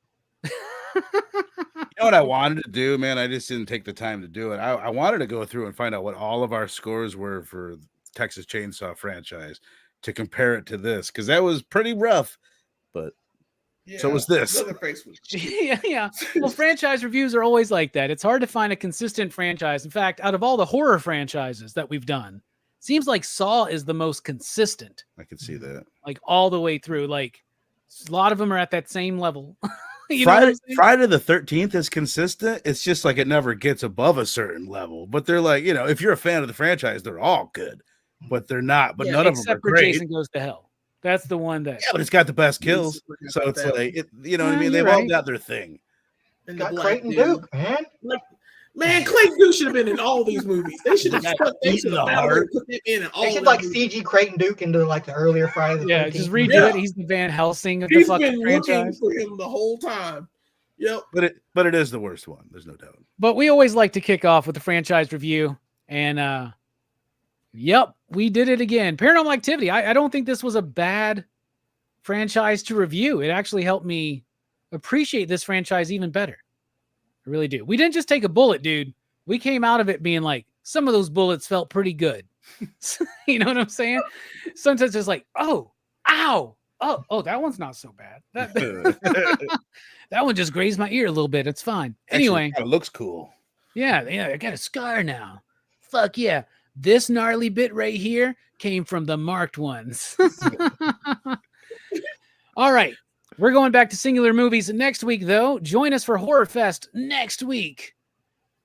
You know what I wanted to do, man? I just didn't take the time to do it. I wanted to go through and find out what all of our scores were for Texas Chainsaw franchise to compare it to this, because that was pretty rough. But so was this. Yeah. Well, franchise reviews are always like that. It's hard to find a consistent franchise. In fact, out of all the horror franchises that we've done, seems like Saw is the most consistent. I could see that. Like all the way through. Like a lot of them are at that same level. You know what I'm saying? Friday the 13th is consistent. It's just like it never gets above a certain level. But they're like, you know, if you're a fan of the franchise, they're all good. But they're not. But none of them are except for great. Jason Goes to Hell. That's the one that. Yeah, but it's got the best kills. So it's like, you know what I mean? They've all got their thing. And Got Clayton Duke, man. Man, Clayton Duke should have been in all these movies. They should have put Eaten the heart. in all. They should like CG Clayton Duke into like the earlier Friday the 13th. Just redo it. He's the Van Helsing of the He's fucking been looking franchise. for him the whole time. Yep. But it is the worst one. There's no doubt. But we always like to kick off with the franchise review. And yep, we did it again. Paranormal Activity. I don't think this was a bad franchise to review. It actually helped me appreciate this franchise even better. I really do. We didn't just take a bullet, dude. We came out of it being like, some of those bullets felt pretty good. You know what I'm saying? Sometimes it's like, oh, ow. Oh, that one's not so bad. That one just grazed my ear a little bit. It's fine. Anyway. It looks cool. Yeah, I got a scar now. Fuck yeah. This gnarly bit right here came from the marked ones. All right. We're going back to singular movies next week, though. Join us for Horrorfest next week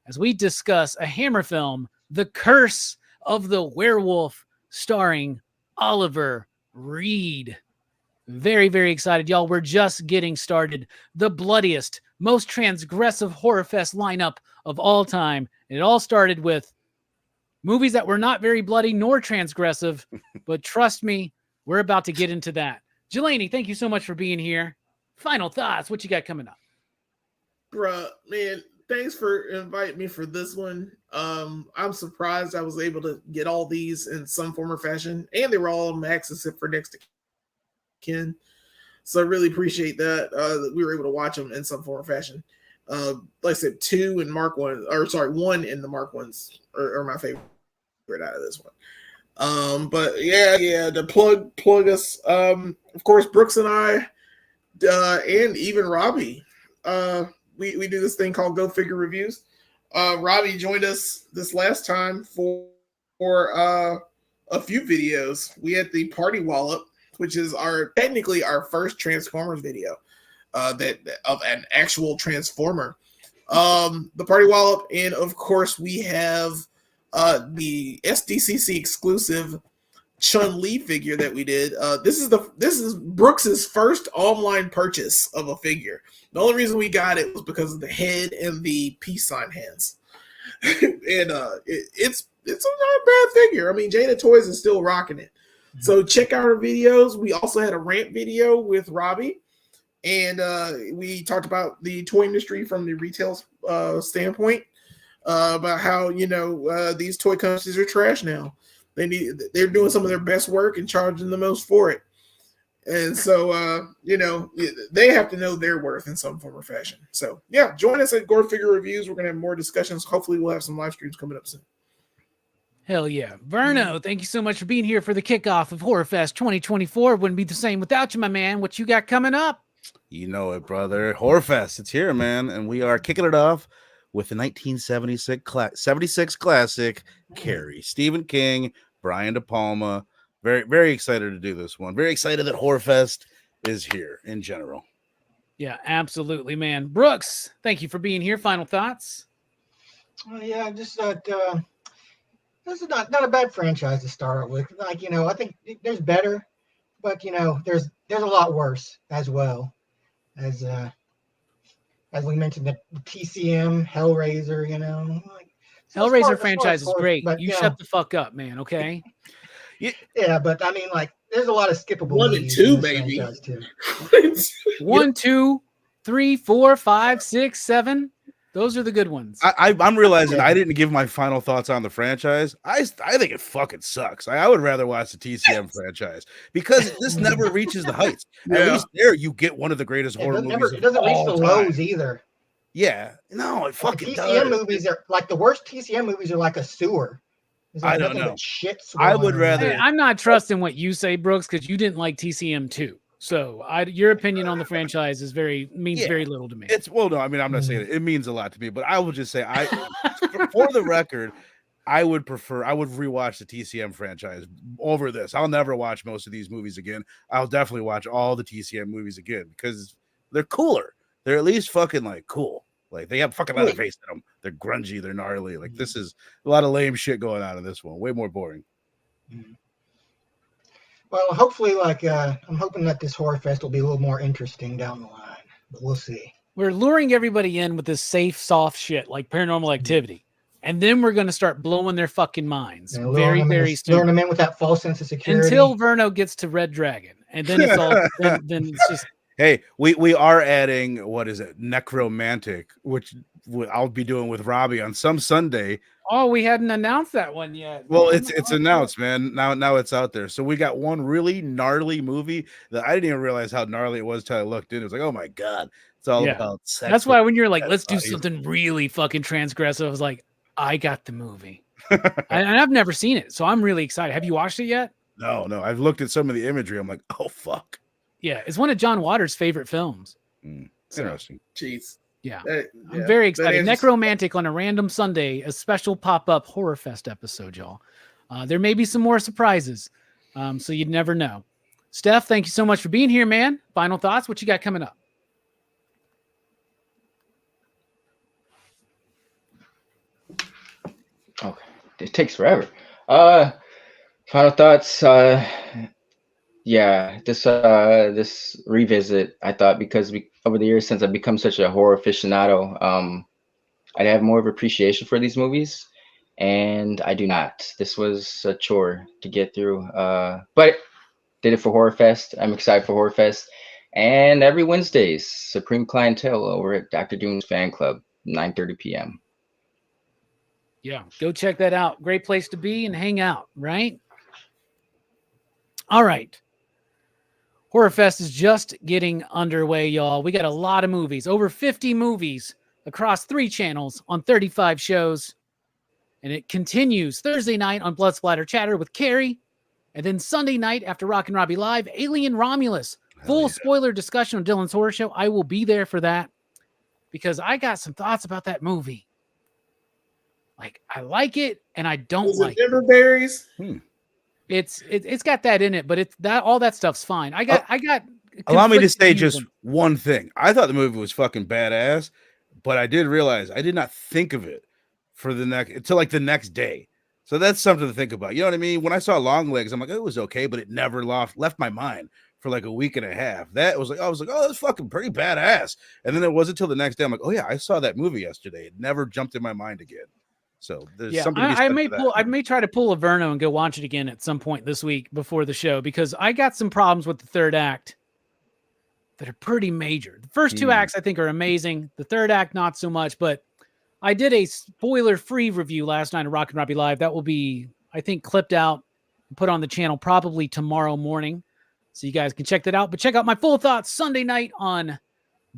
as we discuss a Hammer film, The Curse of the Werewolf, starring Oliver Reed. Very, very excited, y'all. We're just getting started. The bloodiest, most transgressive Horrorfest lineup of all time. And it all started with movies that were not very bloody nor transgressive, but trust me, we're about to get into that. Jelani, thank you so much for being here. Final thoughts. What you got coming up? Bruh, man, thanks for inviting me for this one. I'm surprised I was able to get all these in some form or fashion, and they were all on Max except for Next to Kin. So I really appreciate that we were able to watch them in some form or fashion. Like I said, 2 and Mark 1, or sorry, 1 in the Mark 1s are my favorite out of this one. But yeah, to plug us. Of course, Brooks and I, and even Robbie, we do this thing called Go Figure Reviews. Robbie joined us this last time for a few videos. We had the Party Wallop, which is technically our first Transformers video, that of an actual Transformer. The Party Wallop, and of course we have the SDCC exclusive Chun-Li figure that we did. This is Brooks's first online purchase of a figure. The only reason we got it was because of the head and the peace sign hands. And it's a not bad figure. I mean, Jada Toys is still rocking it. So check out our videos. We also had a rant video with Robbie, and we talked about the toy industry from the retail standpoint, about how these toy companies are trash now. They're doing some of their best work and charging the most for it, and so they have to know their worth in some form or fashion. So yeah, join us at Gore Figure Reviews. We're gonna have more discussions. Hopefully, we'll have some live streams coming up soon. Hell yeah. Verno, thank you so much for being here for the kickoff of Horrorfest 2024. Wouldn't be the same without you, my man. What you got coming up? You know it, brother. Horrorfest, it's here, man. And we are kicking it off with the 1976 classic, Carrie. Stephen King, Brian De Palma. Very, very excited to do this one. Very excited that Horrorfest is here in general. Yeah, absolutely, man. Brooks, thank you for being here. Final thoughts? Well, yeah, just that this is not a bad franchise to start with. Like, I think there's better, but there's a lot worse as well as we mentioned the TCM Hellraiser. Like, so Hellraiser as far as franchise is horror, great. but You shut the fuck up, man. Okay. yeah, but I mean, like, there's a lot of skippable 1 and movies 2, in this baby. franchise too. 1, 2, 3, 4, 5, 6, 7. Those are the good ones. I'm realizing Yeah. I didn't give my final thoughts on the franchise. I think it fucking sucks. I would rather watch the TCM franchise because this never reaches the heights. At Yeah. least there you get one of the greatest horror movies It doesn't of reach all the time. lows either. Yeah, no, it Like, fucking the TCM does. movies are like the worst TCM movies are like a sewer. There's like I don't nothing know. but shit. I would swirling around. rather- Hey, I'm not trusting what you say, Brooks, because you didn't like TCM too. So your opinion on the franchise is means Yeah. very little to me. It's well, no, I mean I'm not saying it means a lot to me, but I will just say for the record, I would rewatch the TCM franchise over this. I'll never watch most of these movies again. I'll definitely watch all the TCM movies again because they're cooler. They're at least fucking like cool. Like they have fucking Leatherface in them. They're grungy. They're gnarly. Like this is a lot of lame shit going on in this one. Way more boring. Well, hopefully, I'm hoping that this Horrorfest will be a little more interesting down the line, but we'll see. We're luring everybody in with this safe, soft shit like Paranormal Activity, and then we're going to start blowing their fucking minds very, very soon. Luring them in with that false sense of security until Verno gets to Red Dragon, and then it's all. then it's just. Hey, we are adding what is it, Necromantic, which I'll be doing with Robbie on some Sunday. Oh, we hadn't announced that one yet. Well, it's announced, man. Now it's out there. So we got one really gnarly movie that I didn't even realize how gnarly it was till I looked in. It was like, oh my god, it's all about sex. That's why when you're like, let's do something really fucking transgressive, I was like, I got the movie, and I've never seen it, so I'm really excited. Have you watched it yet? No. I've looked at some of the imagery. I'm like, oh fuck. Yeah, it's one of John Waters' favorite films. Interesting. Jeez. Yeah. I'm very excited. is- Necromantic on a random Sunday, a special pop-up Horrorfest episode, y'all. There may be some more surprises, so you'd never know. Steph, thank you so much for being here, man. Final thoughts? What you got coming up? Okay, it takes forever. Final thoughts. Yeah, this revisit, I thought, because over the years since I've become such a horror aficionado, I'd have more of appreciation for these movies, and I do not. This was a chore to get through, but did it for Horrorfest. I'm excited for Horrorfest, and every Wednesdays, Supreme Clientele over at Dr. Doom's Fan Club, 9:30 p.m. Yeah, go check that out. Great place to be and hang out, right? All right. Horrorfest is just getting underway, y'all. We got a lot of movies, over 50 movies across 3 channels on 35 shows. And it continues Thursday night on Blood Splatter Chatter with Carrie. And then Sunday night after Rockin' Robbie Live, Alien Romulus. Full spoiler discussion on Dylan's Horror Show. I will be there for that because I got some thoughts about that movie. Like, I like it and I don't Was like it Denver Berries? It's got that in it, but it's that all that stuft's fine. I got. Allow me to say conflicted just views on- one thing. I thought the movie was fucking badass, but I did realize I did not think of it for the next until like the next day. So that's something to think about. You know what I mean? When I saw Long Legs, I'm like, it was okay, but it never left my mind for like a week and a half. That was like, I was like, oh, that's fucking pretty badass. And then it wasn't until the next day. I'm like, oh yeah, I saw that movie yesterday. It never jumped in my mind again. So there's something. To be said I may try to pull a Verno and go watch it again at some point this week before the show because I got some problems with the third act that are pretty major. The first 2 acts I think are amazing. The third act not so much, but I did a spoiler-free review last night of Rockin' Robbie Live. That will be, I think, clipped out and put on the channel probably tomorrow morning, so you guys can check that out. But check out my full thoughts Sunday night on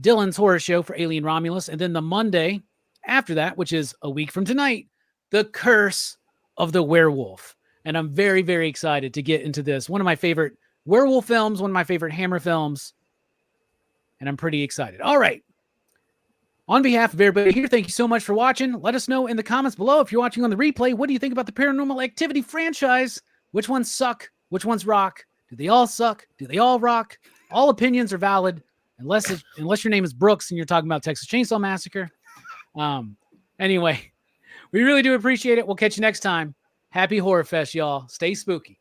Dylan's Horror Show for Alien Romulus, and then the Monday after that, which is a week from tonight, The Curse of the Werewolf. And I'm very, very excited to get into this. One of my favorite werewolf films, one of my favorite Hammer films. And I'm pretty excited. All right. On behalf of everybody here, thank you so much for watching. Let us know in the comments below if you're watching on the replay. What do you think about the Paranormal Activity franchise? Which ones suck? Which ones rock? Do they all suck? Do they all rock? All opinions are valid unless your name is Brooks and you're talking about Texas Chainsaw Massacre. Anyway, We really do appreciate it. We'll catch you next time. Happy Horror Fest, y'all. Stay spooky.